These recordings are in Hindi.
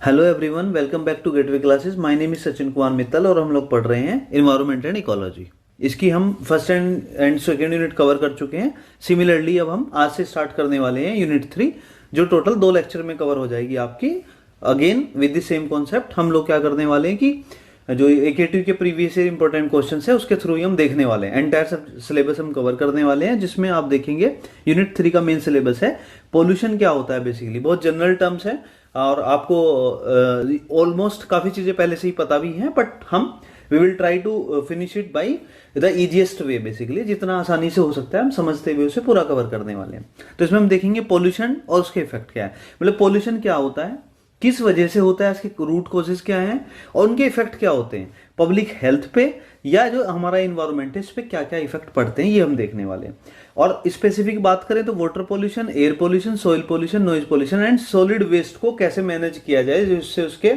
Hello everyone, welcome back to gateway classes. My name is Sachin Kumar Mittal और हम लोग पढ़ रहे हैं इन्वायरमेंट एंड इकोलॉजी। इसकी हम first and second unit cover कर चुके हैं। सिमिलरली अब हम आज से स्टार्ट करने वाले हैं यूनिट 3, जो टोटल 2 लेक्चर में कवर हो जाएगी आपकी। Again with the same concept हम लोग क्या करने वाले हैं कि जो AKT के प्रीवियस ईयर इंपॉर्टेंट क्वेश्चन है उसके थ्रू ही हम देखने वाले हैं। एंटायर सिलेबस हम कवर करने वाले हैं, जिसमें आप देखेंगे यूनिट 3 का मेन सिलेबस है पोल्यूशन क्या होता है। बेसिकली बहुत जनरल टर्म्स है और आपको ऑलमोस्ट काफी चीजें पहले से ही पता भी हैं, बट हम we will try to finish it by the easiest way. Basically जितना आसानी से हो सकता है हम समझते हुए उसे पूरा कवर करने वाले हैं। तो इसमें हम देखेंगे पोल्यूशन और उसके इफेक्ट क्या है, मतलब पोल्यूशन क्या होता है, किस वजह से होता है, इसके रूट कॉजेज क्या हैं और उनके इफेक्ट क्या होते हैं पब्लिक हेल्थ पे या जो हमारा इन्वायरमेंट है इस पे क्या क्या इफेक्ट पड़ते हैं, ये हम देखने वाले हैं। और स्पेसिफिक बात करें तो water pollution, air pollution, soil pollution, noise pollution and solid waste को कैसे मैनेज किया जाए जिससे उसके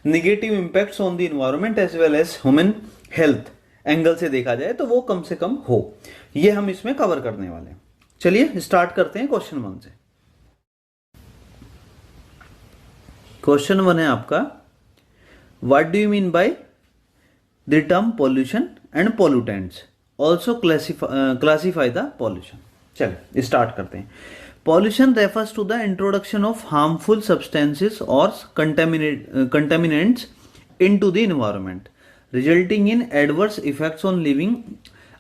negative impacts on the environment as well as human health angle से देखा जाए तो वो कम से कम हो, ये हम इसमें कवर करने वाले हैं। चलिए स्टार्ट करते हैं क्वेश्चन 1 से। क्वेश्चन 1 है आपका, what do you mean by the term pollution and pollutants, also classify the pollution. चलिए स्टार्ट करते हैं। Pollution refers to the introduction of harmful substances और contaminants into the environment resulting in adverse effects on living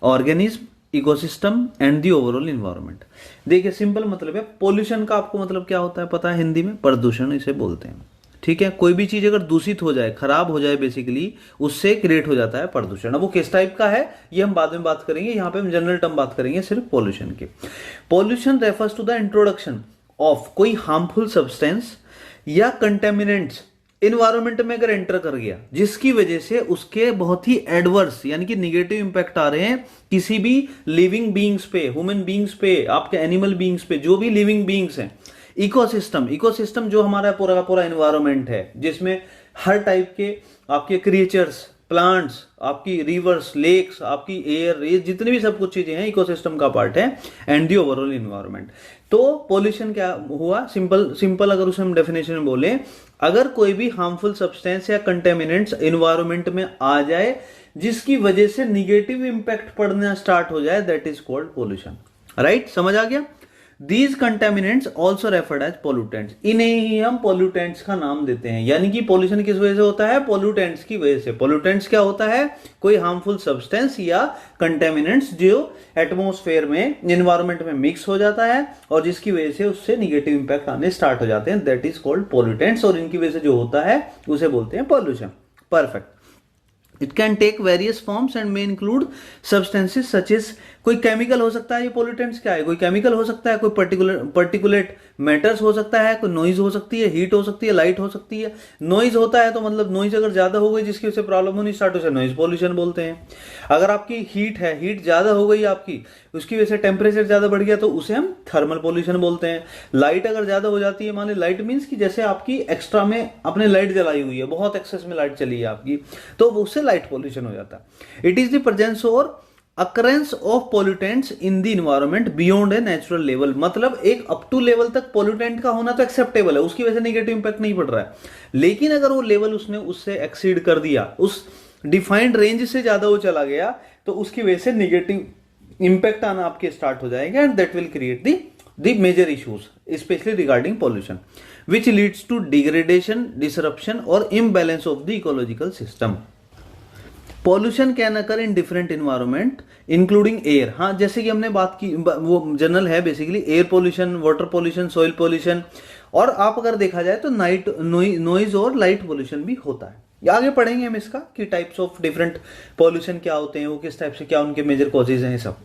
organism, ecosystem and the overall environment. देखिए सिंपल मतलब है पोल्यूशन का, आपको मतलब क्या होता है पता है, हिंदी में प्रदूषण इसे बोलते हैं। ठीक है, कोई भी चीज अगर दूषित हो जाए, खराब हो जाए, बेसिकली उससे क्रिएट हो जाता है प्रदूषण। अब वो किस टाइप का है ये हम बाद में बात करेंगे, यहाँ पे हम जनरल टर्म बात करेंगे सिर्फ पोल्यूशन के। Pollution refers to the introduction of कोई हार्मफुल सब्सटेंस या कंटेमिनेंट्स इन्वायरमेंट में अगर एंटर कर गया जिसकी वजह से उसके बहुत ही एडवर्स यानी कि निगेटिव इंपैक्ट आ रहे हैं किसी भी लिविंग बींग्स पे, ह्यूमन बींग्स पे, आपके एनिमल बींग्स पे, जो भी लिविंग बींग्स हैं। इकोसिस्टम जो हमारा पूरा का पूरा एनवायरनमेंट है जिसमें हर टाइप के आपके क्रिएचर्स, प्लांट्स, आपकी रिवर्स, लेक्स, आपकी एयर, ये जितनी भी सब कुछ चीजें हैं इकोसिस्टम का पार्ट है एंड दी ओवरऑल इन्वायरमेंट। तो पोल्यूशन क्या हुआ, सिंपल अगर उसे हम डेफिनेशन में बोले, अगर कोई भी हार्मफुल सब्सटेंस या कंटेमिनेंट्स इन्वायरमेंट में आ जाए जिसकी वजह से निगेटिव इंपैक्ट पड़ना स्टार्ट हो जाए, that is called pollution. Right, समझ आ गया। These contaminants also referred as pollutants, इन्हें ही हम pollutants का नाम देते हैं। यानी कि पोल्यूशन किस वजह से होता है, pollutants की वजह से। pollutants क्या होता है, कोई हार्मफुल सब्सटेंस या कंटेमिनेंट्स जो एटमॉस्फेयर में, एनवायरमेंट में मिक्स हो जाता है और जिसकी वजह से उससे निगेटिव इंपैक्ट आने स्टार्ट हो जाते हैं, दैट इज कॉल्ड पोल्यूटेंट्स। और इनकी वजह से जो होता है उसे बोलते हैं pollution. Perfect. It can take various forms and may include substances such as, कोई केमिकल हो सकता है, ये पोल्यूटेंट्स क्या है, कोई केमिकल हो सकता है, कोई पर्टिकुलेट मैटर्स हो सकता है, कोई नॉइज हो सकती है, हीट हो सकती है, लाइट हो सकती है। नॉइज होता है तो मतलब नॉइज अगर ज्यादा हो गई जिसकी वजह से प्रॉब्लम होनी स्टार्ट हो जाए, नॉइज पोल्यूशन बोलते हैं। अगर आपकी हीट है, हीट ज्यादा हो गई आपकी, उसकी वजह से टेम्परेचर ज्यादा बढ़ गया तो उसे हम थर्मल पोल्यूशन बोलते हैं। लाइट अगर ज्यादा हो जाती है, मान ली लाइट मीन्स कि जैसे आपकी एक्स्ट्रा में आपने लाइट जलाई हुई है, बहुत एक्सेस में लाइट चली है आपकी, तो उससे लाइट पोल्यूशन हो जाता है। इट इज द प्रेजेंस और occurrence of pollutants in the environment beyond a natural level, मतलब एक अप टू लेवल तक पोल्यूटेंट का होना तो एक्सेप्टेबल है, उसकी वजह से नेगेटिव इंपैक्ट नहीं पड़ रहा है। लेकिन अगर वो लेवल उसने उससे एक्सीड कर दिया, उस डिफाइंड रेंज से ज्यादा वो चला गया, तो उसकी वजह से नेगेटिव इंपैक्ट आना आपके स्टार्ट हो जाएगा and that will create the major issues specially regarding pollution which leads to degradation, disruption और imbalance of the ecological system. Pollution can occur in different environment including air। हाँ, जैसे कि हमने बात की, वो जनरल है basically, air pollution, water pollution, soil pollution, और आप अगर देखा जाए तो नॉइज और लाइट पोल्यूशन भी होता है। आगे पढ़ेंगे हम इसका कि टाइप्स ऑफ डिफरेंट पोल्यूशन क्या होते हैं, वो किस टाइप से, क्या उनके मेजर कॉजेज हैं, सब।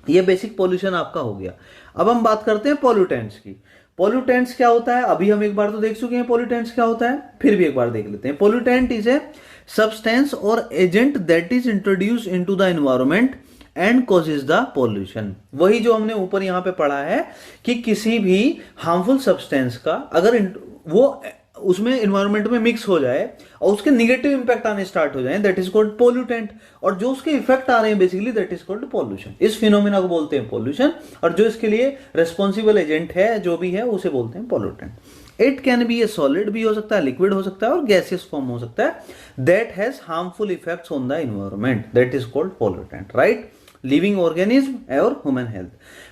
ये बेसिक पोल्यूशन आपका हो गया। अब हम बात करते हैं पोल्यूटेंट्स की। पोल्यूटेंट्स क्या होता है, अभी हम एक बार तो देख चुके हैं पोल्यूटेंट्स क्या होता है, फिर भी एक बार देख लेते हैं। पोल्यूटेंट इज ए सब्सटेंस और agent that is introduce into the environment and causes the pollution. वही जो हमने ऊपर यहां पे पढ़ा है कि किसी भी हार्मफुल सब्सटेंस का अगर वो उसमें एनवायरनमेंट में मिक्स हो जाए और उसके निगेटिव इंपैक्ट आने स्टार्ट हो जाए, दैट इज कॉल्ड पोल्यूटेंट। और जो उसके इफेक्ट आ रहे हैं basically, that is called pollution. इस फिनोमेना को बोलते हैं पोल्यूशन, और जो इसके लिए रेस्पॉन्सिबल एजेंट है जो भी है उसे बोलते हैं pollutant. It can be A solid भी हो सकता है, लिक्विड हो सकता है और गैसियस फॉर्म हो सकता है। That has harmful effects on the environment, that is called pollutant, right. Living organism और human health.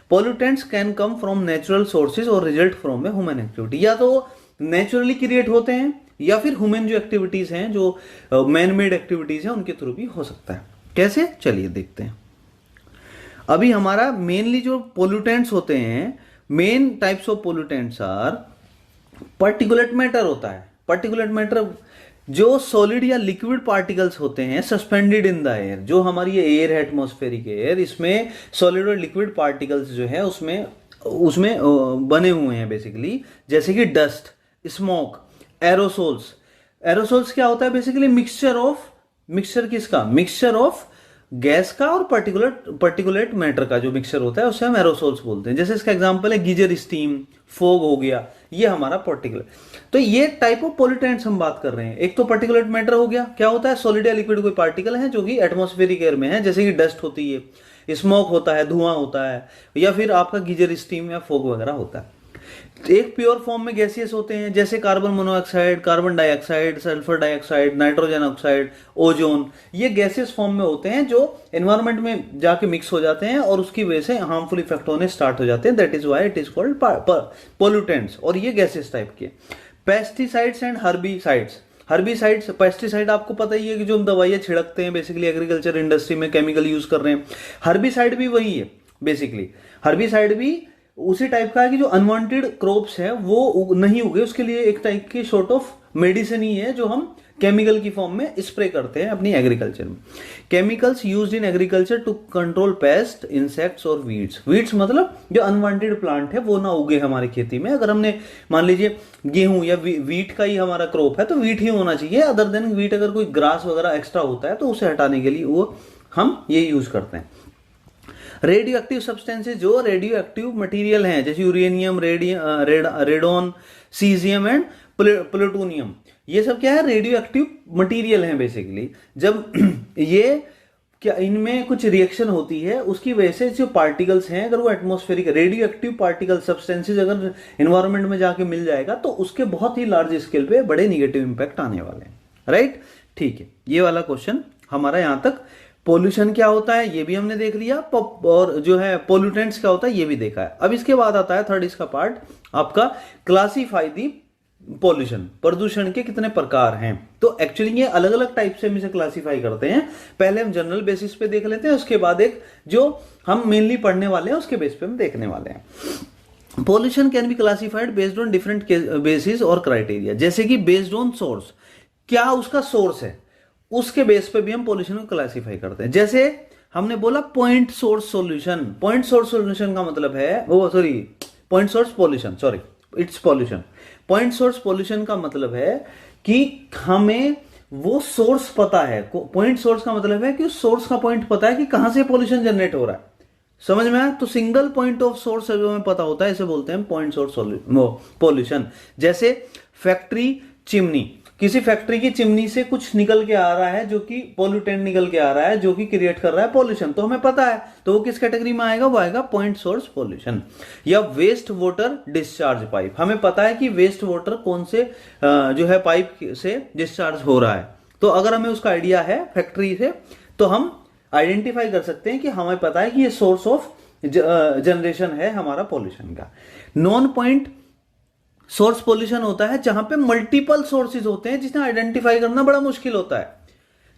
Pollutants can come from natural sources और result from a human activity, या तो नेचुरली क्रिएट होते हैं या फिर ह्यूमन जो एक्टिविटीज हैं, जो मैन मेड एक्टिविटीज हैं, उनके थ्रू भी हो सकता है। कैसे, चलिए देखते हैं। अभी हमारा मेनली जो पोल्यूटेंट्स होते हैं, main types of pollutants are particulate matter होता है। पर्टिकुलेट मैटर जो सॉलिड या लिक्विड पार्टिकल्स होते हैं सस्पेंडेड इन द एयर, जो हमारी ये एयर है एटमॉस्फेरिक एयर, इसमें सॉलिड और लिक्विड पार्टिकल्स जो है उसमें उसमें बने हुए हैं बेसिकली, जैसे कि डस्ट, स्मोक, एरोसोल्स। एरोसोल्स क्या होता है बेसिकली, मिक्सचर किसका, मिक्सचर ऑफ गैस का और पर्टिकुलेट मैटर का जो मिक्सचर होता है उसे हम एरोसोल्स बोलते हैं। जैसे इसका एग्जांपल है गीजर स्टीम, फोग हो गया, ये हमारा पर्टिकुलर। तो ये टाइप ऑफ पोल्यूटेंट्स हम बात कर रहे हैं। एक तो पर्टिकुलेट मैटर हो गया, क्या होता है, सॉलिड या लिक्विड कोई पार्टिकल है जो कि एटमॉस्फेरिक एयर में है, जैसे कि डस्ट होती है, स्मोक होता है, धुआं होता है, या फिर आपका गीजर स्टीम या फोग वगैरह होता है। एक प्योर फॉर्म में गैसियस होते हैं, जैसे carbon monoxide, carbon dioxide, sulphur dioxide, nitrogen oxide, ozone. ये गैसियस फॉर्म में होते हैं जो एनवायरनमेंट में जाके मिक्स हो जाते हैं और उसकी वजह से हार्मफुल इफेक्ट होने स्टार्ट हो जाते हैं। That is why it is called pollutants, और ये गैसियस टाइप के। Pesticides and herbicides. Herbicides, pesticide आपको पता ही है कि जो हम दवाइयां छिड़कते हैं बेसिकली एग्रीकल्चर इंडस्ट्री में, केमिकल यूज कर रहे हैं। हर्बिसाइड भी वही है बेसिकली। हर्बिसाइड भी उसी टाइप का है कि जो अनवांटेड क्रॉप्स है वो नहीं उगे, उसके लिए एक टाइप की सॉर्ट ऑफ मेडिसिन ही है जो हम केमिकल की फॉर्म में स्प्रे करते हैं अपनी एग्रीकल्चर में। Chemicals used in agriculture to control pest, insects और वीड्स। वीड्स मतलब जो अनवांटेड प्लांट है वो ना उगे हमारी खेती में। अगर हमने मान लीजिए गेहूं या वीट का ही हमारा क्रॉप है तो वीट ही होना चाहिए, अदर देन वीट अगर कोई ग्रास वगैरह एक्स्ट्रा होता है तो उसे हटाने के लिए वो हम ये यूज करते हैं। रेडियो एक्टिव सब्सटेंसेज, जो रेडियो एक्टिव मटीरियल हैं, जैसे uranium, radon, caesium and plutonium, ये सब क्या है, रेडियो एक्टिव मटीरियल हैं बेसिकली। जब ये क्या इनमें कुछ रिएक्शन होती है उसकी वजह से जो पार्टिकल्स हैं, अगर वो atmospheric radio active particle substances अगर एनवायरनमेंट में जाके मिल जाएगा तो उसके बहुत ही लार्ज स्केल पे बड़े निगेटिव इंपैक्ट आने वाले हैं, राइट। ठीक है, ये वाला क्वेश्चन हमारा यहां तक। पोल्यूशन क्या होता है ये भी हमने देख लिया, और जो है पोल्यूटेंट्स क्या होता है ये भी देखा है। अब इसके बाद आता है थर्ड इसका पार्ट आपका, क्लासीफाई दी पोल्यूशन। प्रदूषण के कितने प्रकार हैं, तो एक्चुअली ये अलग अलग टाइप से हम इसे क्लासीफाई करते हैं। पहले हम जनरल बेसिस पे देख लेते हैं, उसके बाद एक जो हम मेनली पढ़ने वाले हैं उसके बेस पे हम देखने वाले हैं। Pollution can be classified based on different basis और क्राइटेरिया, जैसे कि बेस्ड ऑन सोर्स, क्या उसका सोर्स है उसके बेस पे भी हम पोल्यूशन को क्लासिफाई करते हैं। जैसे हमने बोला point source solution. Point source solution का मतलब है point source pollution, sorry it's pollution. Point source pollution का मतलब है कि हमें वो सोर्स पता है। पॉइंट सोर्स का मतलब है कि उस सोर्स का पॉइंट पता है कि कहां से पोल्यूशन जनरेट हो रहा है, समझ में आया। तो सिंगल पॉइंट ऑफ सोर्स जो हमें पता होता है इसे बोलते हैं पॉइंट सोर्स पोल्यूशन। जैसे फैक्ट्री चिमनी, किसी फैक्ट्री की चिमनी से कुछ निकल के आ रहा है जो कि पोल्यूटेंट निकल के आ रहा है जो कि क्रिएट कर रहा है पोल्यूशन, तो हमें पता है, तो वो किस कैटेगरी में आएगा, वो आएगा पॉइंट सोर्स पोल्यूशन। या वेस्ट वाटर डिस्चार्ज पाइप, हमें पता है कि वेस्ट वाटर कौन से जो है पाइप से डिस्चार्ज हो रहा है, तो अगर हमें उसका आइडिया है फैक्ट्री से तो हम आइडेंटिफाई कर सकते हैं कि हमें पता है कि ये सोर्स ऑफ जनरेशन है हमारा पोल्यूशन का। नॉन पॉइंट सोर्स पोल्यूशन होता है जहां पे मल्टीपल सोर्सेज होते हैं जिन्हें आइडेंटिफाई करना बड़ा मुश्किल होता है,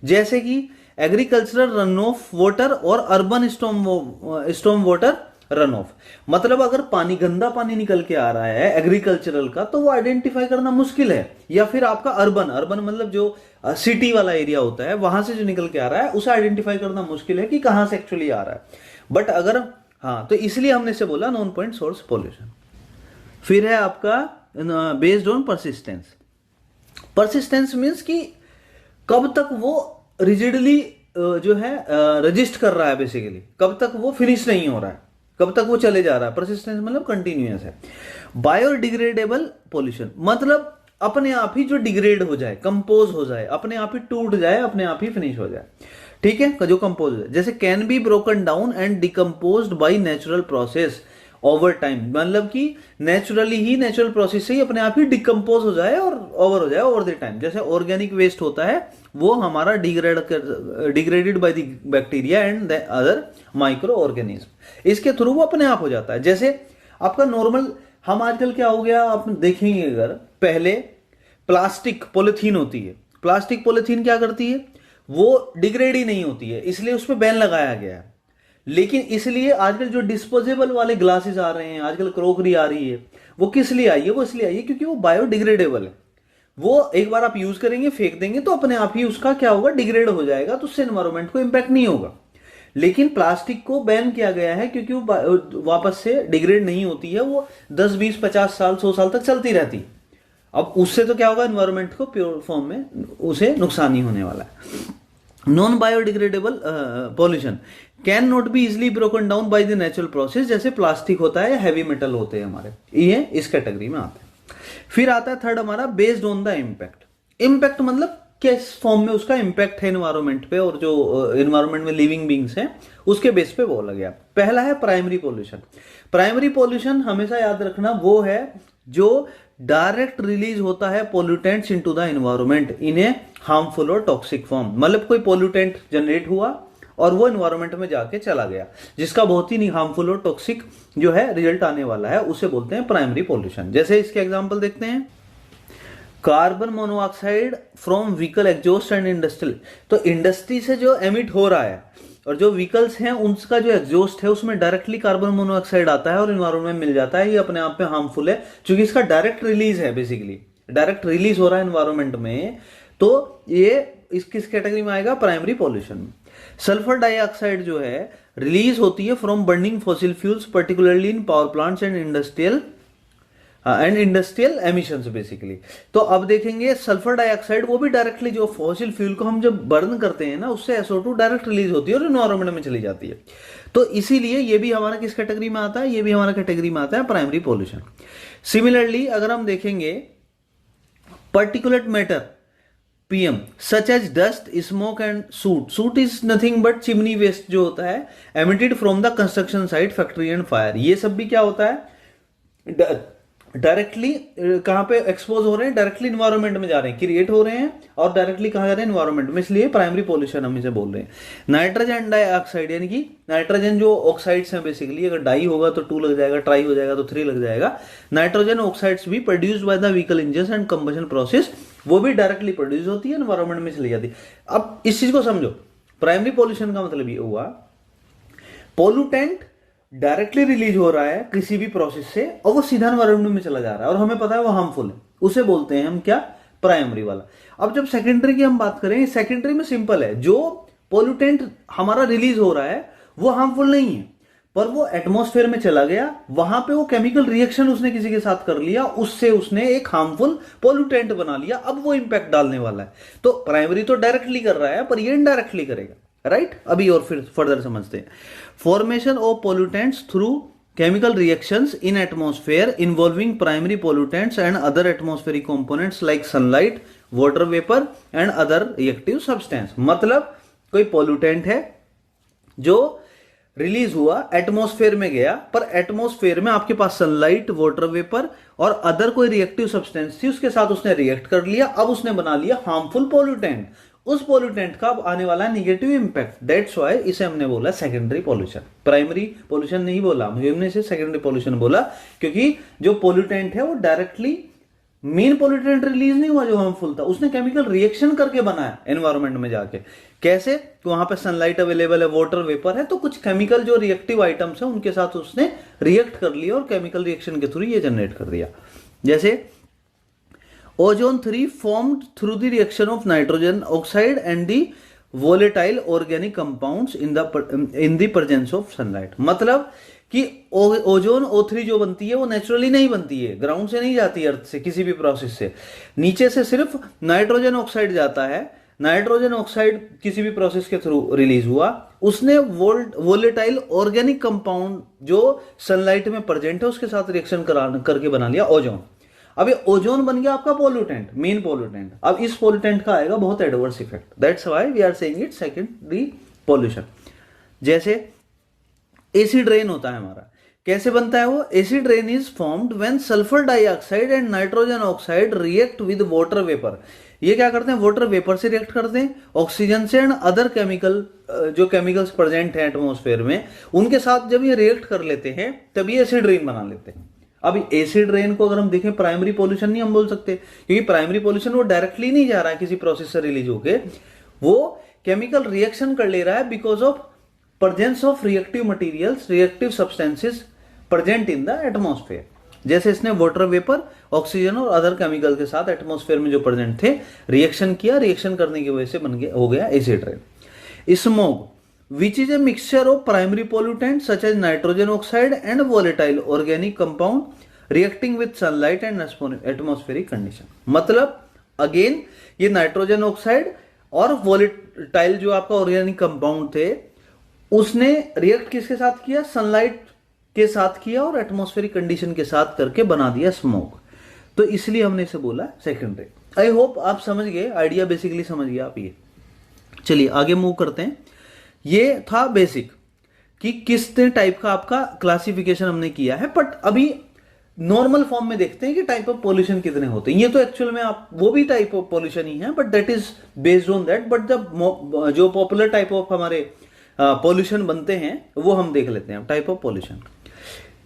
जैसे कि एग्रीकल्चरल रन ऑफ वाटर और urban storm water run of. मतलब अगर पानी, गंदा पानी निकल के आ रहा है एग्रीकल्चरल का तो वो आइडेंटिफाई करना मुश्किल है। या फिर आपका अर्बन मतलब जो सिटी वाला एरिया होता है वहां से जो निकल के आ रहा है उसे आइडेंटिफाई करना मुश्किल है कि कहां से एक्चुअली आ रहा है। बट अगर तो इसलिए हमने से बोला नॉन पॉइंट सोर्स पोल्यूशन। फिर है आपका based on persistence. Persistence means कि कब तक वो रिजिडली जो है रजिस्ट कर रहा है, बेसिकली कब तक वो फिनिश नहीं हो रहा है, कब तक वो चले जा रहा है। परसिस्टेंस मतलब कंटिन्यूअस है। बायोडिग्रेडेबल पोल्यूशन मतलब अपने आप ही जो डिग्रेड हो जाए, कंपोज हो जाए, अपने आप ही टूट जाए, अपने आप ही फिनिश हो जाए, ठीक है, जो कंपोज है। जैसे can be broken down and decomposed by natural process over time, मतलब कि नेचुरली ही, नेचुरल प्रोसेस से ही अपने आप ही डिकम्पोज हो जाए और ओवर हो जाए ओवर द टाइम। जैसे ऑर्गेनिक वेस्ट होता है वो हमारा degraded by the bacteria and the other micro organism, इसके थ्रू वो अपने आप हो जाता है। जैसे आपका नॉर्मल, हम आजकल क्या हो गया आप देखेंगे, अगर पहले प्लास्टिक पॉलिथीन होती है, प्लास्टिक पॉलिथीन क्या करती है, वो डिग्रेड ही नहीं होती है, इसलिए उस पर बैन लगाया गया है। लेकिन इसलिए आजकल जो डिस्पोजेबल वाले ग्लासेस आ रहे हैं, आजकल क्रोकरी आ रही है, वो किस लिए आई है, वो इसलिए आई है क्योंकि वो बायोडिग्रेडेबल है। वो एक बार आप यूज करेंगे, फेंक देंगे तो अपने आप ही उसका क्या होगा, डिग्रेड हो जाएगा, तो उससे एनवायरमेंट को इंपैक्ट नहीं होगा। लेकिन प्लास्टिक को बैन किया गया है क्योंकि वो वापस से डिग्रेड नहीं होती है, वो 10 20 50 साल 100 साल तक चलती रहती है। अब उससे तो क्या होगा, एनवायरमेंट को प्योर फॉर्म में उसे नुकसान ही होने वाला है। Non biodegradable pollution can not be easily broken down by the natural process, जैसे प्लास्टिक होता है या हैवी मेटल होते हैं हमारे, ये इस कैटेगरी में आते हैं। फिर आता है थर्ड हमारा based on the impact. Impact मतलब किस फॉर्म में उसका इम्पैक्ट है एनवायरमेंट पे, और जो एनवायरमेंट में लिविंग बींग्स हैं उसके बेस पे बोला गया। पहला है प्राइमरी पॉल्यूशन। प्राइमरी पॉल्यूशन हमेशा याद रखना वो है जो डायरेक्ट रिलीज होता है pollutants into the environment in A harmful और टॉक्सिक फॉर्म। मतलब कोई पोल्यूटेंट जनरेट हुआ और वो एनवायरमेंट में जाके चला गया, जिसका बहुत ही हार्मफुल और टॉक्सिक जो है रिजल्ट आने वाला है, उसे बोलते हैं प्राइमरी पॉल्यूशन। जैसे इसके एग्जांपल देखते हैं, carbon monoxide from vehicle exhaust and industrial. तो इंडस्ट्री से जो एमिट हो रहा है और जो व्हीकल्स हैं उनका जो एग्जॉस्ट है उसमें डायरेक्टली कार्बन मोनोऑक्साइड आता है और एनवायरमेंट में मिल जाता है, ये अपने आप में हार्मफुल है क्योंकि इसका डायरेक्ट रिलीज है, बेसिकली डायरेक्ट रिलीज हो रहा है एनवायरमेंट में, तो ये इस किस कैटेगरी में आएगा, प्राइमरी पॉल्यूशन में। सल्फर डाइऑक्साइड जो है रिलीज होती है from burning fossil fuels, particularly in power plants and industrial emissions basically. तो अब देखेंगे सल्फर डाइऑक्साइड वो भी डायरेक्टली, जो फॉसिल फ्यूल को हम जब बर्न करते हैं ना उससे SO2 डायरेक्ट रिलीज होती है और एनवायरमेंट में चली जाती है। तो इसीलिए ये भी हमारा किस कैटेगरी में आता है, ये भी हमारा कैटेगरी में आता है प्राइमरी पॉल्यूशन। सिमिलरली अगर हम देखेंगे particulate matter PM such as dust, smoke and soot. Soot is nothing but chimney waste जो होता है emitted from the construction site, factory and fire. ये सब भी क्या होता है, डायरेक्टली कहां पे एक्सपोज हो रहे हैं, डायरेक्टली इन्वायरमेंट में जा रहे हैं, क्रिएट हो रहे हैं और डायरेक्टली कहां जा रहे हैं, इन्वायरमेंट में, इसलिए प्राइमरी पॉल्यूशन हम इसे बोल रहे हैं। नाइट्रोजन डाइऑक्साइड, यानी कि नाइट्रोजन जो ऑक्साइड्स हैं बेसिकली, अगर डाई होगा तो 2 लग जाएगा, ट्राई हो जाएगा तो 3 लग जाएगा। नाइट्रोजन ऑक्साइड्स भी produced by the vehicle engine and combustion process, वो भी डायरेक्टली प्रोड्यूस होती है, एनवायरमेंट में चली जाती है। अब इस चीज को समझो, प्राइमरी पॉल्यूशन का मतलब ये हुआ पोल्यूटेंट डायरेक्टली रिलीज हो रहा है किसी भी प्रोसेस से और वो सीधा एनवायरमेंट में चला जा रहा है और हमें पता है वो हार्मफुल है, उसे बोलते हैं हम क्या, प्राइमरी वाला। अब जब सेकेंडरी की हम बात करें, सेकेंडरी में सिंपल है, जो पोल्यूटेंट हमारा रिलीज हो रहा है वो हार्मफुल नहीं है, पर वो एटमॉस्फेयर में चला गया, वहां पे वो केमिकल रिएक्शन उसने किसी के साथ कर लिया, उससे उसने एक हार्मफुल पोल्यूटेंट बना लिया, अब वो इंपैक्ट डालने वाला है। तो प्राइमरी तो डायरेक्टली कर रहा है पर ये इनडायरेक्टली करेगा, राइट। अभी और फिर फर्दर समझते हैं। Formation of pollutants through chemical reactions in atmosphere involving primary pollutants and other atmospheric components like sunlight, water vapor and other reactive substance। मतलब कोई पोल्यूटेंट है जो रिलीज हुआ, एटमॉस्फेयर में गया, पर एटमॉस्फेयर में आपके पास सनलाइट, वाटर वेपर और अदर कोई रिएक्टिव सब्सटेंस थी, उसके साथ उसने रिएक्ट कर लिया, अब उसने बना लिया हार्मफुल पोल्यूटेंट। उस पोल्यूटेंट का अब आने वाला है निगेटिव इंपैक्ट, दैट्स व्हाई इसे हमने बोला सेकेंडरी पोल्यूशन। प्राइमरी पोल्यूशन नहीं बोला हमने, इसे सेकेंडरी पोल्यूशन बोला क्योंकि जो पोल्यूटेंट है वो डायरेक्टली, मेन पोल्यूटेंट रिलीज नहीं हुआ जो हार्मफुल था, उसने केमिकल रिएक्शन करके बनाया एनवायरमेंट में जाके। कैसे, तो वहां पे सनलाइट अवेलेबल है, वाटर वेपर है, तो कुछ केमिकल जो रिएक्टिव आइटम्स है उनके साथ उसने रिएक्ट कर लिया और केमिकल रिएक्शन के थ्रू ये जनरेट कर दिया। जैसे ozone 3 formed through the reaction of nitrogen oxide and the volatile organic compounds in the presence of sunlight. मतलब कि ओजोन O3 जो बनती है वो नेचुरली नहीं बनती है, ग्राउंड से नहीं जाती, अर्थ से किसी भी प्रोसेस से, नीचे से सिर्फ नाइट्रोजन ऑक्साइड जाता है। नाइट्रोजन ऑक्साइड किसी भी प्रोसेस के थ्रू रिलीज हुआ, उसने वोलेटाइल ऑर्गेनिक कंपाउंड जो सनलाइट में प्रेजेंट है उसके साथ रिएक्शन करके बना लिया ओजोन। अब ये ओजोन बन गया आपका पोल्यूटेंट, मेन पोल्यूटेंट। अब इस पोल्यूटेंट का आएगा बहुत adverse effect, that's why we are saying it secondary pollution. जैसे एसिड रेन होता है हमारा, कैसे बनता है वो? Acid rain is formed when sulphur dioxide and nitrogen oxide react with water vapour. ये क्या करते हैं? वाटर वेपर से रिएक्ट करते हैं, ऑक्सीजन से एंड अदर केमिकल, जो केमिकल्स प्रेजेंट हैं एटमॉस्फेयर में उनके साथ जब ये रिएक्ट कर लेते हैं तब ये एसिड रेन बना लेते हैं। अब एसिड रेन को अगर हम देखें प्राइमरी पॉल्यूशन नहीं हम बोल सकते, क्योंकि प्राइमरी पॉल्यूशन वो डायरेक्टली नहीं जा रहा है किसी प्रोसेस से रिलीज होके, वो केमिकल रिएक्शन कर ले रहा है because of presence of reactive materials, reactive substances present in the atmosphere. जैसे इसने वाटर वेपर, ऑक्सीजन और अदर केमिकल के साथ एटमॉस्फेयर में जो प्रेजेंट थे रिएक्शन किया, रिएक्शन करने की वजह से बन गया, हो गया acid rain. Smoke which is a mixture of primary pollutants such as nitrogen oxide and volatile organic compound reacting with sunlight and atmospheric condition। मतलब अगेन ये नाइट्रोजन ऑक्साइड और वोलेटाइल जो आपका ऑर्गेनिक कंपाउंड थे उसने रिएक्ट किसके साथ किया? सनलाइट के साथ किया और एटमॉस्फेरिक कंडीशन के साथ करके बना दिया स्मोक। तो इसलिए हमने इसे बोला सेकेंडरी। आई होप आप समझ गए, आइडिया बेसिकली समझ गए आप ये। चलिए आगे मूव करते हैं। ये था बेसिक कि किस टाइप का आपका क्लासिफिकेशन हमने किया है, बट अभी नॉर्मल फॉर्म में देखते हैं कि टाइप ऑफ पॉल्यूशन कितने होते हैं। ये तो एक्चुअल में आप वो भी टाइप ऑफ पॉल्यूशन ही है, but that is based on that. But जब जो पॉपुलर टाइप ऑफ हमारे पॉल्यूशन बनते हैं वो हम देख लेते हैं टाइप ऑफ पॉल्यूशन।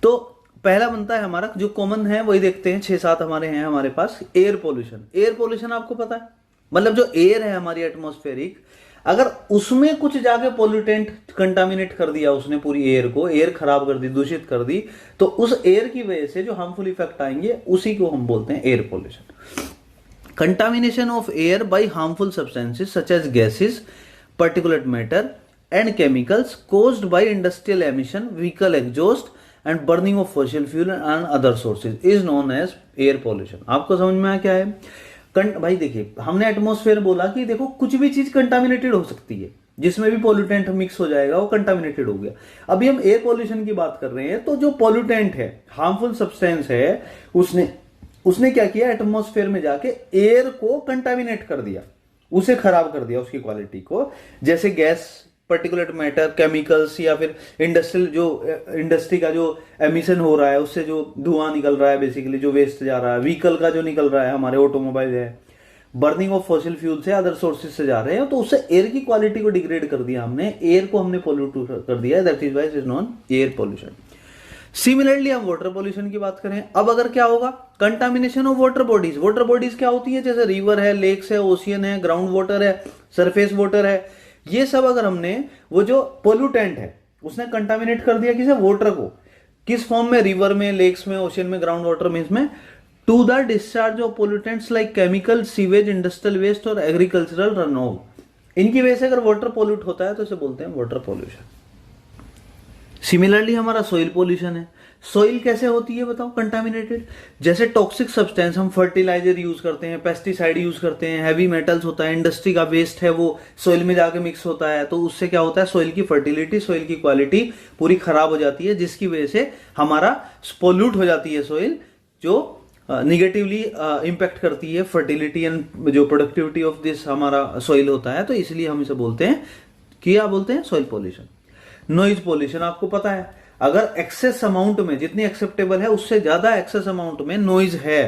तो पहला बनता है हमारा जो कॉमन है वही देखते हैं, 6-7 हमारे हैं हमारे पास। Air pollution. एयर पॉल्यूशन आपको पता है, मतलब जो एयर है हमारी एटमॉस्फेरिक, अगर उसमें कुछ जाके पोल्यूटेंट कंटामिनेट कर दिया उसने पूरी एयर को, एयर खराब कर दी, दूषित कर दी, तो उस एयर की वजह से जो हार्मफुल इफेक्ट आएंगे उसी को हम बोलते हैं air pollution. Contamination of air by harmful substances such as gases, particulate matter and chemicals caused by industrial emission, vehicle exhaust and burning of fossil fuel and other sources is known as air pollution. आपको समझ में आया क्या है? भाई देखिए, हमने एटमॉस्फेयर बोला कि देखो कुछ भी चीज कंटामिनेटेड हो सकती है, जिसमें भी पॉल्यूटेंट मिक्स हो जाएगा वो कंटामिनेटेड हो गया। अभी हम एयर पॉल्यूशन की बात कर रहे हैं, तो जो पॉल्यूटेंट है, हार्मफुल सब्सटेंस है, उसने क्या किया? एटमॉस्फेयर में जाके एयर को कंटामिनेट कर दिया, उसे खराब कर दिया, उसकी क्वालिटी को। जैसे गैस, पर्टिकुलेट मैटर, केमिकल्स, या फिर इंडस्ट्री का जो एमिशन हो रहा है उससे जो धुआं निकल रहा है, बेसिकली जो वेस्ट जा रहा है, व्हीकल का जो निकल रहा है, हमारे ऑटोमोबाइल है, बर्निंग ऑफ फॉसिल फ्यूल से, अदर सोर्सेज से जा रहे हैं, तो उससे एयर की क्वालिटी को डिग्रेड कर दिया हमने, एयर को हमने पोल्यूट कर दिया, that is why it is non air pollution. Similarly हम वाटर पॉल्यूशन की बात करें, अब अगर क्या होगा? Contamination of water bodies. Water bodies क्या होती है? जैसे रिवर है, लेक्स है, ओशियन है, ग्राउंड वाटर है, सरफेस वाटर है, ये सब अगर हमने वो जो पोल्यूटेंट है उसने कंटामिनेट कर दिया किसे? वाटर को। किस फॉर्म में? रिवर में, लेक्स में, ओशियन में, ग्राउंड वाटर में, इसमें to the discharge of pollutants like chemical, sewage, industrial waste और एग्रीकल्चरल रन ऑफ। इनकी वजह से अगर वाटर पोल्यूट होता है तो इसे बोलते हैं वाटर पोल्यूशन। सिमिलरली हमारा सॉइल पोल्यूशन है। सॉइल कैसे होती है बताओ कंटामिनेटेड? जैसे टॉक्सिक सब्सटेंस, हम फर्टिलाइजर यूज करते हैं, पेस्टिसाइड यूज करते हैं, हैवी मेटल्स होता है, इंडस्ट्री का वेस्ट है वो सॉइल में जाके मिक्स होता है, तो उससे क्या होता है? सॉइल की फर्टिलिटी, सॉइल की क्वालिटी पूरी खराब हो जाती है, जिसकी वजह से हमारा पोल्यूट हो जाती है सॉइल, जो निगेटिवली इंपैक्ट करती है फर्टिलिटी एंड जो प्रोडक्टिविटी ऑफ दिस हमारा सॉइल होता है। तो इसलिए हम इसे बोलते हैं, क्या बोलते हैं? Soil pollution. नॉइज पोल्यूशन आपको पता है, अगर एक्सेस अमाउंट में, जितनी एक्सेप्टेबल है उससे ज्यादा एक्सेस अमाउंट में नॉइज है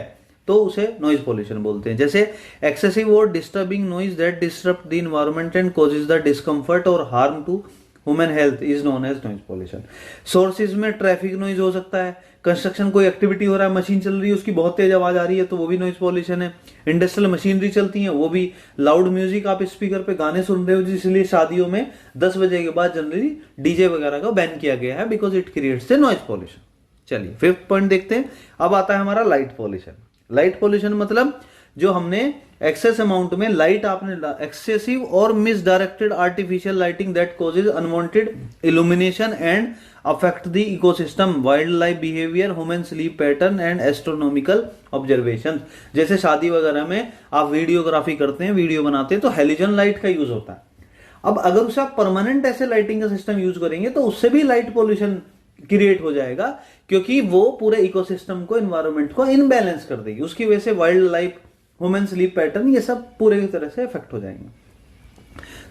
तो उसे नॉइज पोल्यूशन बोलते हैं। जैसे एक्सेसिव और disturbing noise that disturb the environment and causes the discomfort और harm to human health is known as noise pollution. Sources में ट्रैफिक नॉइज हो सकता है, कंस्ट्रक्शन कोई एक्टिविटी हो रहा है, मशीन चल रही है, उसकी बहुत तेज आवाज आ रही है तो वो भी नॉइज पोल्यूशन है। इंडस्ट्रियल मशीनरी चलती है वो भी, लाउड म्यूजिक, आप स्पीकर पे गाने सुन रहे हो, इसलिए शादियों में 10 बजे के बाद जनरली डीजे वगैरह का बैन किया गया है because it creates the noise pollution. चलिए 5th पॉइंट देखते हैं। अब आता है हमारा लाइट पोल्यूशन। लाइट पोल्यूशन मतलब जो हमने एक्सेस अमाउंट में लाइट, आपने एक्सेसिव और misdirected artificial lighting that causes unwanted illumination and affect the ecosystem, wild life behaviour, human sleep pattern and astronomical observation. जैसे शादी वगैरह में आप वीडियोग्राफी करते हैं, वीडियो बनाते हैं, तो हेलोजन लाइट का यूज होता है। अब अगर उसे आप परमानेंट ऐसे लाइटिंग का सिस्टम यूज करेंगे तो उससे भी लाइट पोल्यूशन क्रिएट हो जाएगा, क्योंकि वो पूरे इकोसिस्टम को, एनवायरनमेंट को इनबैलेंस कर देगी। उसकी वजह से wild life, human sleep pattern, ये सब पूरे तरह से इफेक्ट हो जाएंगे।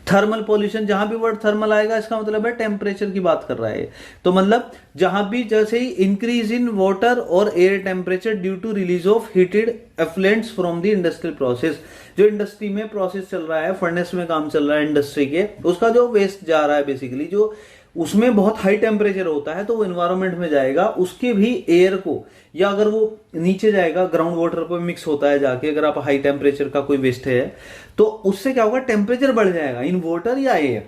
थर्मल पॉल्यूशन, जहां भी वर्ड थर्मल आएगा इसका मतलब है टेम्परेचर की बात कर रहा है। तो मतलब जहां भी जैसे ही इंक्रीज इन वाटर और air temperature due to release of heated effluents from the industrial process, जो इंडस्ट्री में प्रोसेस चल रहा है, फर्नेस में काम चल रहा है इंडस्ट्री के, उसका जो वेस्ट जा रहा है बेसिकली, जो उसमें बहुत हाई टेम्परेचर होता है तो वो एनवायरमेंट में जाएगा, उसके भी एयर को, या अगर वो नीचे जाएगा ग्राउंड वाटर पर मिक्स होता है जाके, अगर आप हाई टेम्परेचर का कोई वेस्ट है तो उससे क्या होगा, टेम्परेचर बढ़ जाएगा इन वाटर या एयर।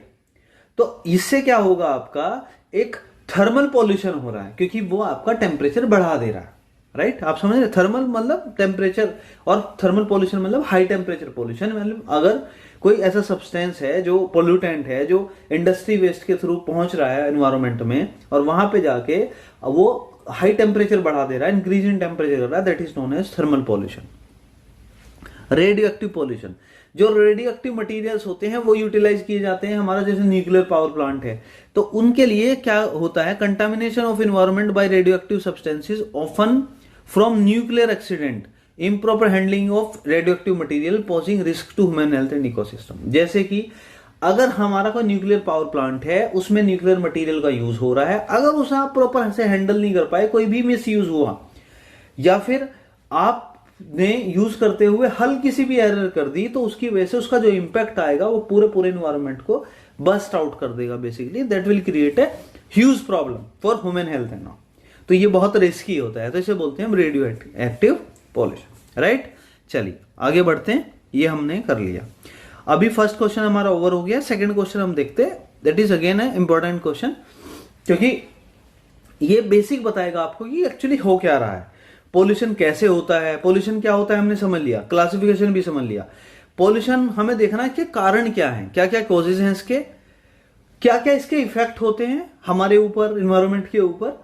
तो इससे क्या होगा, आपका एक थर्मल पॉल्यूशन हो रहा है क्योंकि वो आपका टेम्परेचर बढ़ा दे रहा है। राइट, आप समझ रहे, थर्मल मतलब टेम्परेचर और थर्मल पॉल्यूशन मतलब हाई टेम्परेचर पॉल्यूशन। मतलब अगर कोई ऐसा सब्सटेंस है जो पोल्यूटेंट है, जो इंडस्ट्री वेस्ट के थ्रू पहुंच रहा है एनवायरमेंट में और वहां पे जाके वो हाई टेम्परेचर बढ़ा दे रहा है, इंक्रीज इन टेम्परेचर कर रहा है, that is known as thermal pollution. Radioactive pollution, जो रेडियो एक्टिव मटीरियल्स होते हैं वो यूटिलाइज किए जाते हैं, हमारा जैसे न्यूक्लियर पावर प्लांट है तो उनके लिए क्या होता है, contamination of environment bye radio active substances often from nuclear accident, improper handling of radioactive material posing risk to human health and ecosystem। जैसे कि अगर हमारा कोई न्यूक्लियर पावर प्लांट है, उसमें न्यूक्लियर मटेरियल का यूज हो रहा है, अगर उसे आप प्रॉपर से हैंडल नहीं कर पाए, कोई भी मिस यूज हुआ, या फिर आपने यूज करते हुए हल्की सी भी एरर कर दी, तो उसकी वजह से उसका जो इंपैक्ट आएगा वो पूरे एनवायरमेंट को बस्ट आउट कर देगा basically, that will create a huge problem for human health and all. तो ये बहुत रिस्की होता है, तो इसे बोलते हैं रेडियो एक्टिव पॉल्यूशन। राइट, चलिए आगे बढ़ते हैं, ये हमने कर लिया। अभी फर्स्ट क्वेश्चन हमारा ओवर हो गया, सेकंड क्वेश्चन हम देखते हैं, दैट इज अगेन है इंपॉर्टेंट क्वेश्चन, क्योंकि ये बेसिक बताएगा आपको कि एक्चुअली हो क्या रहा है, पॉल्यूशन कैसे होता है, पॉल्यूशन क्या होता है हमने समझ लिया, क्लासिफिकेशन भी समझ लिया। पॉल्यूशन हमें देखना है कि कारण क्या है, क्या क्या कॉजेज हैं इसके, क्या क्या इसके इफेक्ट होते हैं हमारे ऊपर, इन्वायरमेंट के ऊपर,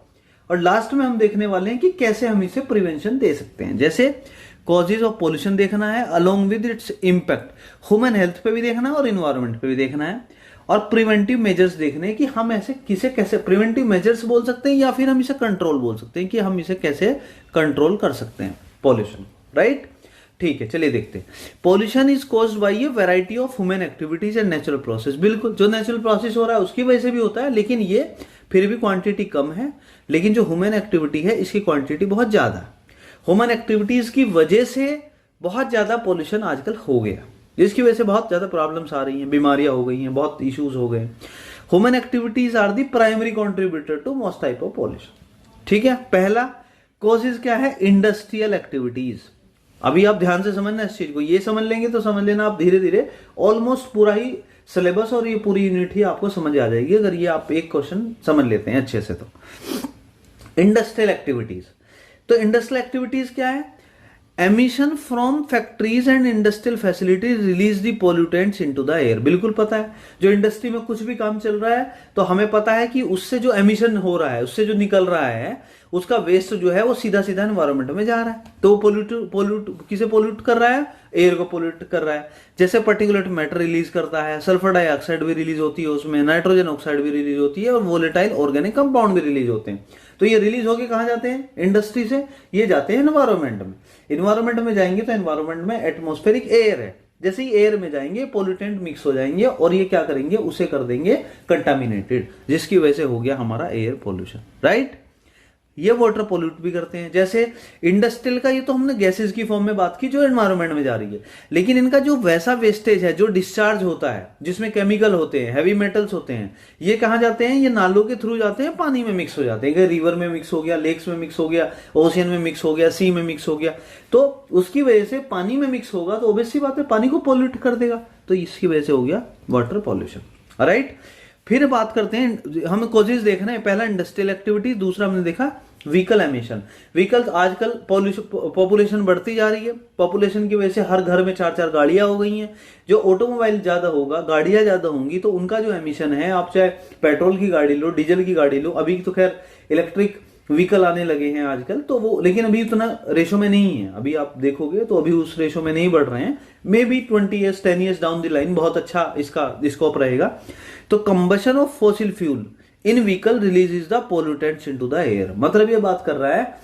और लास्ट में हम देखने वाले हैं कि कैसे हम इसे प्रिवेंशन दे सकते हैं। जैसे कॉजेज ऑफ पॉल्यूशन देखना है, along with its impact human health पे भी देखना है और इन्वायरमेंट पे भी देखना है, और प्रिवेंटिव मेजर्स देखने हैं कि हम ऐसे किसे कैसे, प्रिवेंटिव मेजर्स बोल सकते हैं या फिर हम इसे कंट्रोल बोल सकते हैं कि हम इसे कैसे कंट्रोल कर सकते हैं पॉल्यूशन। राइट, ठीक है, चलिए देखते हैं। Pollution is caused by A variety of human activities and natural process. बिल्कुल, जो नेचुरल प्रोसेस हो रहा है उसकी वजह से भी होता है, लेकिन ये फिर भी क्वांटिटी कम है, लेकिन जो ह्यूमन एक्टिविटी है इसकी क्वांटिटी बहुत ज्यादा है। ह्यूमन एक्टिविटीज की वजह से बहुत ज्यादा पॉल्यूशन आजकल हो गया, जिसकी वजह से बहुत ज्यादा प्रॉब्लम्स आ रही हैं, बीमारियां हो गई हैं, बहुत इश्यूज हो गए। Human activities are the primary contributor to most type of pollution. ठीक है, पहला कॉजेज क्या है, इंडस्ट्रियल एक्टिविटीज। अभी आप ध्यान से समझना इस चीज को, ये समझ लेंगे तो समझ लेना आप धीरे धीरे ऑलमोस्ट पूरा ही सिलेबस और ये पूरी यूनिट ही आपको समझ आ जाएगी, अगर ये आप एक क्वेश्चन समझ लेते हैं अच्छे से। तो इंडस्ट्रियल एक्टिविटीज, तो इंडस्ट्रियल एक्टिविटीज क्या है, emission from factories and industrial facilities release the pollutants into the air. बिल्कुल पता है, जो इंडस्ट्री में कुछ भी काम चल रहा है तो हमें पता है कि उससे जो एमिशन हो रहा है, उससे जो निकल रहा है, उसका वेस्ट जो है वो सीधा सीधा एनवायरमेंट में जा रहा है, तो पोल्यूट किसे पोल्यूट कर रहा है, एयर को पोल्यूट कर रहा है। जैसे पर्टिकुलर मैटर रिलीज करता है, सल्फर डाइऑक्साइड भी रिलीज होती है उसमें, नाइट्रोजन ऑक्साइड भी रिलीज होती है, और वोलेटाइल ऑर्गेनिक कंपाउंड भी रिलीज होते हैं। तो ये रिलीज होके कहां जाते हैं, इंडस्ट्री से ये जाते हैं एनवायरमेंट में। एनवायरमेंट में जाएंगे तो एनवायरमेंट में एटमॉस्फेरिक एयर है, जैसे ही एयर में जाएंगे पोल्यूटेंट मिक्स हो जाएंगे और ये क्या करेंगे, उसे कर देंगे कंटामिनेटेड, जिसकी वजह से हो गया हमारा एयर पोल्यूशन। राइट, ये वाटर पोल्यूट भी करते हैं। जैसे इंडस्ट्रियल का, ये तो हमने गैसेस की फॉर्म में बात की जो एनवायरमेंट में जा रही है, लेकिन इनका जो वैसा वेस्टेज है जो डिस्चार्ज होता है, जिसमें केमिकल होते हैं, हैवी मेटल्स होते हैं, ये कहां जाते हैं, ये नालों के थ्रू जाते हैं, पानी में मिक्स हो जाते हैं, रिवर में मिक्स हो गया, लेक्स में मिक्स हो गया, ओशियन में मिक्स हो गया, सी में मिक्स हो गया, तो उसकी वजह से पानी में मिक्स होगा तो ऑब्वियस सी बात है पानी को पोल्यूट कर देगा, तो इसकी वजह से हो गया वाटर पॉल्यूशन। राइट, फिर बात करते हैं, हमें कॉजेज देखना है, पहला इंडस्ट्रियल एक्टिविटी, दूसरा हमने देखा व्हीकल एमिशन। व्हीकल्स, आजकल पॉपुलेशन बढ़ती जा रही है, पॉपुलेशन की वजह से हर घर में 4-4 गाड़ियां हो गई हैं। जो ऑटोमोबाइल ज्यादा होगा, गाड़ियां ज्यादा होंगी, तो उनका जो एमिशन है, आप चाहे पेट्रोल की गाड़ी लो, डीजल की गाड़ी लो, अभी तो खैर इलेक्ट्रिक व्हीकल आने लगे हैं आजकल, तो वो लेकिन अभी उतना रेशो में नहीं है, अभी आप देखोगे तो अभी उस रेशो में नहीं बढ़ रहे हैं। May be 20 years 10 years down the line बहुत अच्छा इसका स्कोप रहेगा। तो combustion of fossil fuel in vehicle releases the pollutants into the air, मतलब ये बात कर रहा है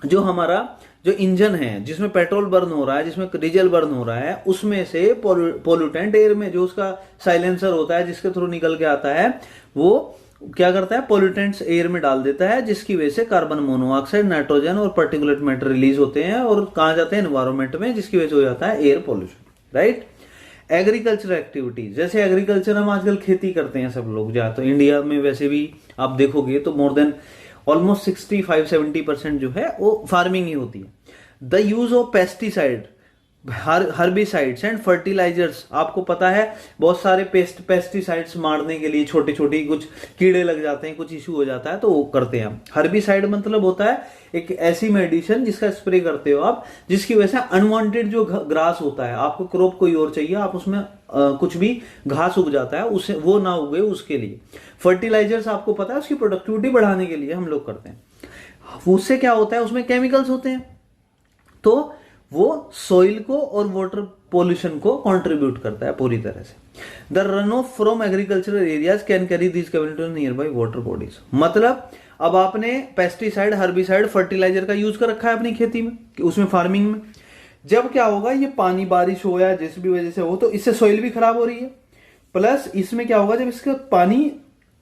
जो हमारा जो इंजन है जिसमें पेट्रोल बर्न हो रहा है, जिसमें डीजल बर्न हो रहा है, उसमें से पोल्यूटेंट एयर में जो उसका साइलेंसर होता है जिसके थ्रू निकल के आता है, वो क्या करता है, पोल्यूटेंट्स एयर में डाल देता है, जिसकी वजह से कार्बन मोनोऑक्साइड, नाइट्रोजन और पार्टिकुलेट मैटर रिलीज होते हैं और कहां जाते हैं, एनवायरमेंट में, जिसकी वजह से हो जाता है air pollution, right. Agriculture activities, जैसे एग्रीकल्चर हम आजकल खेती करते हैं सब लोग, जहाँ तो इंडिया में वैसे भी आप देखोगे तो मोर देन ऑलमोस्ट 65-70% जो है वो फार्मिंग ही होती है। The use of pesticide, herbicides and fertilisers, आपको पता है बहुत सारे पेस्टिसाइड्स मारने के लिए छोटे छोटे कुछ कीड़े लग जाते हैं, कुछ इशू हो जाता है तो वो करते हैं हम। हर्बिसाइड मतलब होता है एक ऐसी मेडिसिन जिसका स्प्रे करते हो आप, जिसकी वजह से अनवांटेड जो ग्रास होता है, आपको क्रॉप कोई और चाहिए, आप उसमें कुछ भी घास उग जाता है, उसे वो ना उगे उसके लिए। फर्टिलाइजर्स आपको पता है उसकी प्रोडक्टिविटी बढ़ाने के लिए हम लोग करते हैं। उससे क्या होता है, उसमें केमिकल्स होते हैं, तो वो सॉइल को और वाटर पोल्यूशन को कंट्रीब्यूट करता है पूरी तरह से। The run of from agricultural areas can carry this chemicals near by water bodies, मतलब अब आपने पेस्टिसाइड, हर्बिसाइड, फर्टिलाइजर का यूज कर रखा है अपनी खेती में, उसमें फार्मिंग में, जब क्या होगा, ये पानी बारिश हो या जिस भी वजह से हो तो इससे सॉइल भी खराब हो रही है, प्लस इसमें क्या होगा, जब इसका पानी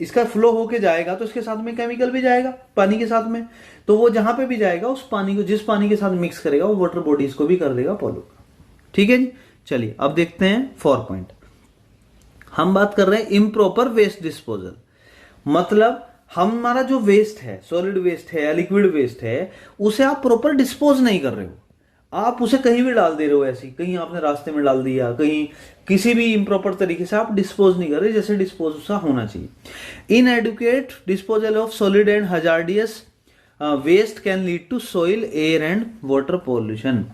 इसका फ्लो होके जाएगा तो इसके साथ में केमिकल भी जाएगा पानी के साथ में, तो वो जहां पे भी जाएगा उस पानी को, जिस पानी के साथ मिक्स करेगा वो वाटर बॉडीज को भी कर देगा पॉल्यूट। ठीक है जी, चलिए अब देखते हैं 4 पॉइंट। हम बात कर रहे हैं इम्प्रॉपर वेस्ट डिस्पोजल, मतलब हमारा जो वेस्ट है, सॉलिड वेस्ट है या लिक्विड वेस्ट है, उसे आप प्रॉपर डिस्पोज नहीं कर रहे हो, आप उसे कहीं भी डाल दे रहे हो, ऐसी कहीं आपने रास्ते में डाल दिया, कहीं किसी भी इम्प्रॉपर तरीके से आप डिस्पोज नहीं कर रहे जैसे डिस्पोज सा होना चाहिए। Inadequate disposal of solid and hazardous waste can lead to soil, air and water pollution.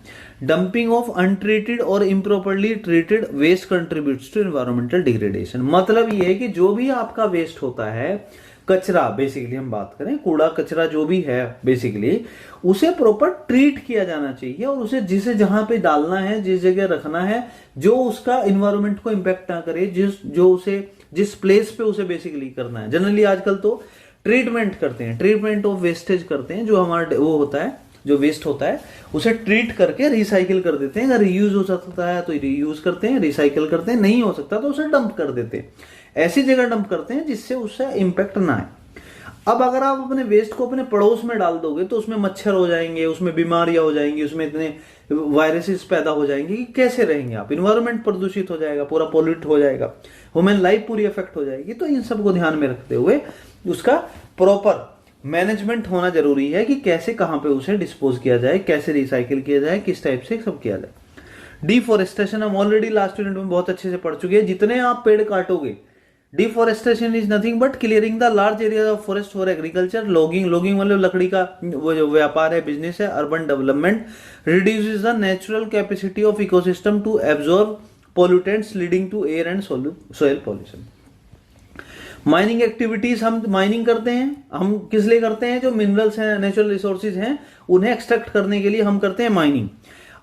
Dumping of untreated और improperly treated waste contributes to environmental degradation, मतलब ये है कि जो भी आपका वेस्ट होता है, कचरा बेसिकली हम बात करें, कूड़ा कचरा जो भी है बेसिकली, उसे प्रॉपर ट्रीट किया जाना चाहिए और उसे जिसे जहां पे डालना है, जिस जगह रखना है, जो उसका इन्वायरमेंट को इंपैक्ट ना करे, जिस प्लेस पे उसे बेसिकली करना है। जनरली आजकल तो ट्रीटमेंट करते हैं, ट्रीटमेंट ऑफ वेस्टेज करते हैं, जो हमारा वो होता है, जो वेस्ट होता है उसे ट्रीट करके रिसाइकिल कर देते हैं। अगर रीयूज हो सकता है तो रीयूज करते हैं, रिसाइकिल करते हैं, नहीं हो सकता तो उसे डंप कर देते हैं, ऐसी जगह डंप करते हैं जिससे उससे इंपैक्ट ना आए। अब अगर आप अपने वेस्ट को अपने पड़ोस में डाल दोगे तो उसमें मच्छर हो जाएंगे, उसमें बीमारियां हो जाएंगी, उसमें इतने वायरसेस पैदा हो जाएंगे कि कैसे रहेंगे आप, इन्वायरमेंट प्रदूषित हो जाएगा, पूरा पोल्यूट हो जाएगा, ह्यूमन लाइफ पूरी अफेक्ट हो जाएगी। तो इन सबको ध्यान में रखते हुए उसका प्रॉपर मैनेजमेंट होना जरूरी है कि कैसे, कहां पे उसे डिस्पोज किया जाए, कैसे रिसाइकिल किया जाए, किस टाइप से सब किया जाए। डिफॉरेस्टेशन हम ऑलरेडी लास्ट यूनिट में बहुत अच्छे से पढ़ चुके हैं। जितने आप पेड़ काटोगे, deforestation is nothing but clearing the large area of forest for agriculture. Logging मतलब लकड़ी का वो जो व्यापार है, बिजनेस है। Urban development reduces the natural capacity of ecosystem to absorb pollutants leading to air and soil pollution. Mining activities, हम माइनिंग करते हैं, हम किस लिए करते हैं, जो मिनरल्स हैं, नेचुरल रिसोर्सेज हैं, उन्हें एक्सट्रैक्ट करने के लिए हम करते हैं माइनिंग।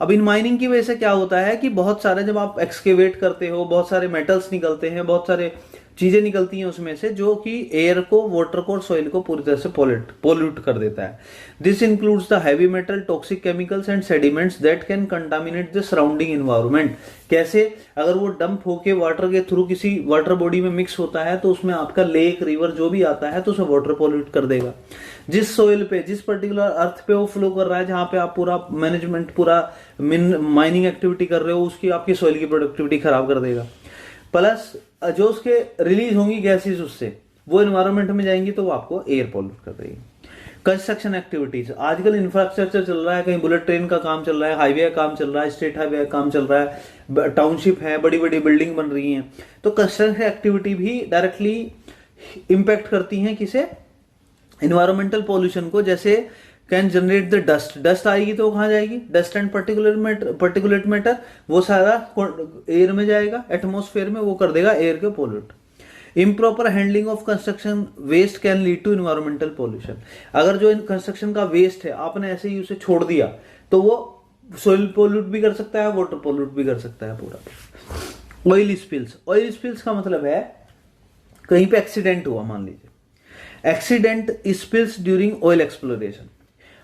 अब इन माइनिंग की वजह से क्या होता है कि बहुत सारे, जब आप एक्सकेवेट करते हो, बहुत सारे मेटल्स निकलते हैं, बहुत सारे चीजें निकलती हैं उसमें से, जो कि एयर को, वाटर को और सॉइल को पूरी तरह से पोल्यूट कर देता है। This includes the heavy metal, toxic chemicals and sediments that can contaminate the surrounding environment. कैसे, अगर वो डंप होके वाटर के थ्रू किसी वाटर बॉडी में मिक्स होता है तो उसमें आपका लेक, रिवर जो भी आता है तो उसे वाटर पोल्यूट कर देगा। जिस सोइल पे, जिस पर्टिकुलर अर्थ पे वो फ्लो कर रहा है, जहां पे आप पूरा मैनेजमेंट, पूरा माइनिंग एक्टिविटी कर रहे हो, उसकी आपकी सोइल की प्रोडक्टिविटी खराब कर देगा। प्लस जो उसके रिलीज होंगी गैसेस, उससे वो एनवायरनमेंट में जाएंगी तो वो आपको एयर पॉल्यूट कर देगी। कंस्ट्रक्शन एक्टिविटीज, आजकल इंफ्रास्ट्रक्चर चल रहा है, कहीं बुलेट ट्रेन का काम चल रहा है, हाईवे का काम चल रहा है, स्टेट हाईवे का काम चल रहा है, टाउनशिप है, बड़ी बड़ी बिल्डिंग बन रही हैं, तो कंस्ट्रक्शन एक्टिविटी भी डायरेक्टली इंपैक्ट करती हैं किसे, एनवायरमेंटल पॉल्यूशन को। जैसे कैन जनरेट द डस्ट आएगी तो कहां जाएगी, डस्ट एंड पर्टिकुलेट मैटर, वो सारा एयर में जाएगा, एटमॉस्फेयर में, वो कर देगा एयर के pollute. Improper handling of construction waste can lead to environmental pollution. अगर जो कंस्ट्रक्शन का वेस्ट है आपने ऐसे ही उसे छोड़ दिया तो वो सोइल पोल्यूट भी कर सकता है, वाटर पोल्यूट भी कर सकता है पूरा। ऑयल स्पिल्स, ऑयल स्पिल्स का मतलब है कहीं पे एक्सीडेंट हुआ, मान लीजिए accident spills during oil exploration.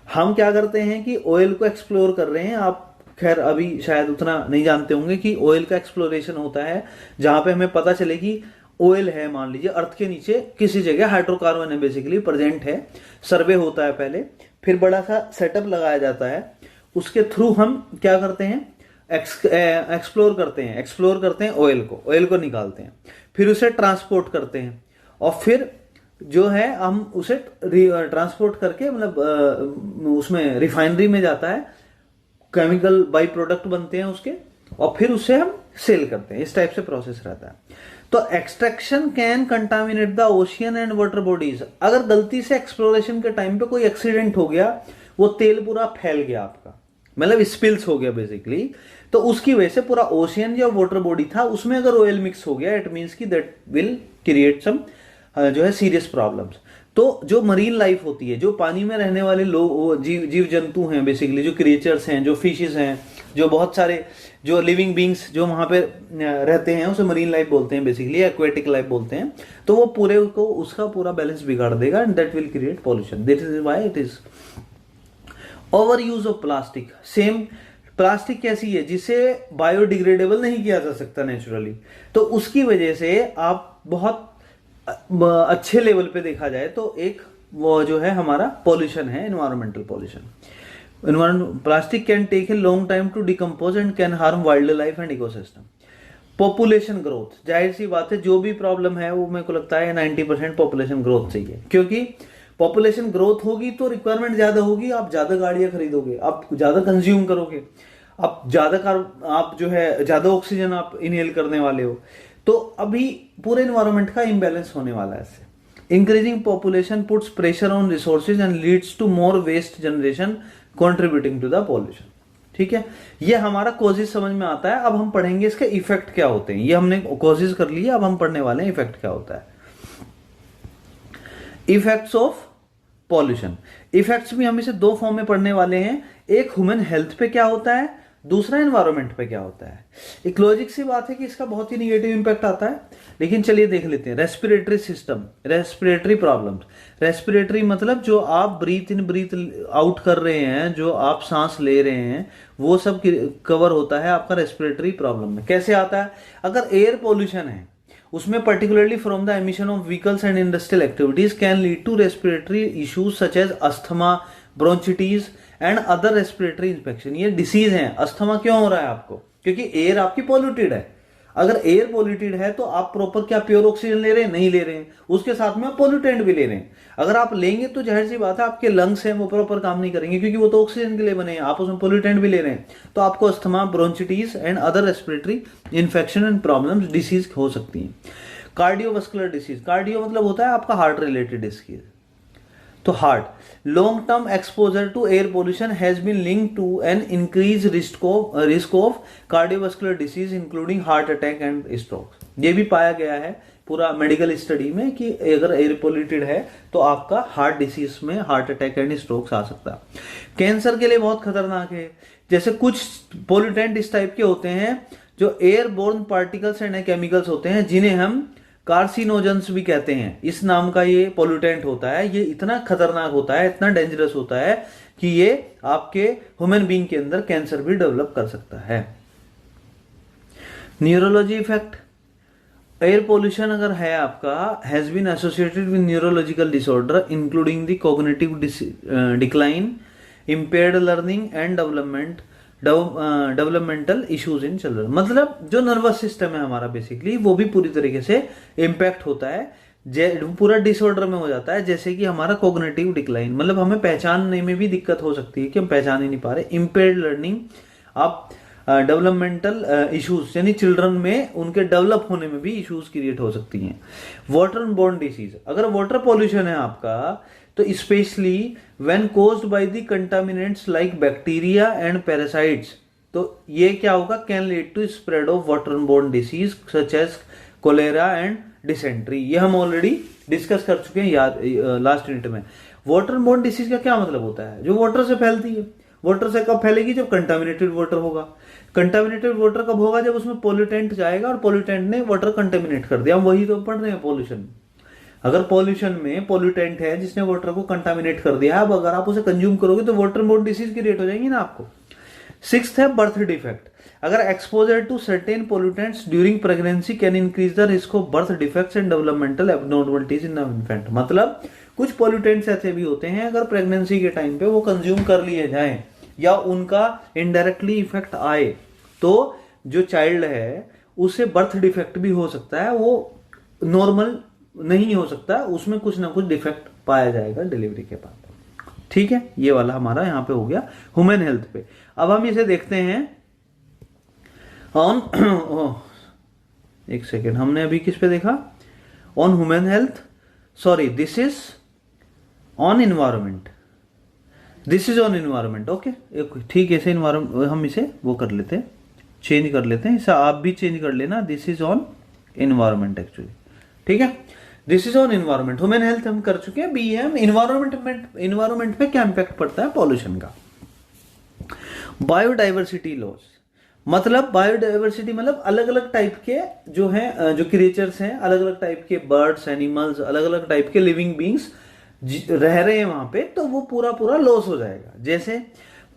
हम क्या करते हैं कि ऑयल को एक्सप्लोर कर रहे हैं। आप खैर अभी शायद उतना नहीं जानते होंगे कि ऑयल का एक्सप्लोरेशन होता है जहां पे हमें पता चले कि ऑयल है, मान लीजिए अर्थ के नीचे किसी जगह हाइड्रोकार्बन है बेसिकली प्रेजेंट है। सर्वे होता है पहले, फिर बड़ा सा सेटअप लगाया जाता है, उसके थ्रू हम क्या करते हैं, एक्सप्लोर करते हैं ऑयल को निकालते हैं, फिर उसे ट्रांसपोर्ट करते हैं, और फिर जो है हम उसे ट्रांसपोर्ट करके मतलब उसमें रिफाइनरी में जाता है, केमिकल बाई प्रोडक्ट बनते हैं उसके, और फिर उसे हम सेल करते हैं। इस टाइप से प्रोसेस रहता है। तो extraction can contaminate the ocean and water bodies. अगर गलती से एक्सप्लोरेशन के टाइम पे कोई एक्सीडेंट हो गया, वो तेल पूरा फैल गया आपका, मतलब स्पिल्स हो गया बेसिकली, तो उसकी वजह से पूरा ओशियन जो वाटर बॉडी था उसमें अगर ऑयल मिक्स हो गया, इट मीन्स की दैट विल क्रिएट सम जो है सीरियस प्रॉब्लम्स। तो जो मरीन लाइफ होती है, जो पानी में रहने वाले लोग, जीव जंतु हैं बेसिकली, जो क्रिएचर्स हैं, जो फिशेस हैं, जो बहुत सारे जो लिविंग बींग्स जो वहां पे रहते हैं, उसे मरीन लाइफ बोलते हैं बेसिकली, एक्वेटिक लाइफ बोलते हैं। तो वो पूरे को उसका पूरा बैलेंस बिगाड़ देगा, and that will create pollution. This is why it is over use of plastic. Same plastic कैसी है जिसे बायोडिग्रेडेबल नहीं किया जा सकता नेचुरली, तो उसकी वजह से आप बहुत अच्छे लेवल पे देखा जाए तो एक वो जो है हमारा पॉल्यूशन है, environmental pollution. Plastic can take a long time to decompose and can harm wildlife and ecosystem. Population growth, जाहिर सी बात है, जो भी प्रॉब्लम है वो मेरे को लगता है 90% पॉपुलेशन ग्रोथ चाहिए, क्योंकि पॉपुलेशन ग्रोथ होगी तो रिक्वायरमेंट ज्यादा होगी, आप ज्यादा गाड़ियां खरीदोगे, आप ज्यादा कंज्यूम करोगे, आप जो है ज्यादा ऑक्सीजन आप इनहेल करने वाले हो, तो अभी पूरे एनवायरनमेंट का इम्बैलेंस होने वाला है इससे। Increasing population puts pressure on resources and leads to more waste generation contributing to the pollution. ठीक है, ये हमारा कॉजेज समझ में आता है। अब हम पढ़ेंगे इसके इफेक्ट क्या होते हैं। ये हमने कॉजेज कर लिए, अब हम पढ़ने वाले हैं इफेक्ट क्या होता है। Effects of pollution. इफेक्ट्स भी हम इसे दो फॉर्म में पढ़ने वाले हैं, एक ह्यूमन हेल्थ पे क्या होता है, दूसरा एनवायरनमेंट पे क्या होता है। एक लॉजिक सी बात है कि इसका बहुत ही निगेटिव इंपैक्ट आता है, लेकिन चलिए देख लेते हैं। Respiratory system, respiratory problems. Respiratory मतलब जो आप ब्रीथ इन ब्रीथ आउट कर रहे हैं, जो आप सांस ले रहे हैं, वो सब कवर होता है आपका रेस्पिरेटरी प्रॉब्लम में। कैसे आता है, अगर एयर पॉल्यूशन है उसमें particularly from the emission of vehicles and industrial activities can lead to respiratory issues such as asthma, bronchitis and other respiratory infection. ये डिसीज है। अस्थमा क्यों हो रहा है आपको, क्योंकि एयर आपकी पॉल्यूटेड है। अगर एयर पॉल्यूटेड है तो आप प्रॉपर क्या प्योर ऑक्सीजन ले रहे हैं, नहीं ले रहे हैं, उसके साथ में आप पॉल्यूटेंट भी ले रहे हैं। अगर आप लेंगे तो जाहिर सी बात है आपके लंग्स हैं वो प्रॉपर काम नहीं करेंगे, क्योंकि वो तो ऑक्सीजन के लिए बने हैं, आप उसमें पॉल्यूटेंट भी ले रहे हैं, तो आपको asthma, bronchitis and other respiratory infection and problems disease हो सकती हैं। कार्डियोवास्कुलर डिसीज, कार्डियो मतलब होता है आपका हार्ट रिलेटेड डिसीज, तो heart. Long term exposure to air pollution has been linked to an increase risk of cardiovascular disease including heart attack and stroke. ये भी पाया गया है पूरा मेडिकल स्टडी में कि अगर एयर पोल्यूटेड है तो आपका हार्ट डिसीज में हार्ट अटैक एंड स्ट्रोक आ सकता है। कैंसर के लिए बहुत खतरनाक है। जैसे कुछ पोल्यूटेंट इस टाइप के होते हैं जो एयरबोर्न पार्टिकल्स एंड केमिकल्स होते हैं, जिन्हें हम कार्सिनोजेंस भी कहते हैं। इस नाम का ये पोल्यूटेंट होता है। ये इतना खतरनाक होता है, इतना डेंजरस होता है कि ये आपके ह्यूमन बीइंग के अंदर कैंसर भी डेवलप कर सकता है। न्यूरोलॉजी इफेक्ट, एयर पोल्यूशन अगर है आपका, has been associated with neurological disorder including the cognitive decline, impaired learning and developmental issues in children. मतलब जो नर्वस सिस्टम है हमारा बेसिकली, वो भी पूरी तरीके से इम्पैक्ट होता है, पूरा डिसऑर्डर में हो जाता है। जैसे कि हमारा कॉग्निटिव डिक्लाइन, मतलब हमें पहचानने में भी दिक्कत हो सकती है कि हम पहचान ही नहीं पा रहे। इंपेयर्ड लर्निंग, आप डेवलपमेंटल इश्यूज यानी चिल्ड्रन में उनके डेवलप होने में भी इश्यूज क्रिएट हो सकती हैं। वाटर बोर्न डिसीज, अगर वाटर पॉल्यूशन है आपका तो specially when caused by the contaminants like bacteria and parasites, तो ये क्या होगा, can lead to spread of waterborne disease such as cholera and dysentery. ये हम ऑलरेडी डिस्कस कर चुके हैं याद लास्ट यूनिट में। वाटर बोर्न डिसीज का क्या मतलब होता है, जो वाटर से फैलती है। वाटर से कब फैलेगी, जब कंटामिनेटेड वाटर होगा। कंटामिनेटेड वाटर कब होगा, जब उसमें पोल्यूटेंट जाएगा और पोल्यूटेंट ने वाटर कंटामिनेट कर दिया। हम वही तो पढ़ रहे हैं पॉल्यूशन। अगर पॉल्यूशन में पॉल्यूटेंट है जिसने वाटर को कंटामिनेट कर दिया है, अब अगर आप उसे कंज्यूम करोगे तो वाटर बोर्न डिसीज क्रिएट हो जाएंगी ना आपको। सिक्स्थ है बर्थ डिफेक्ट। अगर exposure to certain pollutants during pregnancy can increase the risk of birth defects and developmental abnormalities in the infant. मतलब कुछ पोल्यूटेंट्स ऐसे भी होते हैं अगर प्रेगनेंसी के टाइम पे वो कंज्यूम कर लिए जाएं या उनका इनडायरेक्टली इफेक्ट आए तो जो चाइल्ड है उसे बर्थ डिफेक्ट भी हो सकता है, वो नॉर्मल नहीं हो सकता, उसमें कुछ ना कुछ डिफेक्ट पाया जाएगा डिलीवरी के बाद। ठीक है, ये वाला हमारा यहां पे हो गया ह्यूमन हेल्थ पे। अब हम इसे देखते हैं ऑन एक सेकेंड, हमने अभी किस पे देखा? On human health, sorry this is on environment, this is on environment. Okay ठीक है, इसे इन्वायरमेंट हम इसे वो कर लेते हैं, चेंज कर लेते हैं, इसे आप भी चेंज कर लेना, this is on environment actually. ठीक है, this is on environment. Human health हम कर चुके हैं, बी एम इन्वायरमेंट पे क्या इंपैक्ट पड़ता है पॉल्यूशन का। बायोडाइवर्सिटी लॉस, मतलब बायोडाइवर्सिटी मतलब अलग अलग टाइप के जो हैं, जो क्रिएचर्स हैं, अलग अलग टाइप के बर्ड्स, एनिमल्स, अलग अलग टाइप के लिविंग बींग्स रह रहे हैं वहां पे, तो वो पूरा लॉस हो जाएगा। जैसे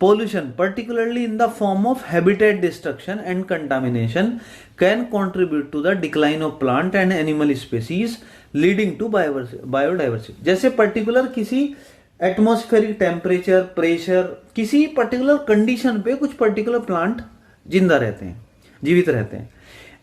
pollution particularly in the form of habitat destruction and contamination can contribute to the decline of plant and animal species leading to biodiversity। जैसे पर्टिकुलर किसी एटमॉस्फेरिक टेम्परेचर, प्रेशर, किसी पर्टिकुलर कंडीशन पे कुछ पर्टिकुलर प्लांट जिंदा रहते हैं, जीवित रहते हैं,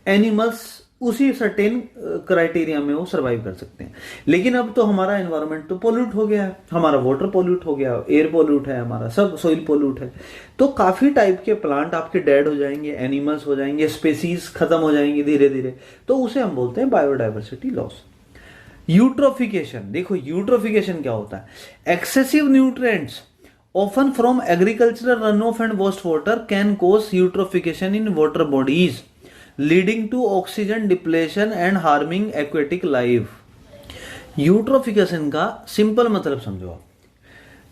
एनिमल्स उसी सर्टेन क्राइटेरिया में वो सरवाइव कर सकते हैं। लेकिन अब तो हमारा एनवायरनमेंट तो पोल्यूट हो गया है, हमारा वाटर पोल्यूट हो गया, एयर पोल्यूट है, हमारा सब सॉइल पोल्यूट है, तो काफी टाइप के प्लांट आपके डेड हो जाएंगे, एनिमल्स हो जाएंगे, स्पेसीज खत्म हो जाएंगी धीरे धीरे, तो उसे हम बोलते हैं बायोडाइवर्सिटी लॉस। यूट्रोफिकेशन, देखो यूट्रोफिकेशन क्या होता है? Excessive nutrients often from agricultural runoff and wastewater can cause eutrophication in water bodies leading to oxygen depletion and harming aquatic life। Eutrophication का सिंपल मतलब समझो आप,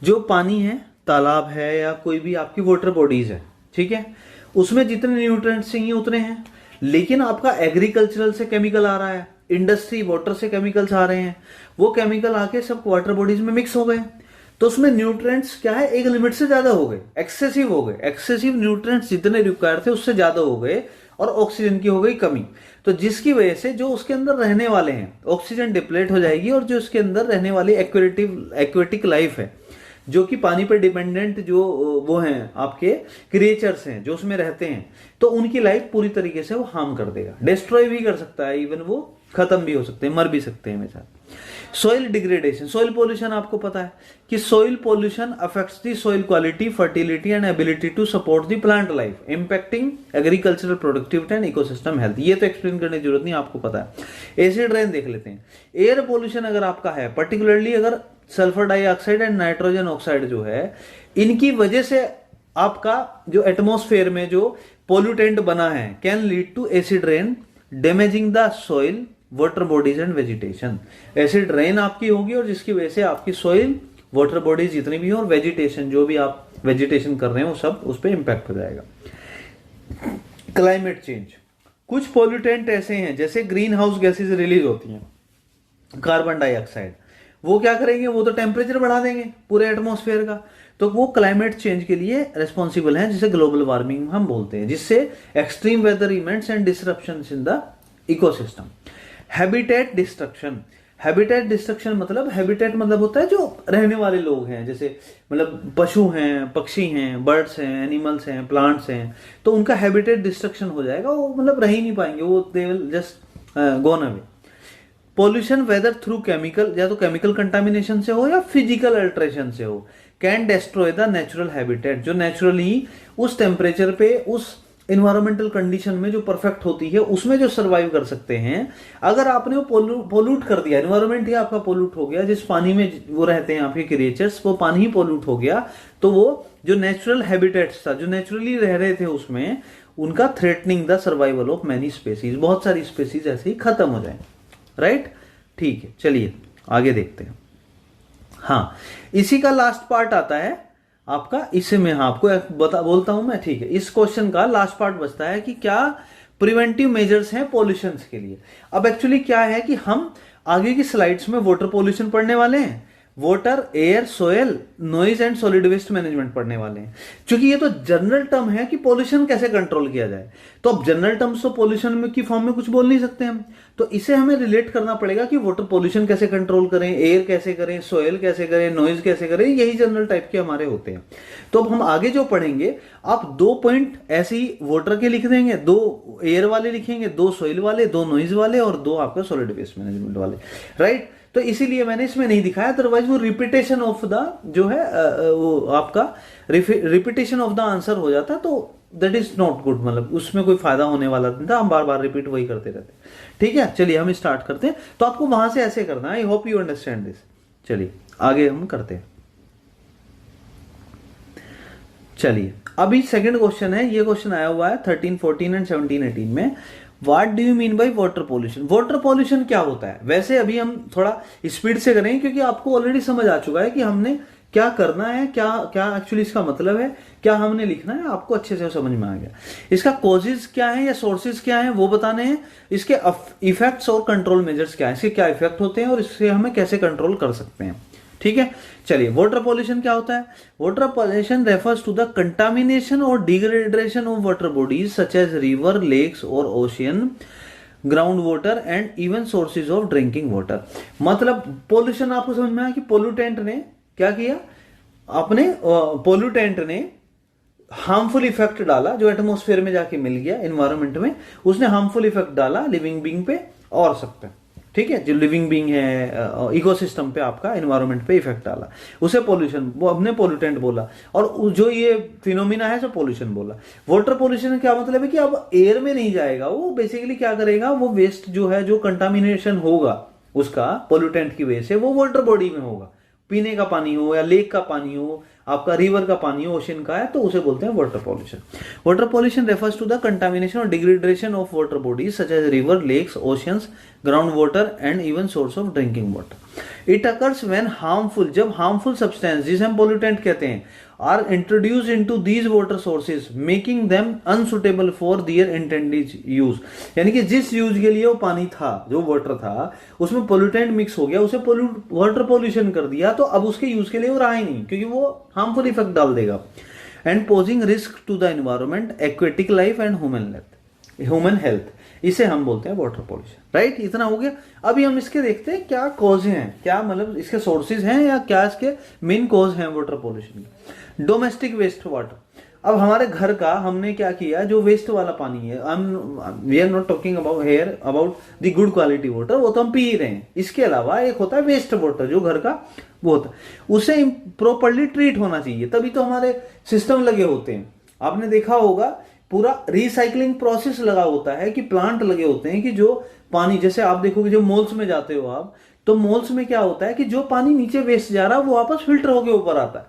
जो पानी है, तालाब है या कोई भी आपकी वाटर बॉडीज है, ठीक है, उसमें जितने न्यूट्रिएंट्स चाहिए उतने हैं, लेकिन आपका एग्रीकल्चरल से केमिकल आ रहा है, इंडस्ट्री वाटर से केमिकल्स आ रहे हैं, वो केमिकल आके सब वाटर बॉडीज में मिक्स हो गए, तो उसमें न्यूट्रिएंट्स क्या है, एक लिमिट से ज्यादा हो गए, एक्सेसिव हो गए, एक्सेसिव न्यूट्रिएंट्स जितने रिक्वायर थे उससे ज्यादा हो गए और ऑक्सीजन की हो गई कमी, तो जिसकी वजह से जो उसके अंदर रहने वाले हैं ऑक्सीजन डिप्लेट हो जाएगी और जो उसके अंदर रहने वाली एक्वेटिक लाइफ है, जो कि पानी पर डिपेंडेंट जो वो हैं आपके क्रिएचर्स हैं जो उसमें रहते हैं, तो उनकी लाइफ पूरी तरीके से वो हार्म कर देगा, डिस्ट्रॉय भी कर सकता है, इवन वो खत्म भी हो सकते हैं, मर भी सकते हैं हमेशा। सोइल डिग्रेडेशन, सोइल पोल्यूशन आपको पता है कि soil pollution affects the soil quality, fertility and ability to support the plant life, impacting agricultural productivity and ecosystem health. ये तो एक्सप्लेन करने की जरूरत नहीं, आपको पता है। एसिड रेन देख लेते हैं। एयर पोल्यूशन अगर आपका है, पर्टिकुलरली अगर sulphur dioxide and nitrogen oxide जो है, इनकी वजह से आपका जो एटमॉस्फेयर में जो पोल्यूटेंट बना है, can lead to acid rain damaging the soil, water bodies and vegetation. Acid rain आपकी होगी और जिसकी वजह से आपकी सॉइल, वाटर बॉडीज जितनी भी हो और वेजिटेशन, जो भी आप वेजिटेशन कर रहे हो, सब उस पर इंपैक्ट हो जाएगा। क्लाइमेट चेंज, कुछ पोल्यूटेंट ऐसे हैं जैसे ग्रीन हाउस गैसेज रिलीज होती हैं, कार्बन डाइऑक्साइड, वो क्या करेंगे, वो तो टेम्परेचर बढ़ा देंगे पूरे एटमॉस्फेयर का, तो वो क्लाइमेट चेंज के लिए रेस्पॉन्सिबल हैं, जिसे ग्लोबल वार्मिंग हम बोलते हैं, जिससे extreme weather events and disruptions in the ecosystem. Habitat destruction, habitat destruction मतलब, हैबिटेट मतलब होता है जो रहने वाले लोग हैं, जैसे मतलब पशु हैं, पक्षी हैं, बर्ड्स हैं, एनिमल्स हैं, प्लांट्स हैं, तो उनका हैबिटेट डिस्ट्रक्शन हो जाएगा, वो मतलब रह ही नहीं पाएंगे, वो they will just gone away. Pollution whether through chemical, या तो केमिकल कंटामिनेशन से हो या फिजिकल अल्टरेशन से हो, can destroy the natural habitat, जो नेचुरली उस टेम्परेचर पे, उस इन्वायरमेंटल कंडीशन में जो परफेक्ट होती है, उसमें जो सर्वाइव कर सकते हैं, अगर आपने वो पोल्यूट कर दिया, इन्वायरमेंट ही आपका पोल्यूट हो गया, जिस पानी में वो रहते हैं आपके क्रिएचर्स, वो पानी ही पोल्यूट हो गया, तो वो जो नेचुरल हैबिटेट्स था, जो नेचुरली रह रहे थे उसमें, उनका threatening the survival of many species, बहुत सारी स्पेसीज ऐसे ही खत्म हो जाए। राइट, ठीक है, चलिए आगे देखते हैं। हाँ, इसी का लास्ट पार्ट आता है आपका, इसे मैं आपको बोलता हूं मैं, ठीक है, इस क्वेश्चन का लास्ट पार्ट बचता है कि क्या प्रिवेंटिव मेजर्स हैं पॉल्यूशन के लिए। अब एक्चुअली क्या है कि हम आगे की स्लाइड्स में वाटर पॉल्यूशन पढ़ने वाले हैं, water, air, soil, noise and solid waste management पढ़ने वाले हैं। क्योंकि ये तो जनरल टर्म है कि पॉल्यूशन कैसे कंट्रोल किया जाए, तो अब जनरल टर्म्स तो पॉल्यूशन में की फॉर्म में कुछ बोल नहीं सकते हम, तो इसे हमें रिलेट करना पड़ेगा कि वाटर पॉल्यूशन कैसे कंट्रोल करें, एयर कैसे करें, सोयल कैसे करें, नॉइज कैसे करें, यही जनरल टाइप के हमारे होते हैं। तो अब हम आगे जो पढ़ेंगे, आप 2 पॉइंट ऐसे ही वाटर के लिख देंगे, 2 एयर वाले लिखेंगे, 2 सोइल वाले, 2 नॉइज वाले और 2 आपका सॉलिड वेस्ट मैनेजमेंट वाले, राइट। तो इसीलिए मैंने इसमें नहीं दिखाया, अदरवाइज वो रिपीटेशन ऑफ द जो है वो आपका रिपीटेशन ऑफ द आंसर हो जाता, तो दैट इज नॉट गुड, मतलब उसमें कोई फायदा होने वाला नहीं था, हम बार बार रिपीट वही करते रहते। ठीक है, चलिए हम स्टार्ट करते हैं। तो आपको वहां से ऐसे करना है, I hope you understand this. चलिए आगे हम करते हैं। चलिए अभी सेकंड क्वेश्चन है, ये क्वेश्चन आया हुआ है 13, 14 एंड 17, 18 में। What do you mean by water pollution? Water pollution क्या होता है? वैसे अभी हम थोड़ा स्पीड से करेंगे क्योंकि आपको ऑलरेडी समझ आ चुका है कि हमने क्या करना है, क्या क्या एक्चुअली इसका मतलब है, क्या हमने लिखना है, आपको अच्छे से समझ में आ गया। इसका कॉजेज क्या है या सोर्सेज क्या है वो बताने हैं, इसके इफेक्ट्स और कंट्रोल मेजर्स क्या है, इसके क्या इफेक्ट होते हैं और इससे हमें कैसे कंट्रोल कर सकते हैं। ठीक है, चलिए वाटर पॉल्यूशन क्या होता है? Water pollution refers to the contamination और degradation of water bodies such as river, lakes और ocean, ground water and even sources of drinking water. मतलब पोल्यूशन आपको समझ में आया कि पोल्यूटेंट ने क्या किया, अपने पोल्यूटेंट ने हार्मफुल इफेक्ट डाला जो एटमॉस्फेयर में जाके मिल गया, एनवायरमेंट में, उसने हार्मफुल इफेक्ट डाला लिविंग बीइंग पे और सब पे। ठीक है, जो लिविंग बीइंग है, इकोसिस्टम पे, आपका एनवायरमेंट पे इफेक्ट डाला, उसे पोल्यूशन, वो हमने पोल्यूटेंट बोला, और जो ये फिनोमिना है सो पोल्यूशन बोला। वाटर पोल्यूशन क्या मतलब है कि अब एयर में नहीं जाएगा, वो बेसिकली क्या करेगा, वो वेस्ट जो है, जो कंटामिनेशन होगा उसका पोल्यूटेंट की वजह से, वो वाटर बॉडी में होगा, पीने का पानी हो या लेक का पानी हो, आपका रिवर का पानी हो, ओशन का है, तो उसे बोलते हैं water pollution. Water pollution refers to the contamination और degradation of water bodies such as river, lakes, oceans, ground water and even source of drinking water. It occurs when harmful, जब हार्मफुल सब्सटेंस, जिसे हम पोल्यूटेंट कहते हैं, are introduce into these water sources making them unsuitable for their intended use. यानी कि जिस यूज के लिए वो पानी था, जो वाटर था, उसमें पोल्यूटेंट मिक्स हो गया, उसे वाटर पोल्यूशन कर दिया, तो अब उसके यूज के लिए वो रहा ही नहीं, क्योंकि वो हार्मफुल इफेक्ट डाल देगा। And posing risk to the environment, aquatic life and human health, इसे हम बोलते हैं वाटर पॉल्यूशन। राइट, इतना हो गया। अभी हम इसके देखते हैं क्या कॉज हैं, क्या मतलब इसके सोर्सेज हैं या क्या इसके मेन कॉज हैं वाटर पॉल्यूशन के। डोमेस्टिक वेस्ट वाटर, अब हमारे घर का हमने क्या किया, जो वेस्ट वाला पानी है, we are not talking about here about the good quality water, वो तो हम पी ही रहे हैं। इसके अलावा एक होता है वेस्ट वाटर, जो घर का वो होता है, उसे प्रॉपरली ट्रीट होना चाहिए, तभी तो हमारे सिस्टम लगे होते हैं। आपने देखा होगा पूरा रिसाइकलिंग प्रोसेस लगा होता है, कि प्लांट लगे होते हैं कि जो पानी, जैसे आप देखोगे जो मॉल्स में जाते हो आप, तो मॉल्स में क्या होता है कि जो पानी नीचे वेस्ट जा रहा है वो वापस फिल्टर होकर ऊपर आता है,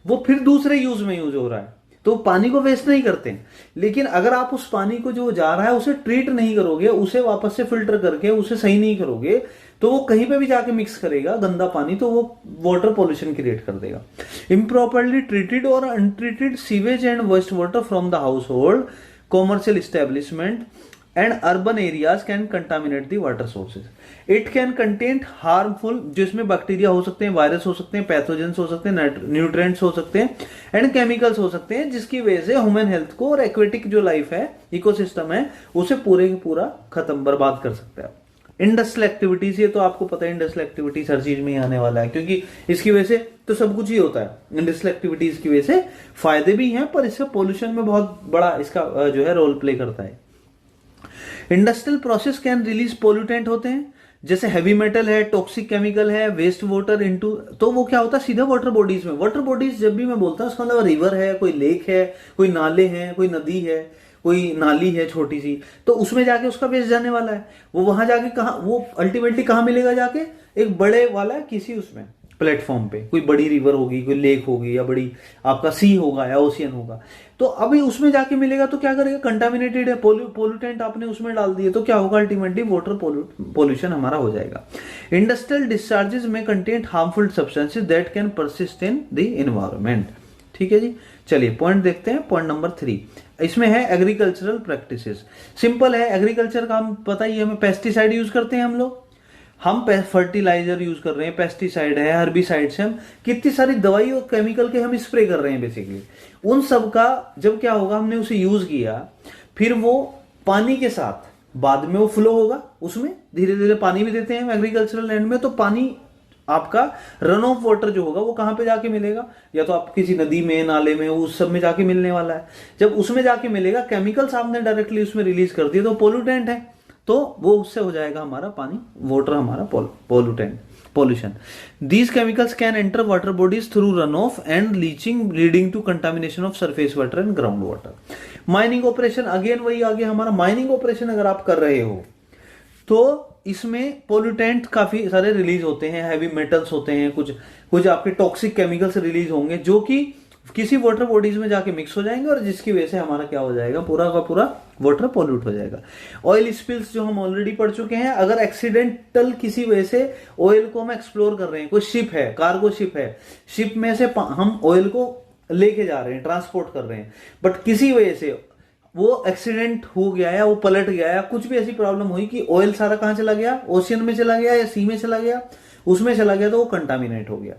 वो फिर दूसरे यूज में यूज हो रहा है, तो पानी को वेस्ट नहीं करते। लेकिन अगर आप उस पानी को जो जा रहा है उसे ट्रीट नहीं करोगे, उसे वापस से फिल्टर करके उसे सही नहीं करोगे, तो वो कहीं पे भी जाके मिक्स करेगा गंदा पानी, तो वो वाटर पॉल्यूशन क्रिएट कर देगा। इम्प्रॉपरली ट्रीटेड और untreated sewage and waste water from the household, commercial establishment and urban areas can contaminate the water sources. It can contain harmful, जिसमें बैक्टीरिया हो सकते हैं, वायरस हो सकते हैं, पैथोजेंस हो सकते हैं, न्यूट्रिएंट्स हो सकते हैं एंड केमिकल्स हो सकते हैं, जिसकी वजह से ह्यूमन हेल्थ को और एक्वेटिक जो लाइफ है, इकोसिस्टम है, उसे पूरे की पूरा खत्म, बर्बाद कर सकता है। इंडस्ट्रियल एक्टिविटीज, ये तो आपको पता है, इंडस्ट्रियल एक्टिविटीज हर चीज में ही आने वाला है, क्योंकि इसकी वजह से तो सब कुछ ही होता है। इंडस्ट्रियल एक्टिविटीज की वजह से फायदे भी हैं, पर इससे पोल्यूशन में बहुत बड़ा इसका जो है रोल प्ले करता है। Industrial process can release pollutant होते हैं, जैसे हैवी मेटल है, टॉक्सिक केमिकल है, वेस्ट वाटर इनटू, तो वो क्या होता है सीधा वाटर बॉडीज में। वाटर बॉडीज जब भी मैं बोलता हूँ उसका मतलब रिवर है, कोई लेक है, कोई नाले हैं, कोई नदी है, कोई नाली है छोटी सी, तो उसमें जाके उसका वेस्ट जाने वाला है। वो वहां जाके कहा, वो अल्टीमेटली कहाँ मिलेगा जाके, एक बड़े वाला किसी उसमें प्लेटफॉर्म पे, कोई बड़ी रिवर होगी, कोई लेक होगी, या बड़ी आपका सी होगा या ओशियन होगा, तो अभी उसमें जाके मिलेगा, तो क्या करेगा, कंटामिनेटेड है, पोल्यूटेंट आपने उसमें डाल दिए, तो क्या होगा, अल्टीमेटली वाटर पोल्यूशन हमारा हो जाएगा। इंडस्ट्रियल डिस्चार्जेस में contain harmful substances that can persist in the environment. ठीक है जी, चलिए पॉइंट देखते हैं। पॉइंट नंबर 3 इसमें है एग्रीकल्चरल प्रैक्टिसेस। सिंपल है, एग्रीकल्चर का हम पता ही है, हमें पेस्टिसाइड यूज करते हैं हम लोग, हम फर्टिलाइजर यूज कर रहे हैं, पेस्टिसाइड है, हर्बिसाइड से हम कितनी सारी दवाई और केमिकल के हम स्प्रे कर रहे हैं बेसिकली। उन सब का जब क्या होगा, हमने उसे यूज किया, फिर वो पानी के साथ बाद में वो फ्लो होगा, उसमें धीरे धीरे पानी भी देते हैं एग्रीकल्चरल लैंड में, तो पानी आपका रन ऑफ वाटर जो होगा वो कहां पे जाके मिलेगा, या तो आप किसी नदी में, नाले में, उस सब में जाके मिलने वाला है। जब उसमें जाके मिलेगा, केमिकल्स आपने डायरेक्टली उसमें रिलीज कर दिए तो पोल्यूटेंट है, तो वो उससे हो जाएगा हमारा पानी, वाटर हमारा pollutant, pollution. These chemicals can enter water bodies through runoff and leaching, leading to contamination of surface water and groundwater. Mining operation, again वही आगे हमारा माइनिंग ऑपरेशन अगर आप कर रहे हो तो इसमें पोल्यूटेंट काफी सारे रिलीज होते हैं, हैवी मेटल्स होते हैं, कुछ आपके टॉक्सिक केमिकल्स रिलीज होंगे जो कि किसी वाटर बॉडीज में जाके मिक्स हो जाएंगे और जिसकी वजह से हमारा क्या हो जाएगा, पूरा का पूरा वाटर पोल्यूट हो जाएगा। ऑयल स्पिल्स जो हम ऑलरेडी पढ़ चुके हैं, अगर एक्सीडेंटल किसी वजह से ऑयल को हम एक्सप्लोर कर रहे हैं, कोई शिप है, कार्गो शिप है, शिप में से हम ऑयल को लेके जा रहे हैं, ट्रांसपोर्ट कर रहे हैं, बट किसी वजह से वो एक्सीडेंट हो गया या वो पलट गया या कुछ भी ऐसी प्रॉब्लम हुई कि ऑयल सारा कहां चला गया, ओशियन में चला गया या सी में चला गया, उसमें चला गया, तो वो कंटामिनेट हो गया।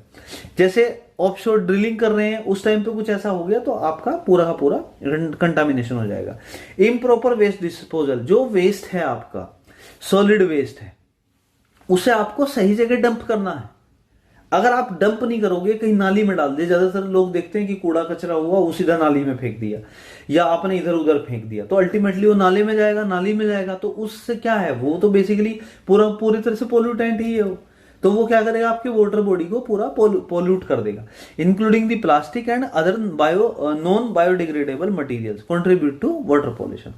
जैसे ऑफशोर ड्रिलिंग कर रहे हैं उस टाइम पे कुछ ऐसा हो गया तो आपका पूरा का पूरा कंटामिनेशन हो जाएगा। इम्प्रॉपर वेस्ट डिस्पोजल, जो वेस्ट है आपका सॉलिड वेस्ट है उसे आपको सही जगह डंप करना है। अगर आप डंप नहीं करोगे, कहीं नाली में डाल दिया, ज्यादातर लोग देखते हैं कि कूड़ा कचरा हुआ वो सीधा नाली में फेंक दिया या आपने इधर उधर फेंक दिया, तो अल्टीमेटली वो नाले में जाएगा, नाली में जाएगा, तो उससे क्या है, वो तो बेसिकली पूरी तरह से पोल्यूटेंट ही है वो, तो वो क्या करेगा, आपके वाटर बॉडी को पूरा पोल्यूट कर देगा। Including the plastic and other non biodegradable materials contribute to water pollution.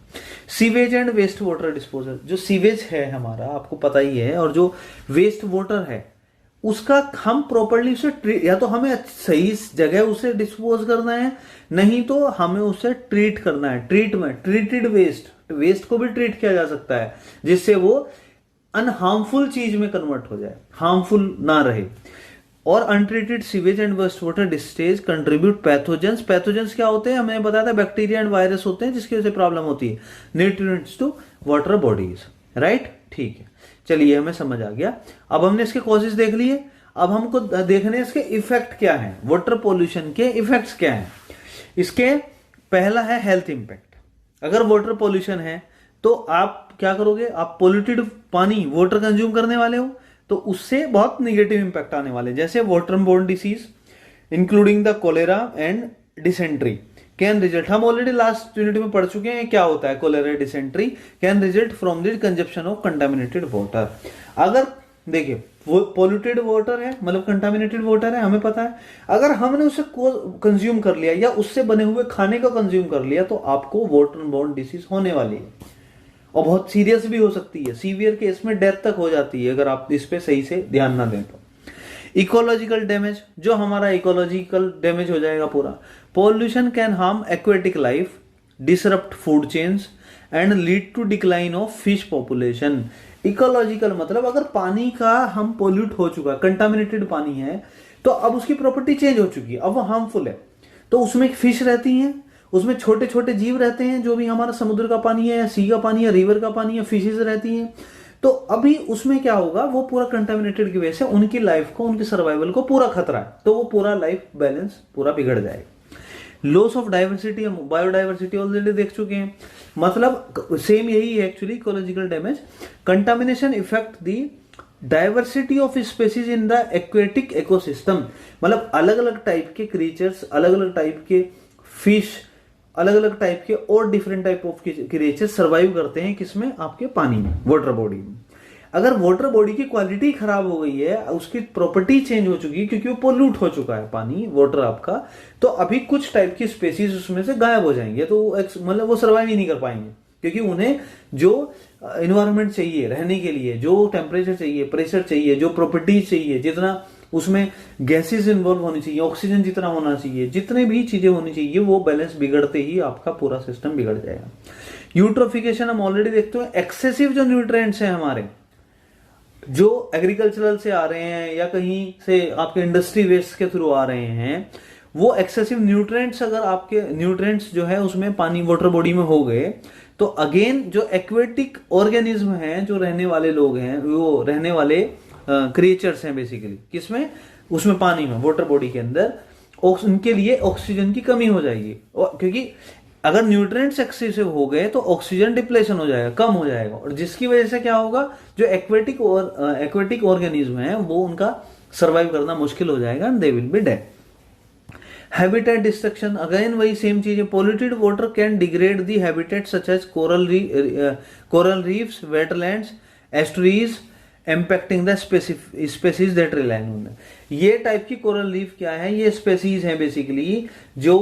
Sewage and waste water disposal, जो सीवेज है हमारा आपको पता ही है, और जो वेस्ट वाटर है उसका हम प्रॉपर्ली उसे या तो हमें सही जगह उसे डिस्पोज करना है, नहीं तो हमें उसे ट्रीट करना है। ट्रीटमेंट, ट्रीटेड वेस्ट को भी ट्रीट किया जा सकता है जिससे वो अनहार्मफुल चीज में कन्वर्ट हो जाए, हार्मफुल ना रहे। और untreated sewage and waste water discharge contribute pathogens. Pathogens क्या होते हैं, हमें बताया था, बैक्टीरिया एंड वायरस होते हैं जिसकी वजह से प्रॉब्लम होती है। Nutrients to water bodies, right, ठीक है, चलिए हमें समझ आ गया। अब हमने इसके कॉजेज देख लिए, अब हमको देखने इसके इफेक्ट क्या है, वाटर पोल्यूशन के इफेक्ट्स क्या है। इसके पहला है हेल्थ इंपैक्ट। अगर वाटर पोल्यूशन है तो आप क्या करोगे, आप पोल्यूटेड पानी, वाटर कंज्यूम करने वाले हो, तो उससे बहुत निगेटिव इंपैक्ट आने वाले, जैसे waterborne disease including the cholera and dysentery can result. हम ऑलरेडी लास्ट यूनिट में पढ़ चुके हैं क्या होता है cholera, dysentery can result from the consumption of contaminated water. अगर देखिए वो पोल्यूटेड वाटर है, मतलब कंटामिनेटेड वाटर है, हमें पता है, अगर हमने उसे कंज्यूम कर लिया या उससे बने हुए खाने को कंज्यूम कर लिया तो आपको वाटर बोर्न डिसीज होने वाली है, और बहुत सीरियस भी हो सकती है, सीवियर केस में डेथ तक हो जाती है अगर आप इस पे सही से ध्यान ना दें तो। इकोलॉजिकल डैमेज, जो हमारा इकोलॉजिकल डैमेज हो जाएगा पूरा। Pollution can harm aquatic life, disrupt food chains and lead to decline of fish population. Ecological मतलब अगर पानी का हम पोल्यूट हो चुका, कंटामिनेटेड पानी है, तो अब उसकी प्रॉपर्टी चेंज हो चुकी है, अब वो हार्मफुल है, तो उसमें फिश रहती हैं, उसमें छोटे छोटे जीव रहते हैं, जो भी हमारा समुद्र का पानी है, सी का पानी है, रिवर का पानी है, फिशेज रहती हैं, तो अभी उसमें क्या होगा, वो पूरा कंटामिनेटेड की वजह से उनकी लाइफ को, उनकी सर्वाइवल को पूरा खतरा है, तो वो पूरा लाइफ बैलेंस पूरा बिगड़ जाएगा। लॉस ऑफ डाइवर्सिटी, हम बायोडाइवर्सिटी ऑलरेडी देख चुके हैं, मतलब सेम यही है actually ecological damage. Contamination effect the diversity of species in the aquatic ecosystem, मतलब अलग अलग टाइप के क्रीचर्स, अलग अलग टाइप के फिश, अलग अलग टाइप के और different type of creature survive करते हैं किसमें, आपके पानी में, वाटर बॉडी में। अगर वाटर बॉडी की क्वालिटी खराब हो गई है, उसकी प्रॉपर्टी चेंज हो चुकी है क्योंकि वो पोल्यूट हो चुका है पानी, वाटर आपका, तो अभी कुछ टाइप की स्पेसीज उसमें से गायब हो जाएंगे, तो मतलब वो सर्वाइव ही नहीं कर पाएंगे, क्योंकि उन्हें जो इन्वायरमेंट चाहिए रहने के लिए, जो टेम्परेचर चाहिए, प्रेशर चाहिए, जो प्रॉपर्टीज चाहिए, जितना उसमें गैसेस इन्वॉल्व होनी चाहिए, ऑक्सीजन जितना होना चाहिए, जितने भी चीजें होनी चाहिए, वो बैलेंस बिगड़ते ही आपका पूरा सिस्टम बिगड़ जाएगा। यूट्रोफिकेशन हम ऑलरेडी देखते हैं, एक्सेसिव जो न्यूट्रिएंट्स हैं हमारे, जो एग्रीकल्चरल से आ रहे हैं या कहीं से आपके इंडस्ट्री वेस्ट के थ्रू आ रहे हैं, वो एक्सेसिव न्यूट्रिएंट्स, अगर आपके न्यूट्रिएंट्स जो है उसमें पानी वाटर बॉडी में हो गए, तो अगेन जो एक्वेटिक ऑर्गेनिज्म हैं, जो रहने वाले लोग हैं, वो रहने वाले क्रिएचर्स हैं बेसिकली, किसमें, उसमें पानी में, वाटर बॉडी के अंदर, उनके लिए ऑक्सीजन की कमी हो जाएगी, क्योंकि अगर न्यूट्रिएंट्स एक्सेसिव हो गए तो ऑक्सीजन डिप्लेशन हो जाएगा, कम हो जाएगा, और जिसकी वजह से क्या होगा, जो एक्वेटिक ऑर्गेनिज्म है वो उनका सर्वाइव करना मुश्किल हो जाएगा, and they will be dead. Habitat destruction, again वही सेम चीज है, polluted water can degrade the habitat such as coral reefs, wetlands, estuaries, impacting the species that rely on. ये टाइप की कोरल रीफ क्या है, ये स्पेसीज हैं बेसिकली जो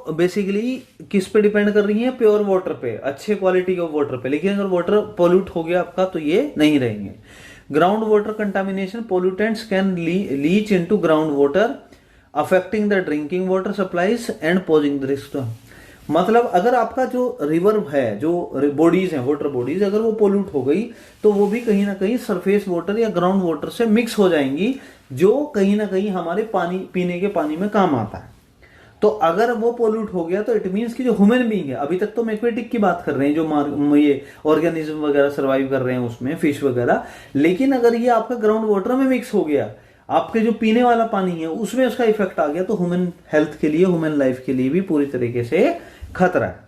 बेसिकली किस पे डिपेंड कर रही है, प्योर वाटर पे, अच्छे क्वालिटी के वाटर पे, लेकिन अगर वाटर पोल्यूट हो गया आपका तो ये नहीं रहेंगे। Ground water contamination, pollutants can leach into ground water affecting the drinking water supplies and posing the risk. मतलब अगर आपका जो रिवर है, जो बॉडीज हैं, वाटर बॉडीज, अगर वो पोल्यूट हो गई तो वो भी कहीं ना कहीं सरफेस वाटर या ग्राउंड वाटर से मिक्स हो जाएंगी, जो कहीं ना कहीं हमारे पानी, पीने के पानी में काम आता है। तो अगर वो पोल्यूट हो गया तो इट मीन्स कि जो ह्यूमन बीइंग है, अभी तक तो हम एक्वेटिक की बात कर रहे हैं, जो ये ऑर्गेनिज्म वगैरह सर्वाइव कर रहे हैं उसमें, फिश वगैरह, लेकिन अगर ये आपका ग्राउंड वाटर में मिक्स हो गया, आपके जो पीने वाला पानी है उसमें उसका इफेक्ट आ गया, तो ह्यूमन हेल्थ के लिए, ह्यूमन लाइफ के लिए भी पूरी तरीके से खतरा है।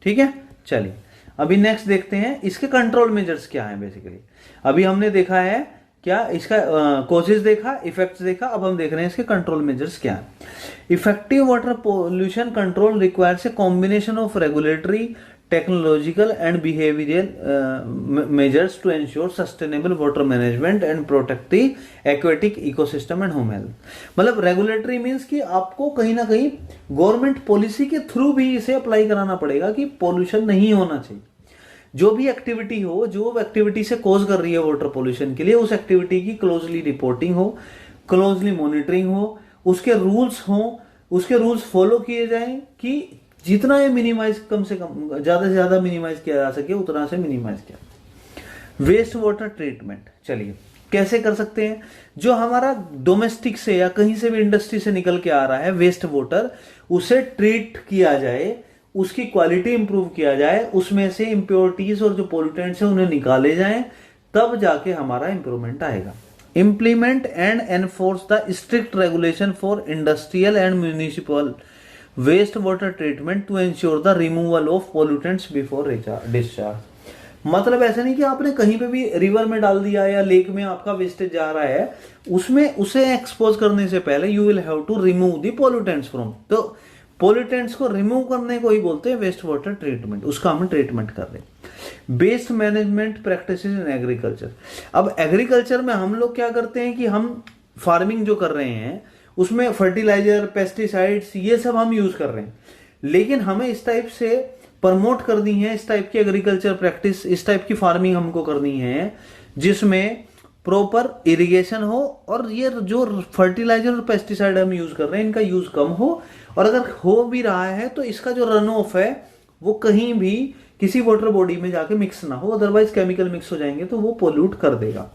ठीक है, चलिए अभी नेक्स्ट देखते हैं इसके कंट्रोल मेजर्स क्या है। बेसिकली अभी हमने देखा है क्या, इसका कॉजेज देखा, इफेक्ट्स देखा, अब हम देख रहे हैं इसके कंट्रोल मेजर्स क्या है। Effective water pollution control requires a combination of regulatory, technological and behavioral measures to ensure sustainable water management and protect the aquatic ecosystem and human health. मतलब रेगुलेटरी मींस कि आपको कहीं ना कहीं गवर्नमेंट पॉलिसी के थ्रू भी इसे अप्लाई कराना पड़ेगा कि पोल्यूशन नहीं होना चाहिए। जो भी एक्टिविटी हो, जो एक्टिविटी से कॉज कर रही है वाटर पोल्यूशन के लिए, उस एक्टिविटी की क्लोजली रिपोर्टिंग हो, क्लोजली मॉनिटरिंग हो, उसके रूल्स हो, उसके रूल्स फॉलो किए जाएं कि जितना ये मिनिमाइज, कम से कम, ज्यादा से ज्यादा मिनिमाइज किया जा सके उतना से मिनिमाइज किया। वेस्ट वाटर ट्रीटमेंट, चलिए कैसे कर सकते हैं। जो हमारा डोमेस्टिक से या कहीं से भी इंडस्ट्री से निकल के आ रहा है वेस्ट वाटर, उसे ट्रीट किया जाए, उसकी क्वालिटी इंप्रूव किया जाए, उसमें से इंप्योरिटीज और जो पोल्यूटेंट्स हैं उन्हें निकाले जाएं, तब जाके हमारा इंप्रूवमेंट आएगा। Implement and enforce the strict regulation for industrial and municipal waste water treatment to ensure the removal of pollutants before discharge. मतलब ऐसा नहीं कि आपने कहीं पे भी रिवर में डाल दिया या लेक में आपका वेस्टेज जा रहा है, उसमें उसे एक्सपोज करने से पहले you will have to remove the pollutants from, तो पोल्यूटेंट्स को रिमूव करने को ही बोलते हैं वेस्ट वाटर ट्रीटमेंट, उसका हम ट्रीटमेंट कर रहे हैं। Best management practices in agriculture. अब एग्रीकल्चर में हम लोग क्या करते हैं कि हम फार्मिंग जो कर रहे हैं उसमें फर्टिलाइजर, पेस्टिसाइड्स, ये सब हम यूज कर रहे हैं, लेकिन हमें इस टाइप से प्रमोट करनी है, इस टाइप की एग्रीकल्चर प्रैक्टिस, इस टाइप की फार्मिंग हमको करनी है जिसमें प्रॉपर इरिगेशन हो, और ये जो फर्टिलाइजर और पेस्टिसाइड हम यूज कर रहे हैं इनका यूज कम हो, और अगर हो भी रहा है तो इसका जो रन ऑफ है वो कहीं भी किसी वाटर बॉडी में जाके मिक्स ना हो, अदरवाइज केमिकल मिक्स हो जाएंगे तो वो पोल्यूट कर देगा।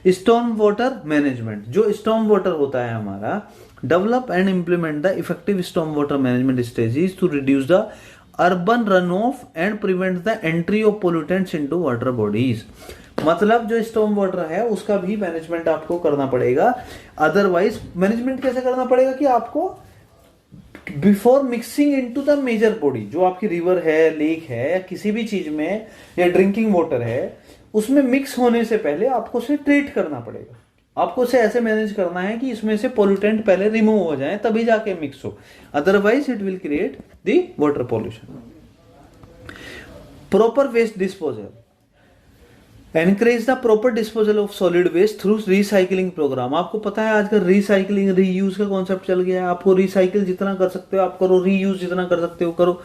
स्टॉर्म वाटर मैनेजमेंट, जो स्टॉर्म वाटर होता है हमारा, develop and implement the effective storm water management strategies to reduce the urban run off and prevent the entry of pollutants into water bodies. मतलब जो स्टॉर्म वाटर है उसका भी मैनेजमेंट आपको करना पड़ेगा। अदरवाइज मैनेजमेंट कैसे करना पड़ेगा कि आपको before mixing into the major body, जो आपकी रिवर है, लेक है, या किसी भी चीज में, या ड्रिंकिंग वाटर है, उसमें मिक्स होने से पहले आपको उसे ट्रीट करना पड़ेगा। आपको उसे ऐसे मैनेज करना है कि इसमें से पोल्यूटेंट पहले रिमूव हो जाए तभी जाके मिक्स हो, otherwise it will create the water pollution. Proper waste disposal, encourage the proper disposal of solid waste through recycling program. आपको पता है आजकल रिसाइकलिंग, रीयूज का कॉन्सेप्ट चल गया है। आपको रिसाइकिल जितना कर सकते हो आप करो, रीयूज जितना कर सकते हो करो।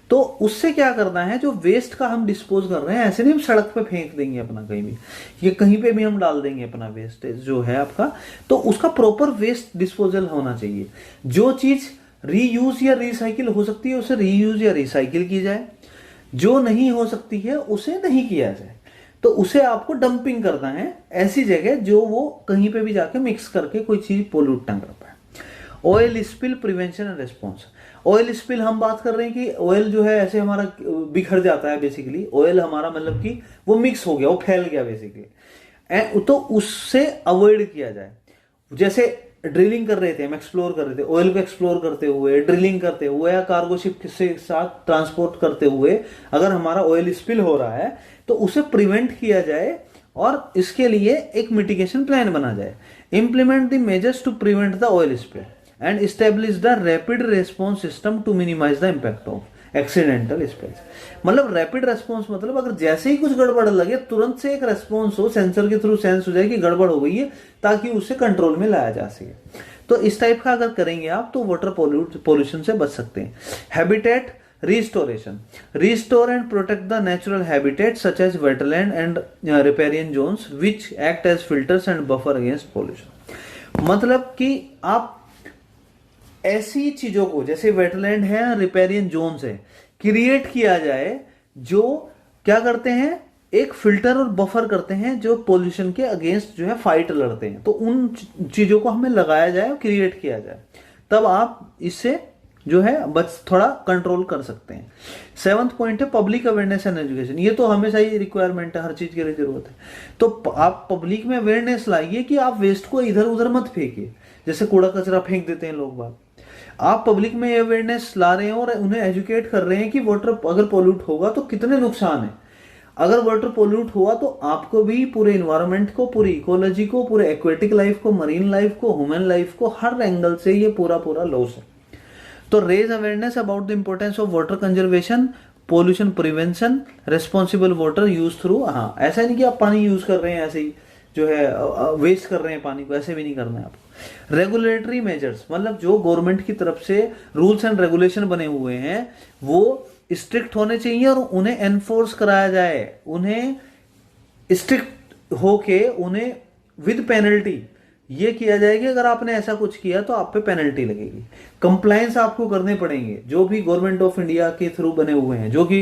तो उससे क्या करना है, जो वेस्ट का हम डिस्पोज कर रहे हैं, ऐसे नहीं हम सड़क पे फेंक देंगे अपना कहीं भी, ये कहीं पे भी हम डाल देंगे अपना वेस्ट जो है आपका, तो उसका प्रॉपर वेस्ट डिस्पोजल होना चाहिए। जो चीज रीयूज या रिसाइकिल हो सकती है उसे रीयूज या रिसाइकिल की जाए, जो नहीं हो सकती है उसे नहीं किया जाए। तो उसे आपको डंपिंग करना है ऐसी जगह जो वो कहीं पे भी जाके मिक्स करके कोई चीज पोल्यूट ना कर पाए। Oil spill prevention and response. Oil spill हम बात कर रहे हैं कि ऑयल जो है ऐसे हमारा बिखर जाता है, बेसिकली ऑयल हमारा मतलब कि वो मिक्स हो गया, वो फैल गया बेसिकली, तो उससे अवॉइड किया जाए। जैसे ड्रिलिंग कर रहे थे, हम एक्सप्लोर कर रहे थे, ऑयल को एक्सप्लोर करते हुए, ड्रिलिंग करते हुए या कार्गो शिप के साथ ट्रांसपोर्ट करते हुए अगर हमारा ऑयल स्पिल हो रहा है तो उसे प्रिवेंट किया जाए और इसके लिए एक मिटिगेशन प्लान बना जाए। Implement the measures to prevent the oil spill and establish the rapid response system to minimise the impact of accidental spills. मतलब रैपिड रेस्पॉन्स मतलब अगर जैसे ही कुछ गड़बड़ लगे तुरंत से एक रेस्पॉन्स हो, सेंसर के थ्रू सेंस हो जाए कि गड़बड़ हो गई है, ताकि उसे कंट्रोल में लाया जा सके। तो इस टाइप का अगर करेंगे आप तो वाटर पोल्यूशन से बच सकते हैं। Habitat restoration, restore and protect the natural habitat such as wetland and riparian zones which act as filters and buffer against pollution. मतलब कि आप ऐसी चीजों को जैसे वेटलैंड है, रिपेरियन जोन्स है, क्रिएट किया जाए जो क्या करते हैं, एक फिल्टर और बफर करते हैं जो पोल्यूशन के अगेंस्ट जो है फाइट लड़ते हैं। तो उन चीजों को हमें लगाया जाए और क्रिएट किया जाए, तब आप इससे जो है बस थोड़ा कंट्रोल कर सकते हैं। 7th पॉइंट है पब्लिक अवेयरनेस एंड एजुकेशन। ये तो हमेशा ही रिक्वायरमेंट है, हर चीज के लिए जरूरत है। तो आप पब्लिक में अवेयरनेस लाइए कि आप वेस्ट को इधर उधर मत फेंकिए, जैसे कूड़ा कचरा फेंक देते हैं लोग बाग। आप पब्लिक में अवेयरनेस ला रहे हैं और उन्हें एजुकेट कर रहे हैं कि वाटर अगर पोल्यूट होगा तो कितने नुकसान है। अगर वाटर पोल्यूट हुआ तो आपको भी, पूरे इन्वायरमेंट को, पूरी इकोलॉजी को, पूरे एक्वेटिक लाइफ को, मरीन लाइफ को, ह्यूमन लाइफ को, हर एंगल से ये पूरा लॉस है। तो raise awareness about the importance of water conservation, pollution prevention, responsible water use through. हाँ, ऐसा नहीं कि आप पानी यूज कर रहे हैं ऐसे ही जो है वेस्ट कर रहे हैं पानी को, ऐसे भी नहीं करना है आपको। रेगुलेटरी मेजर्स मतलब जो गवर्नमेंट की तरफ से रूल्स एंड रेगुलेशन बने हुए हैं वो स्ट्रिक्ट होने चाहिए और उन्हें एनफोर्स कराया जाए, उन्हें स्ट्रिक्ट होके उन्हें विद पेनल्टी ये किया जाएगा। अगर आपने ऐसा कुछ किया तो आप पे पेनल्टी लगेगी। कंप्लायंस आपको करने पड़ेंगे जो भी गवर्नमेंट ऑफ इंडिया के थ्रू बने हुए हैं, जो कि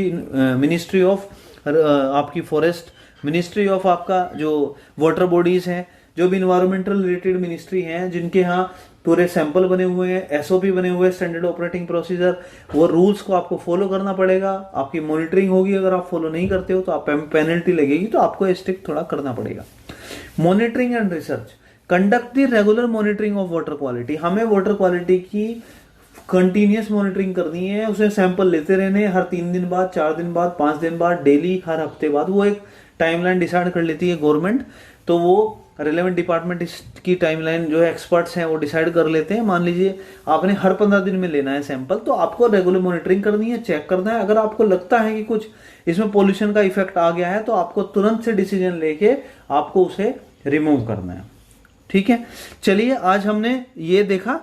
मिनिस्ट्री ऑफ आपकी फॉरेस्ट, मिनिस्ट्री ऑफ आपका जो वाटर बॉडीज हैं, जो भी इन्वायरमेंटल रिलेटेड मिनिस्ट्री हैं, जिनके यहाँ पूरे सैंपल बने हुए हैं, एसओपी बने हुए हैं, स्टैंडर्ड ऑपरेटिंग प्रोसीजर, वो रूल्स को आपको फॉलो करना पड़ेगा। आपकी मॉनिटरिंग होगी, अगर आप फॉलो नहीं करते हो तो आप पेनल्टी लगेगी, तो आपको स्ट्रिक्ट थोड़ा करना पड़ेगा। Monitoring and research, conduct the regular monitoring of water quality. हमें वाटर क्वालिटी की कंटिन्यूस मॉनिटरिंग करनी है, उसे सैंपल लेते रहने, हर 3 दिन बाद, 4 दिन बाद, 5 दिन बाद, डेली, हर हफ्ते बाद। वो एक टाइमलाइन डिसाइड कर लेती है गवर्नमेंट, तो वो रिलेवेंट डिपार्टमेंट की टाइमलाइन जो है एक्सपर्ट्स हैं वो डिसाइड कर लेते हैं। मान लीजिए आपने हर 15 दिन में लेना है सैंपल, तो आपको रेगुलर मॉनिटरिंग करनी है, चेक करना है। अगर आपको लगता है कि कुछ इसमें पोल्यूशन का इफेक्ट आ गया है तो आपको तुरंत से डिसीजन लेके आपको उसे रिमूव करना है। ठीक है, चलिए आज हमने ये देखा,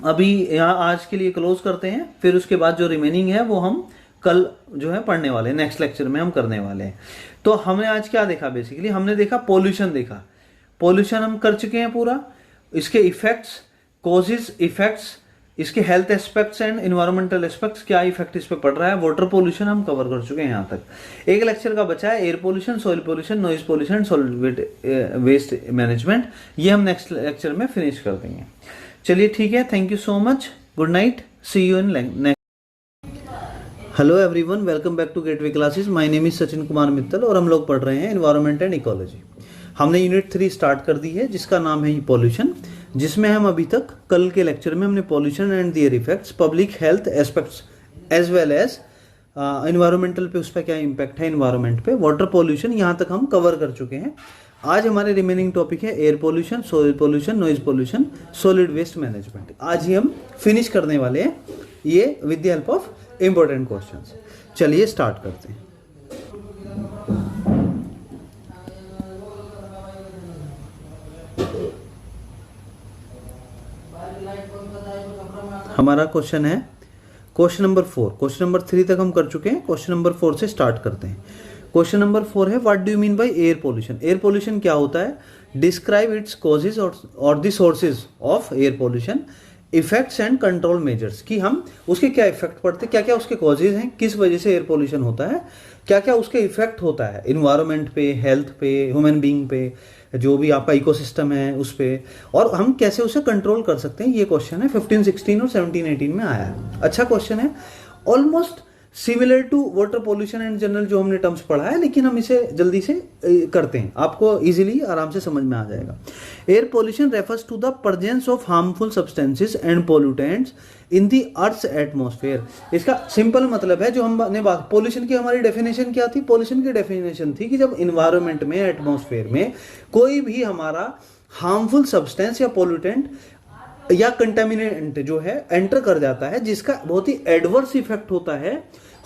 अभी यहाँ आज के लिए क्लोज करते हैं, फिर उसके बाद जो रिमेनिंग है वो हम कल जो है पढ़ने वाले हैं, नेक्स्ट लेक्चर में हम करने वाले हैं। तो हमने आज क्या देखा, बेसिकली हमने देखा पोल्यूशन, देखा पोल्यूशन हम कर चुके हैं पूरा, इसके इफेक्ट्स, कॉजेज, इफेक्ट्स, इसके health aspects and environmental aspects, क्या इफेक्ट इस पे पड़ रहा है। वाटर पोल्यूशन हम कवर कर चुके हैं यहाँ तक। एक लेक्चर का बचा है air pollution, soil pollution, noise pollution, solid waste management, ये हम नेक्स्ट लेक्चर में फिनिश कर देंगे। चलिए ठीक है, thank you so much, good night, see you in next. Hello everyone, welcome back to gateway classes. My name is Sachin Kumar Mittal और हम लोग पढ़ रहे हैं एनवायरनमेंट एंड इकोलॉजी। हमने यूनिट 3 स्टार्ट कर दी है जिसका नाम है पॉल्यूशन, जिसमें हम अभी तक कल के लेक्चर में हमने pollution and their effects, public health aspects as well as environmental पे उस पर क्या इम्पैक्ट है एनवायरमेंट पे, वाटर पॉल्यूशन, यहाँ तक हम कवर कर चुके हैं। आज हमारे रिमेनिंग टॉपिक है air pollution, soil pollution, noise pollution, solid waste management. आज ही हम फिनिश करने वाले हैं ये with the help of important questions. चलिए स्टार्ट करते हैं। हमारा क्वेश्चन है क्वेश्चन नंबर 4। क्वेश्चन नंबर 3 तक हम कर चुके हैं, क्वेश्चन नंबर 4 से स्टार्ट करते हैं। क्वेश्चन नंबर 4 है what do you mean by air pollution. Air pollution क्या होता है, डिस्क्राइब इट्स कॉजेज और the sources of air pollution, effects and control measures, कि हम उसके क्या इफेक्ट पड़ते, क्या क्या उसके कॉजेज हैं, किस वजह से एयर पोल्यूशन होता है, क्या क्या उसके इफेक्ट होता है इन्वायरमेंट पे, हेल्थ पे, ह्यूमन बीइंग पे, जो भी आपका इकोसिस्टम है उस पे, और हम कैसे उसे कंट्रोल कर सकते हैं। ये क्वेश्चन है 15, 16 और 17, 18 में आया है। अच्छा क्वेश्चन है, almost similar to water pollution and general जो हमने टर्म्स पढ़ा है, लेकिन हम इसे जल्दी से करते हैं, आपको इजीली आराम से समझ में आ जाएगा। Air pollution refers to the presence of harmful substances and pollutants in the earth's atmosphere. इसका सिंपल मतलब है, जो हमने बात पोल्यूशन की, हमारी डेफिनेशन क्या थी? पोल्यूशन की डेफिनेशन थी कि जब इन्वायरमेंट में, एटमॉस्फेयर में कोई भी हमारा हार्मफुल सब्सटेंस या पोल्यूटेंट या कंटेमिनेंट जो है एंटर कर जाता है, जिसका बहुत ही एडवर्स इफेक्ट होता है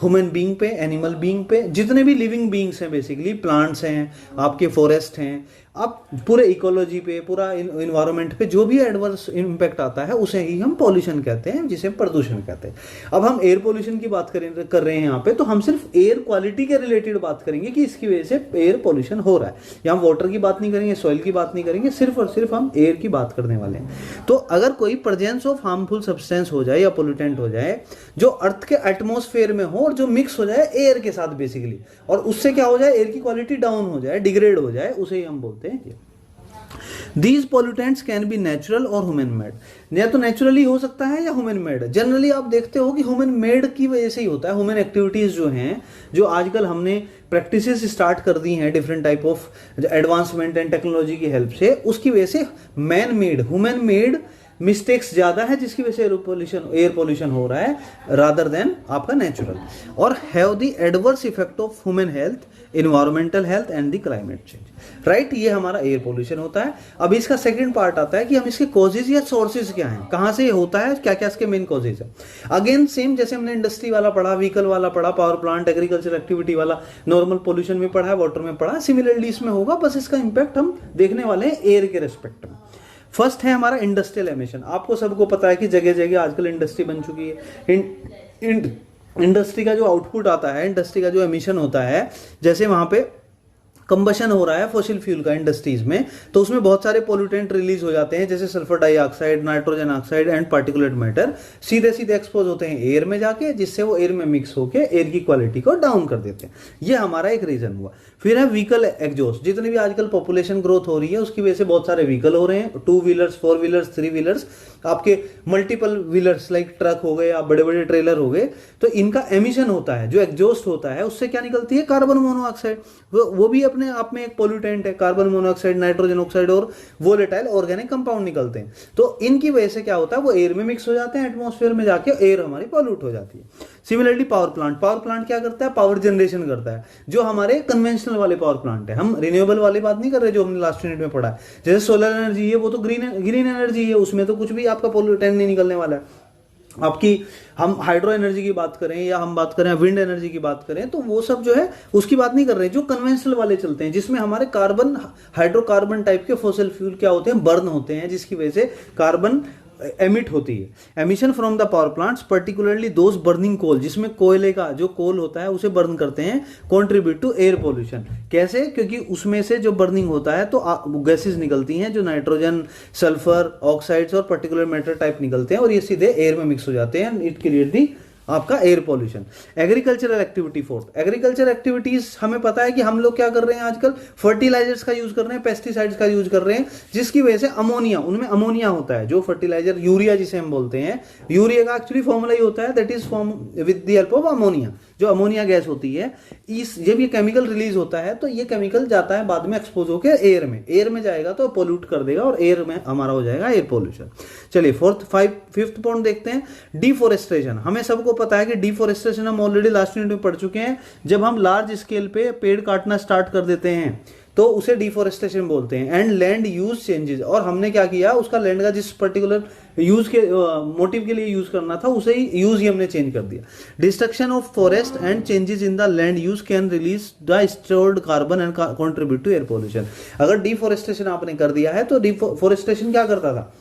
ह्यूमन बीइंग पे, एनिमल बीइंग पे, जितने भी लिविंग बीइंग्स हैं, बेसिकली प्लांट्स हैं, आपके फॉरेस्ट हैं, आप पूरे इकोलॉजी पे, पूरा इन्वायरमेंट पे जो भी एडवर्स इम्पैक्ट आता है उसे ही हम पॉल्यूशन कहते हैं, जिसे प्रदूषण कहते हैं। अब हम एयर पोल्यूशन की बात कर रहे हैं यहाँ पे, तो हम सिर्फ एयर क्वालिटी के रिलेटेड बात करेंगे कि इसकी वजह से एयर पोल्यूशन हो रहा है। यहाँ वाटर की बात नहीं करेंगे, सॉइल की बात नहीं करेंगे, सिर्फ और सिर्फ हम एयर की बात करने वाले हैं। तो अगर कोई प्रेजेंस ऑफ हार्मफुल सब्सटेंस हो जाए या पोल्यूटेंट हो जाए जो अर्थ के एटमॉस्फेयर में हो और जो मिक्स हो जाए एयर के साथ बेसिकली, और उससे क्या हो जाए, एयर की क्वालिटी डाउन हो जाए, डिग्रेड हो जाए, उसे ही हम बोलते हैं। These pollutants can be natural और ह्यूमन मेड। या तो नेचुरली हो सकता है या ह्यूमन मेड। जनरली आप देखते हो कि ह्यूमन मेड की वजह से ही होता है। ह्यूमन एक्टिविटीज जो हैं, जो आजकल हमने प्रैक्टिसेस स्टार्ट कर दी हैं different type of advancement and technology की हेल्प से, उसकी वजह से man made, human made mistakes ज्यादा है, जिसकी वजह से एयर पोल्यूशन हो रहा है रादर देन आपका नेचुरल, और have the adverse effect of human health, environmental health and the climate change. Right, ये हमारा एयर पोल्यूशन होता है। अब इसका सेकंड पार्ट आता है कि हम इसके कॉजेज या सोर्सेज क्या हैं, कहां से ये होता है, क्या क्या इसके मेन कॉजेज है। अगेन सेम जैसे हमने इंडस्ट्री वाला पढ़ा, व्हीकल वाला पढ़ा, पावर प्लांट, एग्रीकल्चर एक्टिविटी वाला, नॉर्मल पोल्यूशन में पढ़ा है, वाटर में पढ़ा, सिमिलरली इसमें होगा, बस इसका इंपैक्ट हम देखने वाले हैं एयर के रेस्पेक्ट में। फर्स्ट है हमारा इंडस्ट्रियल एमिशन। आपको सबको पता है कि जगह जगह आजकल इंडस्ट्री बन चुकी है। इंडस्ट्री का जो आउटपुट आता है, इंडस्ट्री का जो एमिशन होता है, जैसे वहां पे कंबशन हो रहा है फॉसिल फ्यूल का इंडस्ट्रीज में, तो उसमें बहुत सारे पोल्यूटेंट रिलीज हो जाते हैं, जैसे sulphur dioxide, nitrogen oxide and particulate matter, सीधे सीधे एक्सपोज होते हैं एयर में जाके, जिससे वो एयर में मिक्स होकर एयर की क्वालिटी को डाउन कर देते हैं। ये हमारा एक रीजन हुआ। फिर है व्हीकल एग्जॉस्ट। जितनी भी आजकल पॉपुलेशन ग्रोथ हो रही है, उसकी वजह से बहुत सारे व्हीकल हो रहे हैं, 2 व्हीलर्स, 4 व्हीलर्स, 3 व्हीलर्स, आपके मल्टीपल व्हीलर्स लाइक ट्रक हो गए या बड़े बड़े ट्रेलर हो गए, तो इनका एमिशन होता है, जो एग्जॉस्ट होता है, उससे क्या निकलती है, कार्बन मोनोऑक्साइड। वो भी अपने आप में एक पोल्यूटेंट है। कार्बन मोनोऑक्साइड, नाइट्रोजन ऑक्साइड और वोलेटाइल ऑर्गेनिक कंपाउंड निकलते हैं। तो इनकी वजह से क्या होता है, वो एयर में मिक्स हो जाते हैं, एटमॉस्फेयर में जाके एयर हमारी पॉल्यूट हो जाती है। सिमिलरली पावर प्लांट क्या करता है, पावर जनरेशन करता है, जो हमारे कन्वेंशनल वाले पावर प्लांट है। हम रिन्यूएबल वाली बात नहीं कर रहे, जो हमने लास्ट यूनिट में पढ़ा है। जैसे सोलर एनर्जी है, वो तो ग्रीन एनर्जी है, उसमें तो कुछ भी आपका पोल्यूटेंट नहीं निकलने वाला है। आपकी हम हाइड्रो एनर्जी की बात करें या हम बात करें विंड एनर्जी की बात करें, तो वो सब जो है उसकी बात नहीं कर रहे, जो कन्वेंशनल वाले चलते हैं, जिसमें हमारे कार्बन, हाइड्रोकार्बन टाइप के फॉसिल फ्यूल क्या होते हैं, बर्न होते हैं, जिसकी वजह से कार्बन एमिट होती है। Emission from the power plants, particularly those burning coal, जिसमें कोयले का जो कोल होता है उसे बर्न करते हैं, कॉन्ट्रीब्यूट टू एयर पोल्यूशन। कैसे? क्योंकि उसमें से जो बर्निंग होता है तो गैसेस निकलती हैं, जो नाइट्रोजन, सल्फर, ऑक्साइड्स और पर्टिकुलर मैटर टाइप निकलते हैं, और ये सीधे एयर में मिक्स हो जाते हैं। इट क्रिएट दी आपका air pollution. Agricultural activity fourth, agriculture activities हमें पता है कि हम लोग क्या कर रहे हैं आजकल, फर्टिलाइजर्स का यूज कर रहे हैं, पेस्टिसाइड्स का यूज कर रहे हैं, जिसकी वजह से अमोनिया, उनमें अमोनिया होता है, जो फर्टिलाइजर यूरिया जिसे हम बोलते हैं, यूरिया का एक्चुअली फॉर्मूला ही होता है, that is form with the help of ammonia, जो अमोनिया गैस होती है। जब ये केमिकल रिलीज होता है तो ये केमिकल जाता है बाद में एक्सपोज होकर एयर में जाएगा, तो पोल्यूट कर देगा और एयर में हमारा हो जाएगा एयर पोल्यूशन। चलिए फिफ्थ पॉइंट देखते हैं, डिफोरेस्टेशन। हमें सबको पता है कि डिफोरेस्टेशन हम ऑलरेडी लास्ट यूनिट में पढ़ चुके हैं। जब हम लार्ज स्केल पे पेड़ काटना स्टार्ट कर देते हैं तो उसे डिफोरेस्टेशन बोलते हैं। एंड लैंड यूज चेंजेस, और हमने क्या किया, उसका लैंड का जिस पर्टिकुलर यूज के मोटिव के लिए यूज करना था, उसे ही यूज ही हमने चेंज कर दिया। Destruction of forest and changes in the land use can release the stored carbon and contribute to air pollution. अगर डिफोरेस्टेशन आपने कर दिया है तो डिफोरेस्टेशन क्या करता था,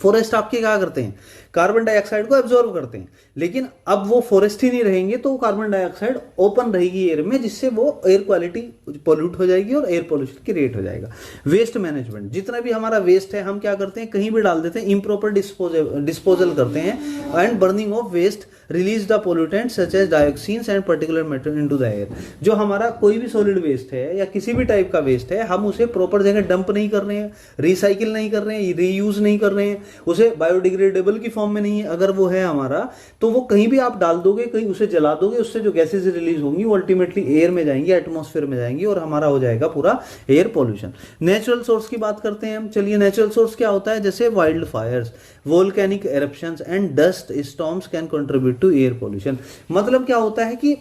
फॉरेस्ट आपके क्या करते हैं, कार्बन डाइऑक्साइड को एब्जॉर्ब करते हैं, लेकिन अब वो फॉरेस्ट ही नहीं रहेंगे तो कार्बन डाइऑक्साइड ओपन रहेगी एयर में, जिससे वो एयर क्वालिटी पोल्यूट हो जाएगी और एयर पोल्यूशन क्रिएट हो जाएगा। वेस्ट मैनेजमेंट, जितना भी हमारा वेस्ट है हम क्या करते हैं, कहीं भी डाल देते हैं, इम्प्रॉपर डिस्पोजल करते हैं, and burning of waste release the pollutant such as dioxins and particular matter into the air. जो हमारा कोई भी सॉलिड वेस्ट है या किसी भी टाइप का वेस्ट है, हम उसे प्रॉपर जगह डंप नहीं कर रहे हैं, रिसाइकिल नहीं कर रहे हैं, रीयूज नहीं कर रहे हैं, उसे बायोडिग्रेडेबल की फॉर्म में नहीं है अगर वो है हमारा, तो वो कहीं भी आप डाल दोगे, कहीं उसे जला दोगे, उससे जो गैसेज रिलीज होंगी वो अल्टीमेटली एयर में जाएंगी, एटमॉस्फेयर में जाएंगी और हमारा हो जाएगा पूरा एयर पॉल्यूशन। नेचुरल सोर्स की बात करते हैं हम। चलिए, नेचुरल सोर्स क्या होता है, जैसे wild fires, volcanic eruptions and dust storms can contribute to air pollution. मतलब क्या होता है कि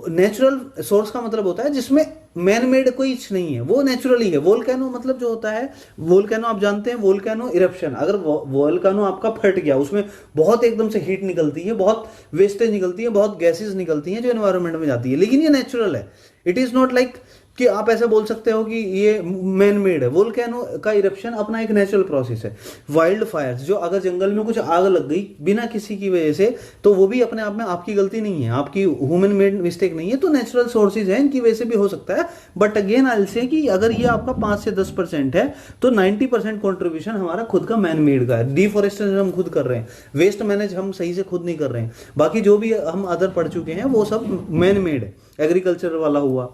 नेचुरल सोर्स का मतलब होता है जिसमें मैन मेड कोई नहीं है, वो नेचुरली है। वोल्केनो मतलब जो होता है, वोल्केनो आप जानते हैं, वोल्केनो इरप्शन, अगर वोल्केनो आपका फट गया, उसमें बहुत एकदम से हीट निकलती है, बहुत वेस्टेज निकलती है, बहुत गैसेस निकलती हैं जो एनवायरनमेंट में जाती है, लेकिन ये नेचुरल है। इट इज नॉट लाइक कि आप ऐसा बोल सकते हो कि ये मैन मेड है। वोल्केनो का इरप्शन अपना एक नेचुरल प्रोसेस है। वाइल्ड फायर्स, जो अगर जंगल में कुछ आग लग गई बिना किसी की वजह से, तो वो भी अपने आप में आपकी गलती नहीं है, आपकी ह्यूमन मेड मिस्टेक नहीं है, तो नेचुरल सोर्सेज हैं, इनकी वजह से भी हो सकता है। But again I will say कि अगर ये आपका 5 से 10% है तो 90% कॉन्ट्रीब्यूशन हमारा खुद का मैन मेड का है। डिफॉरेस्टेशन हम खुद कर रहे हैं, वेस्ट मैनेज हम सही से खुद नहीं कर रहे हैं, बाकी जो भी हम अदर पढ़ चुके हैं वो सब मैन मेड है, एग्रीकल्चर वाला हुआ।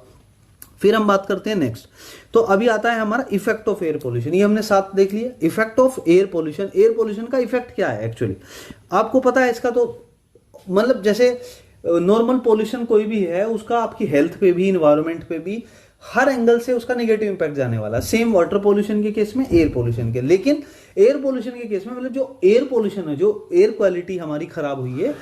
फिर हम बात करते हैं नेक्स्ट, तो अभी आता है हमारा इफेक्ट ऑफ एयर पोल्यूशन। ये हमने साथ देख लिया, effect of air pollution. Air pollution का इफेक्ट क्या है एक्चुअली, आपको पता है इसका? तो मतलब जैसे नॉर्मल पोल्यूशन कोई भी है, उसका आपकी हेल्थ पे भी, इन्वायरमेंट पे भी, हर एंगल से उसका नेगेटिव इंपैक्ट जाने वाला। सेम वाटर पोल्यूशन के केस में, एयर पोल्यूशन के। लेकिन एयर पोल्यूशन के केस में मतलब जो एयर पोल्यूशन है, जो एयर क्वालिटी हमारी खराब हुई है,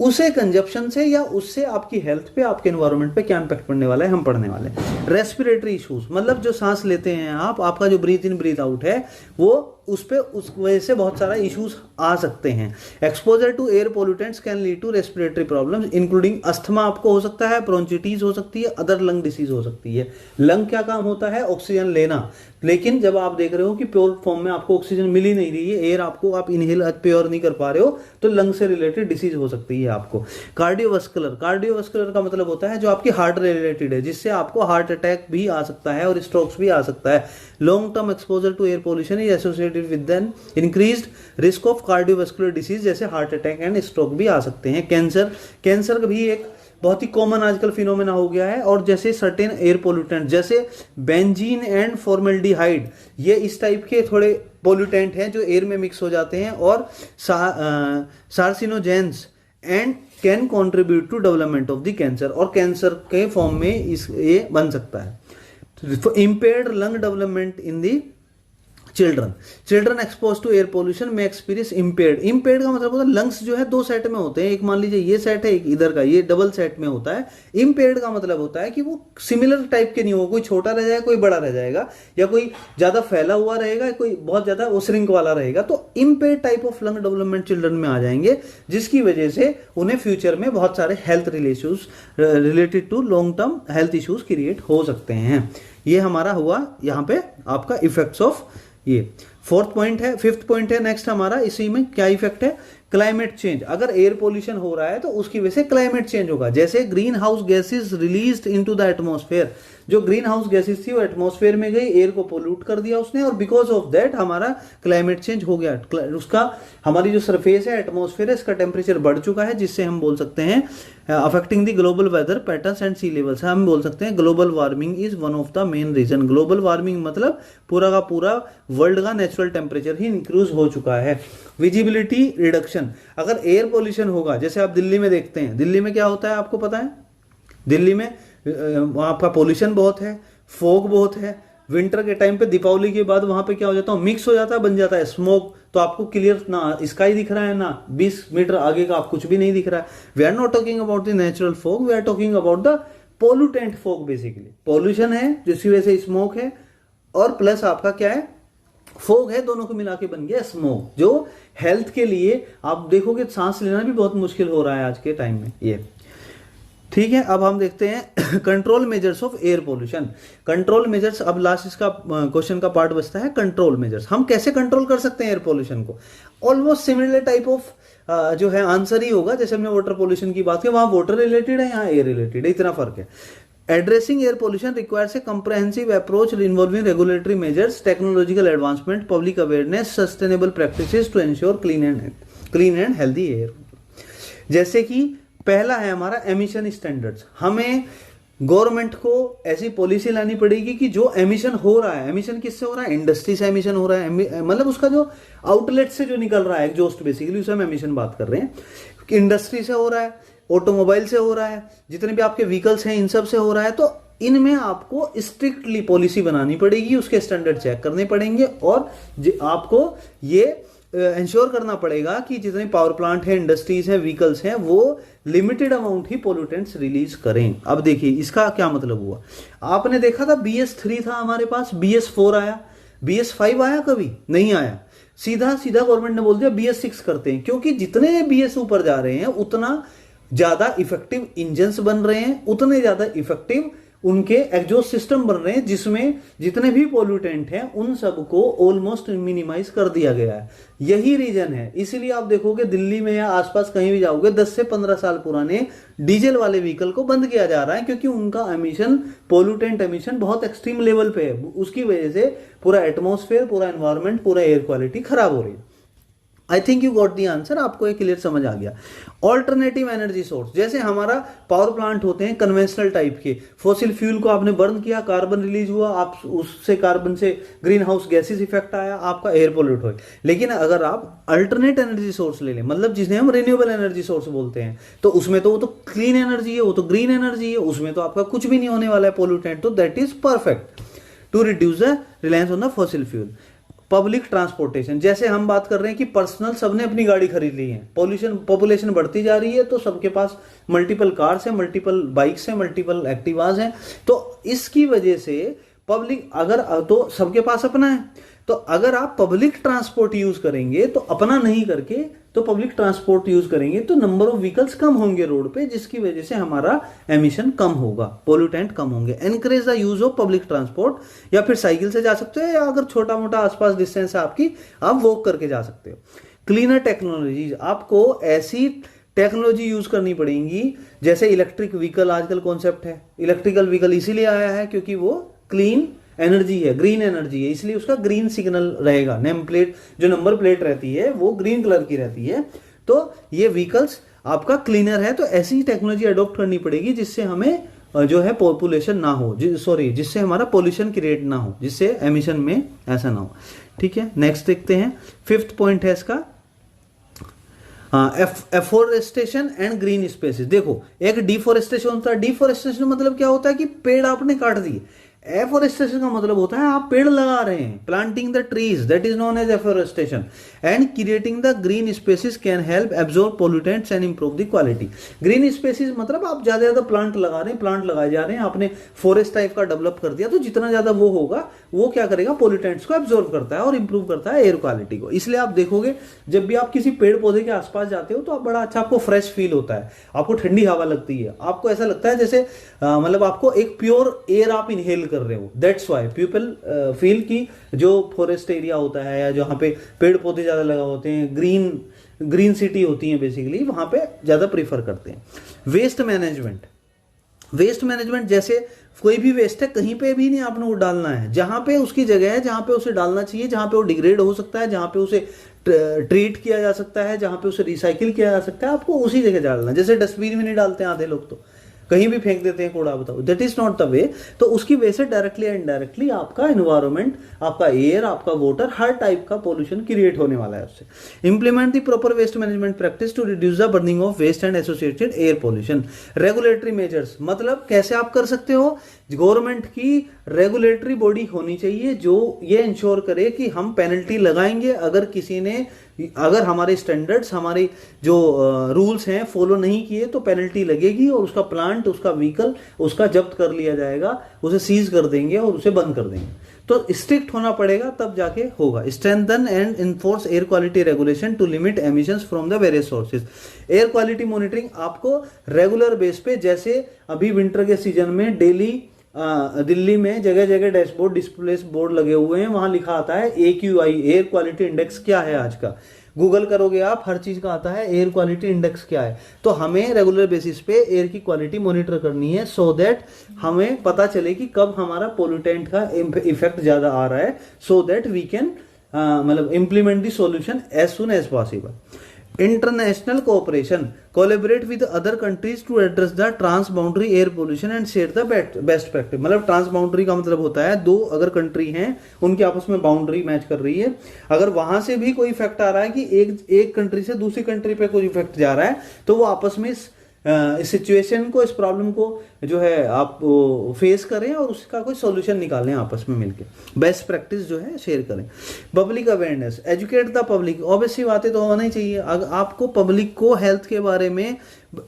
उसे कंजप्शन से या उससे आपकी हेल्थ पे, आपके एनवायरनमेंट पे क्या इंपैक्ट पड़ने वाला है, हम पढ़ने वाले हैं। रेस्पिरेटरी इश्यूज, मतलब जो सांस लेते हैं आप, आपका जो ब्रीथ इन ब्रीथ आउट है, वो उस पे उस वजह से बहुत सारा इश्यूज आ सकते हैं। Exposure to air pollutants can lead to respiratory problems including asthma आपको हो सकता है, ब्रोंचिटिस हो सकती है, अदर लंग डिसीज हो सकती है। लंग क्या काम होता है, ऑक्सीजन लेना, लेकिन जब आप देख रहे हो कि प्योर फॉर्म में आपको ऑक्सीजन मिल ही नहीं रही है, एयर आपको आप इनहेल प्योर नहीं कर पा रहे हो, तो लंग से रिलेटेड डिसीज हो सकती है आपको। कार्डियोवास्कुलर, कार्डियोवास्कुलर का मतलब होता है जो आपकी हार्ट रिलेटेड है, जिससे आपको हार्ट अटैक भी आ सकता है और स्ट्रोक्स भी आ सकता है। Long term exposure to air pollution is associated with an increased risk of cardiovascular disease, जैसे हार्ट अटैक एंड स्ट्रोक भी आ सकते हैं। कैंसर, कैंसर भी एक बहुत ही कॉमन आजकल फिनोमेना हो गया है। और जैसे सर्टेन एयर पोल्यूटेंट जैसे बेंजीन एंड फॉर्मेल्डिहाइड, ये इस टाइप के थोड़े पोल्यूटेंट हैं जो एयर में मिक्स हो जाते हैं और carcinogens and can contribute to development of the cancer, और कैंसर के फॉर्म में ये बन सकता है। Impaired lung development in the children expose to air pollution में एक्सपीरियंस इम्पेयर्ड। इम्पेयर्ड का मतलब होता है लंग्स जो है 2 सेट में होते हैं, एक मान लीजिए ये सेट है, एक इधर का, ये डबल सेट में होता है। इम्पेयर्ड का मतलब होता है कि वो सिमिलर टाइप के नहीं हो, कोई छोटा रह जाएगा, कोई बड़ा रह जाएगा, या कोई ज्यादा फैला हुआ रहेगा, कोई बहुत ज्यादा वो श्रिंक वाला रहेगा। तो impaired type of lung development children में आ जाएंगे, जिसकी वजह से उन्हें फ्यूचर में बहुत सारे health related to long term health issues create हो सकते हैं। ये हमारा हुआ यहाँ पे आपका इफेक्ट्स ऑफ ये 4th पॉइंट है। 5th पॉइंट है नेक्स्ट हमारा, इसी में क्या इफेक्ट है, क्लाइमेट चेंज। अगर एयर पोल्यूशन हो रहा है तो उसकी वजह से क्लाइमेट चेंज होगा। जैसे green house gases released into the atmosphere, जो ग्रीन हाउस गैसेज थी वो एटमॉस्फेयर में गई, एयर को पोल्यूट कर दिया उसने, और बिकॉज ऑफ दैट हमारा क्लाइमेट चेंज हो गया। उसका हमारी जो सरफेस है, एटमॉस्फेयर है, इसका टेम्परेचर बढ़ चुका है, जिससे हम बोल सकते हैं affecting the global weather patterns and sea levels. हम बोल सकते हैं global warming is one of the main reason. Global warming मतलब पूरा का पूरा वर्ल्ड का नेचुरल टेम्परेचर ही इंक्रीज हो चुका है। विजिबिलिटी रिडक्शन, अगर एयर पोल्यूशन होगा, जैसे आप दिल्ली में देखते हैं, दिल्ली में क्या होता है आपको पता है, दिल्ली में आपका पोल्यूशन बहुत है, फॉग बहुत है। विंटर के टाइम पे, दीपावली के बाद वहां पे क्या हो जाता है, मिक्स हो जाता है, बन जाता है स्मोक, तो आपको क्लियर ना स्काई दिख रहा है, ना 20 मीटर आगे का आप कुछ भी नहीं दिख रहा है। We are not talking about the natural fog, we are talking about the pollutant fog. Basically pollution है जिसकी वजह से स्मोक है, और प्लस आपका क्या है, फॉग है, दोनों को मिला के बन गया स्मोक, जो हेल्थ के लिए आप देखोगे सांस लेना भी बहुत मुश्किल हो रहा है आज के टाइम में। ये ठीक है। अब हम देखते हैं control measures of air pollution. Control measures, अब लास्ट इसका क्वेश्चन का पार्ट बचता है कंट्रोल मेजर्स। हम कैसे कंट्रोल कर सकते हैं एयर पोल्यूशन को? ऑलमोस्ट सिमिलर टाइप ऑफ जो है आंसर ही होगा। जैसे हमने वाटर पोल्यूशन की बात की, वहां वाटर रिलेटेड है, यहाँ एयर रिलेटेड है, इतना फर्क है। Addressing air pollution requires a comprehensive approach involving regulatory measures, technological advancement, public awareness, sustainable practices to ensure clean and healthy air. जैसे कि पहला है हमारा एमिशन स्टैंडर्ड्स। हमें गवर्नमेंट को ऐसी पॉलिसी लानी पड़ेगी कि जो एमिशन हो रहा है, एमिशन किससे हो रहा है, इंडस्ट्री से एमिशन हो रहा है, मतलब उसका जो आउटलेट से जो निकल रहा है एग्जॉस्ट, बेसिकली उसे हम एमिशन बात कर रहे हैं। इंडस्ट्री से हो रहा है, ऑटोमोबाइल से हो रहा है, जितने भी आपके व्हीकल्स हैं इन सब से हो रहा है। तो इनमें आपको स्ट्रिक्टली पॉलिसी बनानी पड़ेगी, उसके स्टैंडर्ड चेक करने पड़ेंगे, और आपको ये इंश्योर करना पड़ेगा कि जितने पावर प्लांट है, इंडस्ट्रीज हैं, व्हीकल्स हैं, वो लिमिटेड अमाउंट ही पोल्यूटेंट्स रिलीज करें। अब देखिए इसका क्या मतलब हुआ। आपने देखा था BS3 था हमारे पास, BS4 आया, BS5 आया, कभी नहीं आया। सीधा सीधा गवर्नमेंट ने बोल दिया BS6 करते हैं, क्योंकि जितने BS ऊपर जा रहे हैं उतना ज्यादा इफेक्टिव इंजन्स बन रहे हैं, उतने ज्यादा इफेक्टिव उनके एग्जॉस्ट सिस्टम बन रहे हैं, जिसमें जितने भी पोल्यूटेंट हैं उन सबको ऑलमोस्ट मिनिमाइज कर दिया गया है। यही रीजन है, इसीलिए आप देखोगे दिल्ली में या आसपास कहीं भी जाओगे 10 से 15 साल पुराने डीजल वाले व्हीकल को बंद किया जा रहा है, क्योंकि उनका एमिशन, पोल्यूटेंट एमिशन बहुत एक्सट्रीम लेवल पे है। उसकी वजह से पूरा एटमॉस्फेयर, पूरा एनवायरमेंट, पूरा एयर क्वालिटी खराब हो रही है। I think you got the answer, आपको एक क्लियर समझ आ गया। ऑल्टरनेटिव एनर्जी सोर्स, जैसे हमारा पावर प्लांट होते हैं कन्वेंशनल टाइप के, फॉसिल फ्यूल को आपने बर्न किया, कार्बन रिलीज हुआ, आप उससे कार्बन से ग्रीन हाउस गैसेस इफेक्ट आया, आपका एयर पोल्यूट हो। लेकिन अगर आप अल्टरनेट एनर्जी सोर्स ले लें, मतलब जिसे हम रिन्यूएबल एनर्जी सोर्स बोलते हैं, तो उसमें तो वो तो क्लीन एनर्जी है, वो तो ग्रीन एनर्जी है, उसमें तो आपका कुछ भी नहीं होने वाला है पोल्यूटेंट, तो that is perfect to reduce the reliance on the fossil fuel. Public transportation, जैसे हम बात कर रहे हैं कि पर्सनल सबने अपनी गाड़ी खरीद ली है, पॉपुलेशन बढ़ती जा रही है, तो सबके पास मल्टीपल कार्स हैं, मल्टीपल बाइक्स हैं, मल्टीपल एक्टिवाज हैं। तो इसकी वजह से पब्लिक, अगर तो सबके पास अपना है, तो अगर आप पब्लिक ट्रांसपोर्ट यूज करेंगे, तो अपना नहीं करके तो पब्लिक ट्रांसपोर्ट यूज करेंगे, तो नंबर ऑफ व्हीकल्स कम होंगे रोड पे, जिसकी वजह से हमारा एमिशन कम होगा, पोल्यूटेंट कम होंगे। Encourage the use of public transport, या फिर साइकिल से जा सकते हो, या अगर छोटा मोटा आसपास डिस्टेंस है आपकी, आप वॉक करके जा सकते हो। क्लीनर टेक्नोलॉजी, आपको ऐसी टेक्नोलॉजी यूज करनी पड़ेगी, जैसे इलेक्ट्रिक व्हीकल आजकल कॉन्सेप्ट है। इलेक्ट्रिकल व्हीकल इसीलिए आया है क्योंकि वो क्लीन एनर्जी है, ग्रीन एनर्जी है, इसलिए उसका ग्रीन सिग्नल रहेगा। नेम प्लेट, जो नंबर प्लेट रहती है वो ग्रीन कलर की रहती है। तो ये व्हीकल्स आपका क्लीनर है, तो ऐसी टेक्नोलॉजी अडॉप्ट करनी पड़ेगी जिससे हमें जो है पॉपुलेशन ना हो, जिससे हमारा पोल्यूशन क्रिएट ना हो, जिससे एमिशन में ऐसा ना हो। ठीक है, नेक्स्ट देखते हैं। 5th पॉइंट है इसका एफोरेस्टेशन एंड ग्रीन स्पेसेस। देखो, एक डिफोरेस्टेशन होता है। डिफोरेस्टेशन मतलब क्या होता है कि पेड़ आपने काट दिए। एफोरेस्टेशन का मतलब होता है आप पेड़ लगा रहे हैं, planting the trees, that is known as afforestation. And creating the green spaces can help absorb pollutants and improve the quality. Green spaces मतलब आप ज्यादा ज्यादा प्लांट लगा रहे हैं, प्लांट लगाए जा रहे हैं, आपने फॉरेस्ट टाइप का डेवलप कर दिया, तो जितना ज्यादा वो होगा, वो क्या करेगा, पोल्यूटेंट्स को एब्जॉर्ब करता है और इंप्रूव करता है एयर क्वालिटी को। इसलिए आप देखोगे जब भी आप किसी पेड़ पौधे के आसपास जाते हो, तो आप बड़ा अच्छा, आपको फ्रेश फील होता है, आपको ठंडी हवा लगती है, आपको ऐसा लगता है जैसे मतलब आपको एक प्योर एयर आप इनहेल कर रहे हो। दैट्स वाई पीपल फील कि जो फॉरेस्ट एरिया होता है, या जहाँ पे पेड़ पौधे ज्यादा लगा होते हैं, ग्रीन सिटी होती है बेसिकली, वहां पे ज्यादा प्रीफर करते हैं। वेस्ट मैनेजमेंट, जैसे कोई भी वेस्ट है, कहीं पे भी नहीं आपने वो डालना है, जहां पे उसकी जगह है, जहां पे उसे डालना चाहिए, जहां पे वो डिग्रेड हो सकता है, जहां पे उसे ट्रीट किया जा सकता है, जहां पे उसे रिसाइकिल किया जा सकता है, आपको उसी जगह डालना है। जैसे डस्टबिन में नहीं डालते आधे लोग, तो कहीं भी फेंक देते हैं कूड़ा, बताओ, that is not the way. तो उसकी वजह से डायरेक्टली एंड इनडायरेक्टली आपका एनवायरमेंट, आपका एयर, आपका वाटर, हर टाइप का पोल्यूशन क्रिएट होने वाला है उससे। Implement the proper waste management practice to reduce the burning of waste and associated air pollution. Regulatory measures, मतलब कैसे आप कर सकते हो, गवर्नमेंट की रेगुलेटरी बॉडी होनी चाहिए जो ये इंश्योर करे कि हम पेनल्टी लगाएंगे अगर हमारे स्टैंडर्ड्स, हमारे जो रूल्स हैं फॉलो नहीं किए, तो पेनल्टी लगेगी, और उसका प्लांट, उसका व्हीकल, उसका जब्त कर लिया जाएगा, उसे सीज कर देंगे और उसे बंद कर देंगे। तो स्ट्रिक्ट होना पड़ेगा, तब जाके होगा। Strengthen and enforce air quality regulation to limit emissions from the various sources. Air quality monitoring आपको रेगुलर बेस पे, जैसे अभी विंटर के सीजन में डेली दिल्ली में जगह जगह डैशबोर्ड, डिस्प्ले बोर्ड लगे हुए हैं, वहां लिखा आता है AQI, एयर क्वालिटी इंडेक्स क्या है आज का। गूगल करोगे आप, हर चीज़ का आता है एयर क्वालिटी इंडेक्स क्या है। तो हमें रेगुलर बेसिस पे एयर की क्वालिटी मॉनिटर करनी है, सो दैट हमें पता चले कि कब हमारा पोल्यूटेंट का इफेक्ट ज़्यादा आ रहा है, सो दैट वी कैन मतलब implement the solution as soon as possible. International cooperation, collaborate with other countries to address the trans boundary air pollution and share the best practice. मतलब ट्रांस बाउंड्री का मतलब होता है दो अगर कंट्री हैं उनके आपस में बाउंड्री मैच कर रही है, अगर वहां से भी कोई इफेक्ट आ रहा है कि एक कंट्री से दूसरी कंट्री पे कोई इफेक्ट जा रहा है, तो वो आपस में इस सिचुएशन को, इस प्रॉब्लम को जो है आप फेस करें और उसका कोई सॉल्यूशन निकालें आपस में मिलके, बेस्ट प्रैक्टिस जो है शेयर करें। Public awareness, educate the public, obviously बातें तो होना ही चाहिए। अगर आपको पब्लिक को हेल्थ के बारे में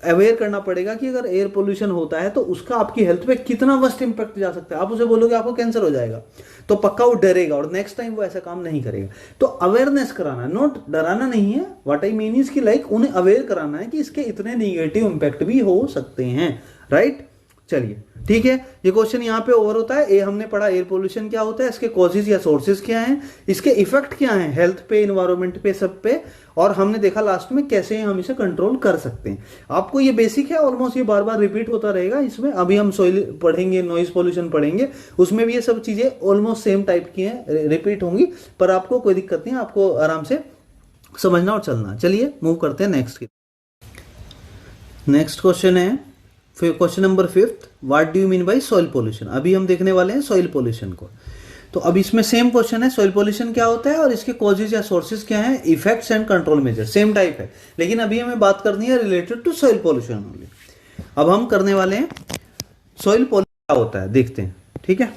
अवेयर करना पड़ेगा कि अगर एयर पोल्यूशन होता है तो उसका आपकी हेल्थ पे कितना वर्स्ट इंपैक्ट जा सकता है। आप उसे बोलोगे आपको कैंसर हो जाएगा तो पक्का वो डरेगा और नेक्स्ट टाइम वो ऐसा काम नहीं करेगा। तो अवेयरनेस कराना, नॉट डराना नहीं है, व्हाट आई मीन इज कि लाइक उन्हें अवेयर कराना है कि इसके इतने निगेटिव इंपैक्ट भी हो सकते हैं, राइट। चलिए ठीक है, ये क्वेश्चन यहाँ पे ओवर होता है। ये हमने पढ़ा एयर पोल्यूशन क्या होता है, इसके कॉजेज या सोर्सेज क्या हैं, इसके इफेक्ट क्या हैं हेल्थ पे, इन्वायरमेंट पे, सब पे, और हमने देखा लास्ट में कैसे हम इसे कंट्रोल कर सकते हैं। आपको ये बेसिक है, ऑलमोस्ट ये बार बार रिपीट होता रहेगा। इसमें अभी हम सॉइल पढ़ेंगे, नॉइज पोल्यूशन पढ़ेंगे, उसमें भी ये सब चीजें ऑलमोस्ट सेम टाइप की हैं, रिपीट होंगी, पर आपको कोई दिक्कत नहीं, आपको आराम से समझना और चलना। चलिए मूव करते हैं नेक्स्ट की। नेक्स्ट क्वेश्चन है question number 5, what do you mean bye soil pollution. अभी हम देखने वाले हैं सॉइल पोल्यूशन को। तो अब इसमें सेम क्वेश्चन है, सॉइल पोल्यूशन क्या होता है और इसके कॉजेज या सोर्सेज क्या हैं, effects and control measure, same type है, लेकिन अभी हमें बात करनी है related to soil pollution only. अब हम करने वाले हैं सॉइल पोल्यूशन क्या होता है, देखते हैं, ठीक है।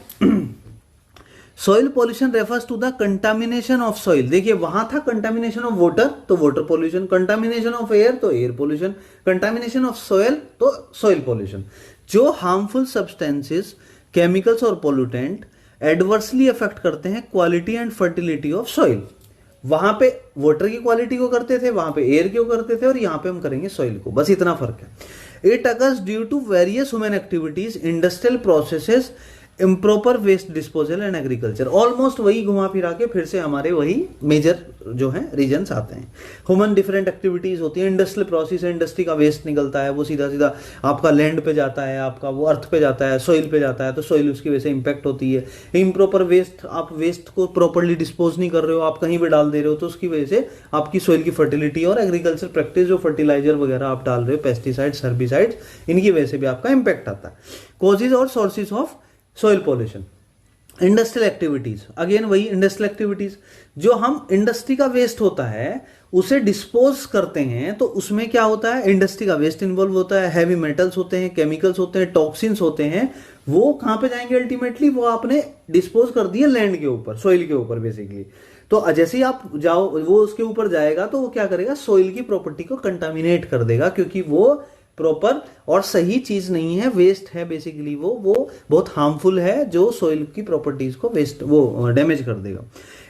Soil pollution refers to the contamination of soil. देखिए वहां था कंटामिनेशन ऑफ वाटर तो water pollution, contamination of air तो air pollution, contamination of soil तो सॉइल पोल्यूशन। जो हार्मफुल सब्सटेंसेस, केमिकल्स और पोल्यूटेंट एडवर्सली अफेक्ट करते हैं quality and fertility of soil. वहां पे वाटर की क्वालिटी को करते थे, वहां पे एयर को करते थे, और यहां पे हम करेंगे सॉइल को, बस इतना फर्क है। It occurs due to various human activities, industrial processes, improper waste disposal and agriculture. Almost वही घुमा फिरा के फिर से हमारे वही मेजर जो है रीजन्स आते हैं। ह्यूमन डिफरेंट एक्टिविटीज होती है, इंडस्ट्रियल प्रोसेस है, इंडस्ट्री का वेस्ट निकलता है, वो सीधा सीधा आपका लैंड पे जाता है, आपका वो अर्थ पे जाता है, सॉइल पे जाता है, तो सॉइल उसकी वजह से इंपैक्ट होती है। इम्प्रॉपर वेस्ट, आप वेस्ट को प्रॉपरली डिस्पोज नहीं कर रहे हो, आप कहीं भी डाल दे रहे हो, तो उसकी वजह से आपकी सॉइल की फर्टिलिटी और एग्रीकल्चर प्रैक्टिस, जो फर्टिलाइजर वगैरह आप डाल रहे हो, पेस्टिसाइड्स, हर्बिसाइड्स, इनकी वजह से भी आपका इंपैक्ट आता है। कॉजेज और sources of soil pollution, industrial activities, again वही इंडस्ट्रियल एक्टिविटीज, जो हम इंडस्ट्री का वेस्ट होता है उसे डिस्पोज करते हैं, तो उसमें क्या होता है, इंडस्ट्री का वेस्ट इन्वॉल्व होता है, हैवी मेटल्स होते हैं, केमिकल्स होते हैं, टॉक्सिन्स होते हैं, वो कहां पे जाएंगे अल्टीमेटली, वो आपने डिस्पोज कर दिए लैंड के ऊपर, सॉइल के ऊपर बेसिकली। तो जैसे ही आप जाओ वो उसके ऊपर जाएगा तो वो क्या करेगा, सॉइल की प्रॉपर्टी को कंटामिनेट कर देगा, क्योंकि वो प्रॉपर और सही चीज नहीं है, वेस्ट है बेसिकली, वो बहुत हार्मफुल है, जो सॉइल की प्रॉपर्टीज को वेस्ट वो डैमेज कर देगा।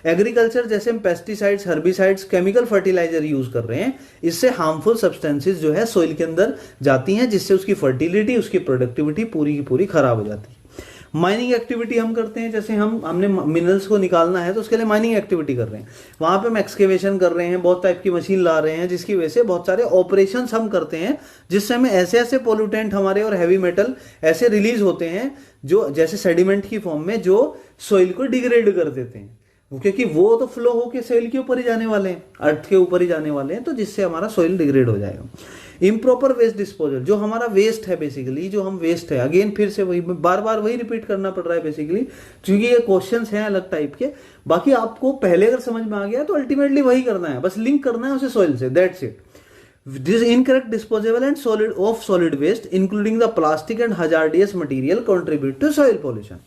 एग्रीकल्चर, जैसे हम pesticides, herbicides, chemical fertiliser use कर रहे हैं, इससे हार्मफुल सब्सटेंसेस जो है सॉइल के अंदर जाती हैं, जिससे उसकी फर्टिलिटी, उसकी प्रोडक्टिविटी पूरी की पूरी खराब हो जाती है। माइनिंग एक्टिविटी हम करते हैं, जैसे हमने मिनरल्स को निकालना है तो उसके लिए माइनिंग एक्टिविटी कर रहे हैं, वहां पे हम एक्सकेवेशन कर रहे हैं, बहुत टाइप की मशीन ला रहे हैं, जिसकी वजह से बहुत सारे ऑपरेशंस हम करते हैं, जिससे हमें ऐसे ऐसे पोल्यूटेंट हमारे और हैवी मेटल ऐसे रिलीज होते हैं, जो जैसे सेडिमेंट की फॉर्म में, जो सॉइल को डिग्रेड कर देते हैं, क्योंकि वो तो फ्लो होके सॉइल के ऊपर ही जाने वाले हैं, अर्थ के ऊपर ही जाने वाले हैं, तो जिससे हमारा सॉइल डिग्रेड हो जाएगा। इम्प्रॉपर वेस्ट डिस्पोजल, जो हमारा वेस्ट है बेसिकली, जो हम वेस्ट है, अगेन फिर से वही बार बार वही रिपीट करना पड़ रहा है बेसिकली, क्योंकि ये क्वेश्चंस हैं अलग टाइप के। बाकी आपको पहले अगर समझ में आ गया तो अल्टीमेटली वही करना है, बस लिंक करना है उसे सॉइल से, that's it. This incorrect disposable and solid waste including the plastic and hazardous material contribute to soil pollution।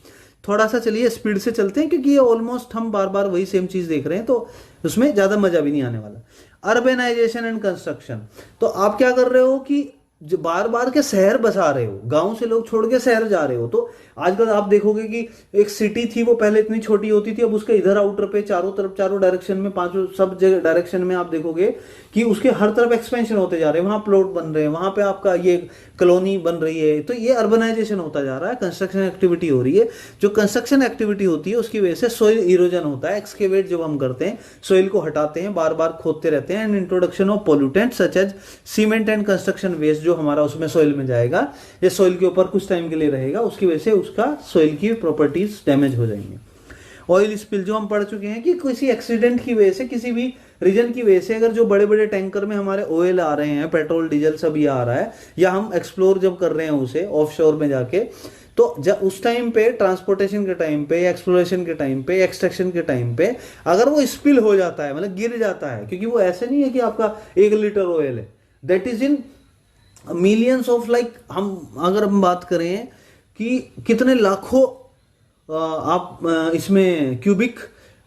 थोड़ा सा चलिए स्पीड से चलते हैं, क्योंकि ये ऑलमोस्ट हम बार बार वही सेम चीज देख रहे हैं, तो उसमें ज्यादा मजा भी नहीं आने वाला। अर्बेनाइजेशन एंड कंस्ट्रक्शन, तो आप क्या कर रहे हो कि जो बार बार के शहर बसा रहे हो, गांव से लोग छोड़ के शहर जा रहे हो, तो आजकल आप देखोगे कि एक सिटी थी वो पहले इतनी छोटी होती थी, अब उसके इधर आउटर पे चारों तरफ, चारों डायरेक्शन में, पांचों सब जगह डायरेक्शन में आप देखोगे कि उसके हर तरफ एक्सपेंशन होते जा रहे हैं, वहां प्लॉट बन रहे हैं, वहां पे आपका ये कॉलोनी बन रही है। तो ये अर्बनाइजेशन होता जा रहा है, कंस्ट्रक्शन एक्टिविटी हो रही है। जो कंस्ट्रक्शन एक्टिविटी होती है उसकी वजह से सोइल इरोजन होता है। एक्सकेवेट जब हम करते हैं, सोइल को हटाते हैं, बार बार खोदते रहते हैं, and introduction of pollutant such as cement and construction waste जो हमारा उसमें सोइल में जाएगा, ये सोइल के ऊपर कुछ टाइम के लिए रहेगा, उसकी वजह से उसका सोइल की प्रॉपर्टीज डैमेज हो जाएंगे। ऑयल स्पिल जो हम पढ़ चुके हैं कि किसी एक्सीडेंट की वजह से, किसी भी रीजन की वजह से, अगर जो बड़े बड़े टैंकर में हमारे ऑयल आ रहे हैं, पेट्रोल डीजल सब ये आ रहा है, या हम एक्सप्लोर जब कर रहे हैं उसे ऑफशोर में जाके, तो जब उस टाइम पे, ट्रांसपोर्टेशन के टाइम पे, एक्सप्लोरेशन के टाइम पे, एक्सट्रैक्शन के टाइम पे, अगर वो स्पिल हो जाता है, मतलब गिर जाता है, क्योंकि वो ऐसे नहीं है कि आपका 1 लीटर ऑयल है, that is in millions of, like अगर हम बात करें कि कितने लाखों आप इसमें क्यूबिक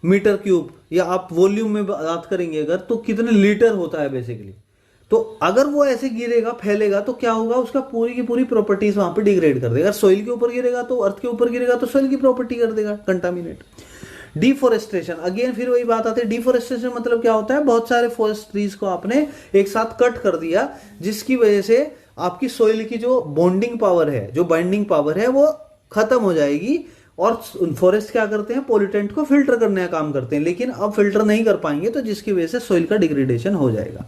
मीटर क्यूब, या आप वॉल्यूम में बात करेंगे अगर, तो कितने लीटर होता है बेसिकली। तो अगर वो ऐसे गिरेगा, फैलेगा, तो क्या होगा, उसका पूरी की पूरी प्रॉपर्टीज वहां पे डिग्रेड कर देगा। अगर सोइल के ऊपर गिरेगा तो, अर्थ के ऊपर गिरेगा तो सोइल की प्रॉपर्टी कर देगा कंटामिनेट। डिफोरेस्टेशन, अगेन फिर वही बात आती है। डिफोरेस्टेशन मतलब क्या होता है, बहुत सारे फॉरेस्ट ट्रीज को आपने एक साथ कट कर दिया, जिसकी वजह से आपकी सोइल की जो बॉन्डिंग पावर है, जो बाइंडिंग पावर है, वो खत्म हो जाएगी। और फॉरेस्ट क्या करते हैं, पोल्यूटेंट को फिल्टर करने का काम करते हैं, लेकिन अब फिल्टर नहीं कर पाएंगे, तो जिसकी वजह से सोइल का डिग्रेडेशन हो जाएगा।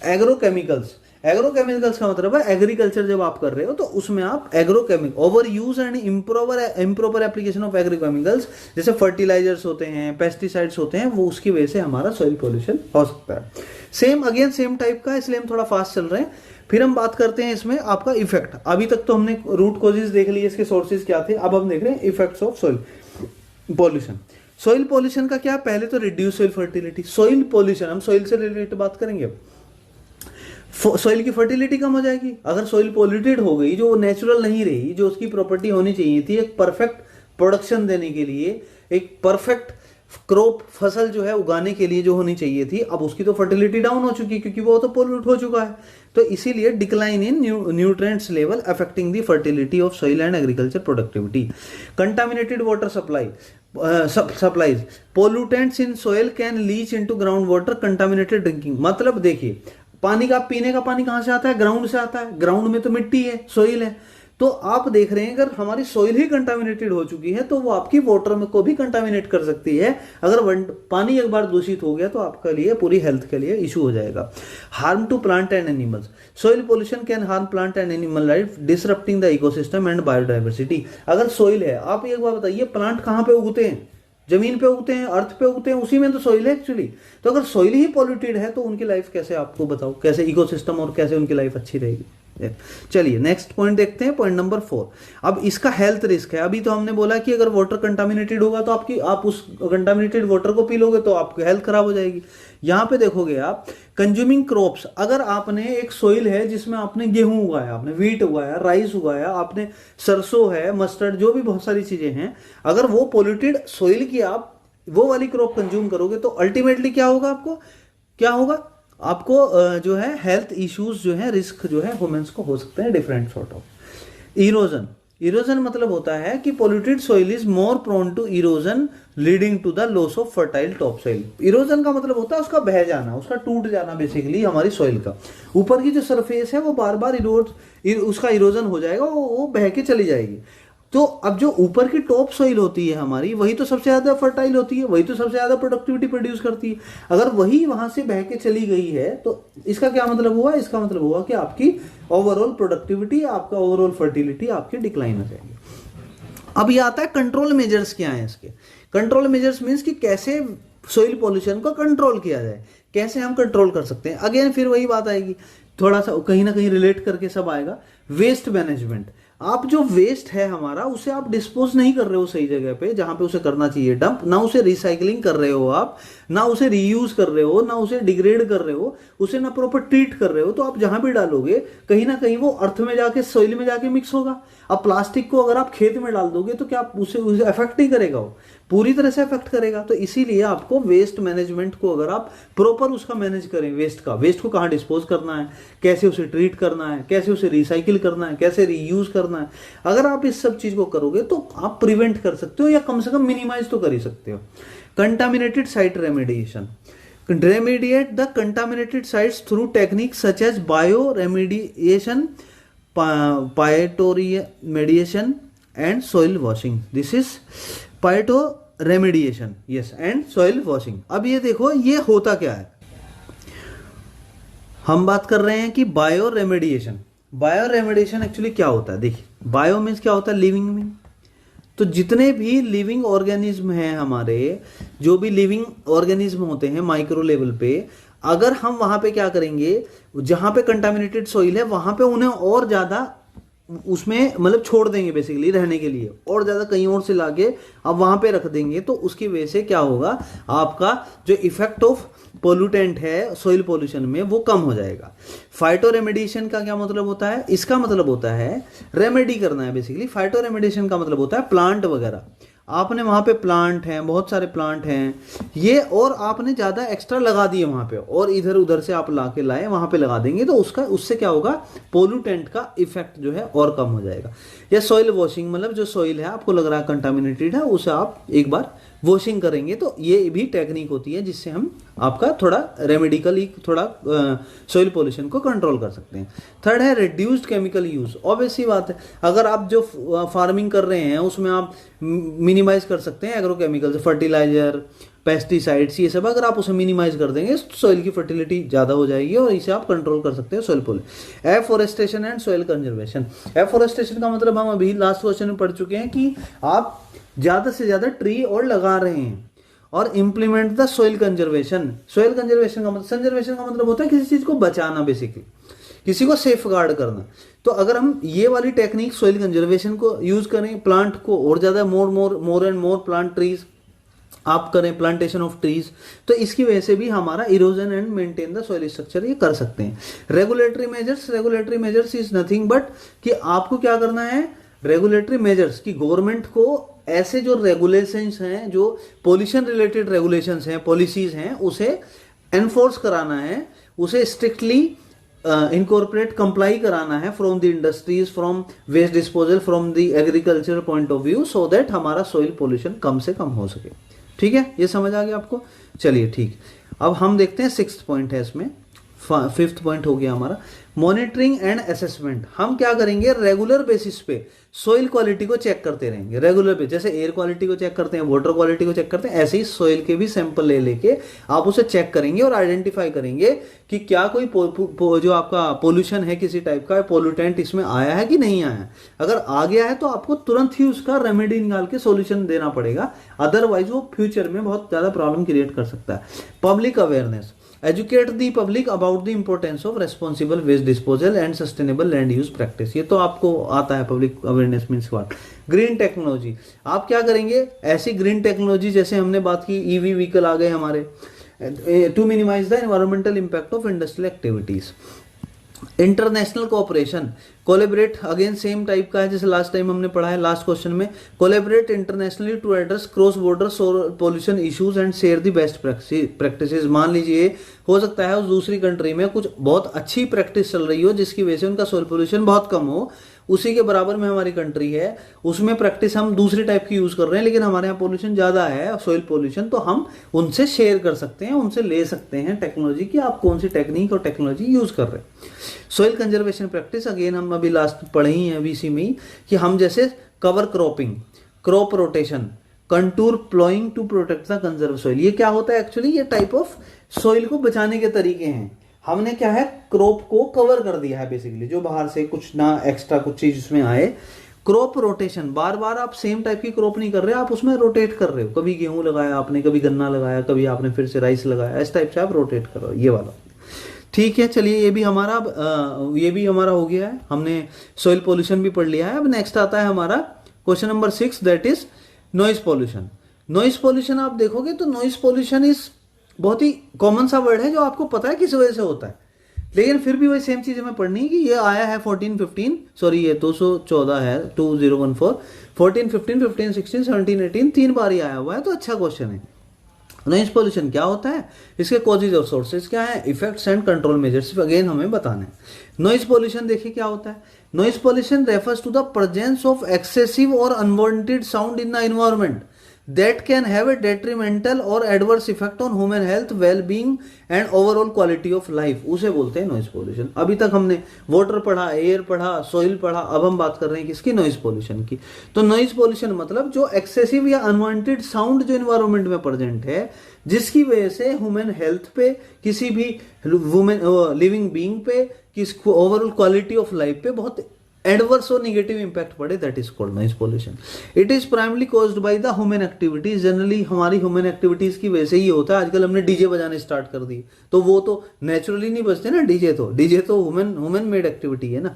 एग्रोकेमिकल्स, एग्रोकेमिकल्स का मतलब है एग्रीकल्चर जब आप कर रहे हो तो उसमें आप agrochemical, over use and improper application of agrochemicals, जैसे फर्टिलाइजर्स होते हैं, पेस्टिसाइड्स होते हैं, वो उसकी वजह से हमारा सॉइल पोल्यूशन हो सकता है। सेम टाइप का, इसलिए हम थोड़ा फास्ट चल रहे हैं। फिर हम बात करते हैं इसमें आपका इफेक्ट। अभी तक तो हमने रूट कॉजेज देख लिए, इसके सोर्सेज क्या थे, अब हम देख रहे हैं effects of soil pollution. Soil pollution का क्या, पहले तो reduce soil fertility. Soil pollution, हम सॉइल से रिलेटेड बात करेंगे। सॉइल की फर्टिलिटी कम हो जाएगी अगर सॉइल पोल्यूटेड हो गई, जो नेचुरल नहीं रही, जो उसकी प्रॉपर्टी होनी चाहिए थी एक परफेक्ट प्रोडक्शन देने के लिए, एक परफेक्ट क्रॉप, फसल जो है उगाने के लिए जो होनी चाहिए थी, अब उसकी तो फर्टिलिटी डाउन हो चुकी है, क्योंकि वो तो पोल्यूट हो चुका है। तो इसीलिए decline in nutrients level affecting the fertility of soil and agriculture productivity. Contaminated water supplies, pollutants in soil can leach into ground water, contaminated drinking. मतलब देखिए, पानी का, पीने का पानी कहां से आता है, ग्राउंड से आता है। ग्राउंड में तो मिट्टी है, सॉइल है, तो आप देख रहे हैं अगर हमारी सॉइल ही कंटामिनेटेड हो चुकी है तो वो आपकी वाटर में को भी कंटामिनेट कर सकती है। अगर पानी एक बार दूषित हो गया तो आपके लिए, पूरी हेल्थ के लिए इशू हो जाएगा। Harm to plant and animals, soil pollution can harm plant and animal life, disrupting the ecosystem and biodiversity. अगर सॉइल है, आप एक बार बताइए, प्लांट कहां पे उगते हैं, जमीन पे उगते हैं, अर्थ पे उगते हैं, उसी में तो सॉइल है एक्चुअली। तो अगर सॉइल ही पॉल्यूटेड है तो उनकी लाइफ कैसे, आपको बताओ कैसे इकोसिस्टम और कैसे उनकी लाइफ अच्छी रहेगी। चलिए नेक्स्ट पॉइंट देखते हैं, पॉइंट नंबर 4। अब इसका हेल्थ रिस्क है। अभी तो हमने बोला कि अगर वाटर कंटामिनेटेड होगा तो आप उस कंटामिनेटेड वाटर को पी लोगे तो आपकी हेल्थ खराब हो जाएगी। यहां पे देखोगे आप, कंज्यूमिंग क्रॉप्स, अगर आपने एक सोइल है जिसमें आपने गेहूं उगाया, आपने व्हीट उगाया, राइस उगाया, आपने सरसों है, मस्टर्ड, जो भी बहुत सारी चीजें हैं, अगर वो पोल्यूटेड सोइल की आप वो वाली क्रॉप कंज्यूम करोगे तो अल्टीमेटली क्या होगा, आपको जो है हेल्थ इश्यूज जो है, रिस्क जो है ह्यूमंस को हो सकते हैं, डिफरेंट सॉर्ट ऑफ। इरोजन मतलब होता है कि polluted soil is more prone to erosion leading to the loss of fertile top soil. Erosion का मतलब होता है उसका बह जाना, उसका टूट जाना, बेसिकली हमारी सोइल का ऊपर की जो सरफेस है वो बार बार उसका इरोजन हो जाएगा, वो बह के चली जाएगी। तो अब जो ऊपर की टॉप सॉइल होती है हमारी, वही तो सबसे ज्यादा फर्टाइल होती है, वही तो सबसे ज्यादा प्रोडक्टिविटी प्रोड्यूस करती है। अगर वही वहां से बह के चली गई है तो इसका क्या मतलब हुआ, इसका मतलब हुआ कि आपकी ओवरऑल प्रोडक्टिविटी, आपका ओवरऑल फर्टिलिटी आपकी डिक्लाइन हो जाएगी। अब ये आता है कंट्रोल मेजर्स क्या है इसके। कंट्रोल मेजर्स मीन्स कि कैसे सोइल पॉल्यूशन को कंट्रोल किया जाए, कैसे हम कंट्रोल कर सकते हैं। अगेन फिर वही बात आएगी, थोड़ा सा कहीं ना कहीं रिलेट करके सब आएगा। वेस्ट मैनेजमेंट, आप जो वेस्ट है हमारा उसे आप डिस्पोज नहीं कर रहे हो सही जगह पे जहां पे उसे करना चाहिए डंप, ना उसे रिसाइकलिंग कर रहे हो आप, ना उसे रीयूज कर रहे हो, ना उसे डिग्रेड कर रहे हो, उसे ना प्रॉपर ट्रीट कर रहे हो, तो आप जहां भी डालोगे कहीं ना कहीं वो अर्थ में जाके सॉइल में जाके मिक्स होगा। अब प्लास्टिक को अगर आप खेत में डाल दोगे तो क्या उसे अफेक्ट नहीं करेगा, वो पूरी तरह से अफेक्ट करेगा। तो इसीलिए आपको वेस्ट मैनेजमेंट को अगर आप प्रॉपर उसका मैनेज करें, वेस्ट को कहाँ डिस्पोज करना है, कैसे उसे ट्रीट करना है, कैसे उसे रिसाइकिल करना है, कैसे रीयूज करना है, अगर आप इस सब चीज को करोगे तो आप प्रिवेंट कर सकते हो या कम से कम मिनिमाइज तो कर ही सकते हो। Contaminated site remediation, remediate the contaminated sites through techniques such as bioremediation, phytoremediation and soil washing. This is phytoremediation, yes, and soil washing. अब ये देखो ये होता क्या है, हम बात कर रहे हैं कि बायोरेमेडिएशन। बायोरेमेडिएशन एक्चुअली क्या होता है, देखिए बायो मीन्स क्या होता है, लिविंग मीन। तो जितने भी लिविंग ऑर्गेनिज्म हैं हमारे, जो भी लिविंग ऑर्गेनिज्म होते हैं माइक्रो लेवल पे, अगर हम वहां पे क्या करेंगे, जहां पे कंटामिनेटेड सॉइल है वहां पे उन्हें और ज्यादा उसमें मतलब छोड़ देंगे बेसिकली रहने के लिए, और ज्यादा कहीं और से लाके अब वहां पे रख देंगे, तो उसकी वजह से क्या होगा, आपका जो इफेक्ट ऑफ पोल्यूटेंट है सॉइल पोल्यूशन में वो कम हो जाएगा। फाइटो रेमेडिएशन का क्या मतलब होता है, इसका मतलब होता है रेमेडी करना है बेसिकली। फाइटो रेमेडिएशन का मतलब होता है प्लांट वगैरह, आपने वहां पे प्लांट हैं, बहुत सारे प्लांट हैं ये, और आपने ज्यादा एक्स्ट्रा लगा दिए वहां पे, और इधर उधर से आप ला के लाए वहां पे लगा देंगे, तो उससे क्या होगा, पोल्यूटेंट का इफेक्ट जो है और कम हो जाएगा। या सॉइल वॉशिंग, मतलब जो सॉइल है आपको लग रहा है कंटामिनेटेड है, उसे आप एक बार वॉशिंग करेंगे, तो ये भी टेक्निक होती है जिससे हम आपका थोड़ा रेमेडिकली थोड़ा सॉइल पोल्यूशन को कंट्रोल कर सकते हैं। थर्ड है रिड्यूस्ड केमिकल यूज। ऑब्वियसली बात है, अगर आप जो फार्मिंग कर रहे हैं उसमें आप मिनिमाइज कर सकते हैं एग्रोकेमिकल, फर्टिलाइजर, पेस्टिसाइड्स, ये सब अगर आप उसे मिनिमाइज कर देंगे सॉइल की फर्टिलिटी ज्यादा हो जाएगी और इसे आप कंट्रोल कर सकते हैं soil pollution. Afforestation and soil conservation. Afforestation का मतलब हम अभी लास्ट क्वेश्चन में पढ़ चुके हैं कि आप ज्यादा से ज्यादा ट्री और लगा रहे हैं, और implement the soil conservation. Soil conservation का मतलब होता है किसी चीज को बचाना, बेसिकली किसी को सेफ गार्ड करना। तो अगर हम ये वाली टेक्निक सॉइल कंजर्वेशन को यूज करें, प्लांट को और ज्यादा more and more plant trees आप करें, प्लांटेशन ऑफ ट्रीज, तो इसकी वजह से भी हमारा erosion and maintain the soil structure ये कर सकते हैं। Regulatory measures is nothing but कि आपको क्या करना है, रेगुलेटरी मेजर्स की गवर्नमेंट को ऐसे जो रेगुलेशंस हैं, जो पोल्यूशन रिलेटेड रेगुलेशंस हैं, पॉलिसीज हैं, उसे एनफोर्स कराना है, उसे स्ट्रिक्टली इनकॉर्पोरेट कंप्लाई कराना है from the industries, from waste disposal, from the agriculture point of view, so that हमारा सॉइल पोल्यूशन कम से कम हो सके। ठीक है, ये समझ आ गया आपको। चलिए ठीक, अब हम देखते हैं सिक्स्थ पॉइंट है इसमें, फिफ्थ पॉइंट हो गया हमारा मॉनिटरिंग एंड असेसमेंट। हम क्या करेंगे, रेगुलर बेसिस पे सोइल क्वालिटी को चेक करते रहेंगे, रेगुलर पे, जैसे एयर क्वालिटी को चेक करते हैं, वाटर क्वालिटी को चेक करते हैं, ऐसे ही सोइल के भी सैंपल ले लेके आप उसे चेक करेंगे और आइडेंटिफाई करेंगे कि क्या कोई जो आपका पोल्यूशन है किसी टाइप का, पोल्यूटेंट इसमें आया है कि नहीं आया है। अगर आ गया है तो आपको तुरंत ही उसका रेमेडी निकाल के सोल्यूशन देना पड़ेगा, अदरवाइज वो फ्यूचर में बहुत ज्यादा प्रॉब्लम क्रिएट कर सकता है। Public awareness, educate the public about the importance of responsible waste disposal and sustainable land use practice. ये तो आपको आता है, public awareness means what. Green technology, आप क्या करेंगे, ऐसी ग्रीन टेक्नोलॉजी जैसे हमने बात की, ईवी व्हीकल आ गए हमारे, to minimise the environmental impact of industrial activities. International cooperation, collaborate, again same type का है जैसे लास्ट टाइम हमने पढ़ा है लास्ट क्वेश्चन में, collaborate internationally to address cross border pollution issues and share the best practices. मान लीजिए हो सकता है उस दूसरी कंट्री में कुछ बहुत अच्छी प्रैक्टिस चल रही हो जिसकी वजह से उनका सोइल पोल्यूशन बहुत कम हो, उसी के बराबर में हमारी कंट्री है, उसमें प्रैक्टिस हम दूसरी टाइप की यूज कर रहे हैं, लेकिन हमारे यहाँ पोल्यूशन ज्यादा है, सोइल पोल्यूशन, तो हम उनसे शेयर कर सकते हैं, उनसे ले सकते हैं टेक्नोलॉजी की, आप कौन सी टेक्निक और टेक्नोलॉजी यूज कर रहे हैं। सोइल कंजर्वेशन प्रैक्टिस, अगेन हम अभी लास्ट पढ़े ही हैं अभी इसी में ही, कि हम जैसे cover cropping, crop rotation, contour ploughing to protect the conserve soil. ये क्या होता है एक्चुअली, ये टाइप ऑफ सोइल को बचाने के तरीके हैं। हमने क्या है, क्रॉप को कवर कर दिया है बेसिकली, जो बाहर से कुछ ना एक्स्ट्रा कुछ चीज उसमें आए। क्रॉप रोटेशन, बार बार आप सेम टाइप की क्रॉप नहीं कर रहे, आप उसमें रोटेट कर रहे हो, कभी गेहूं लगाया आपने, कभी गन्ना लगाया, कभी आपने फिर से राइस लगाया, इस टाइप से आप रोटेट कर रहे हो, ये वाला। ठीक है, चलिए ये भी हमारा हो गया है, हमने सॉइल पोल्यूशन भी पढ़ लिया है। अब नेक्स्ट आता है हमारा question number 6, that is noise pollution. Noise pollution आप देखोगे तो नॉइज पोल्यूशन इज बहुत ही कॉमन सा वर्ड है जो आपको पता है किस वजह से होता है, लेकिन फिर भी वही सेम चीज हमें पढ़नी है कि ये आया है 1415, सॉरी ये 214 है, 2014, 14, 15, 15, 16, 17, 18 तीन बार ही आया हुआ है, तो अच्छा क्वेश्चन है। नॉइज पोल्यूशन क्या होता है, इसके कॉजेज और सोर्सेज क्या है, effects and control measures again हमें बताना है। नॉइज पोल्यूशन देखिए क्या होता है। Noise pollution refers to the presence of excessive और unwanted sound in the environment that can have a detrimental or adverse effect on human health, well-being and overall quality of life, उसे बोलते हैं नॉइज पोल्यूशन। अभी तक हमने वाटर पढ़ा, एयर पढ़ा, सॉइल पढ़ा, अब हम बात कर रहे हैं किसकी, नॉइज पोल्यूशन की। तो नॉइज पोल्यूशन मतलब जो एक्सेसिव या अनवांटेड साउंड जो एनवायरनमेंट में प्रेजेंट है, जिसकी वजह से ह्यूमन हेल्थ पे, किसी भी लिविंग बीइंग पे, किस ओवरऑल क्वालिटी ऑफ लाइफ पे बहुत एडवर्स और निगेटिव इंपैक्ट पड़े, that is called noise pollution. It is primarily caused by the human activities, generally हमारी ह्यूमन एक्टिविटीज की वजह से ही होता है। आजकल हमने डीजे बजाने स्टार्ट कर दिए, तो वो तो नेचुरली नहीं बजते ना, डीजे तो ह्यूमन मेड एक्टिविटी है ना।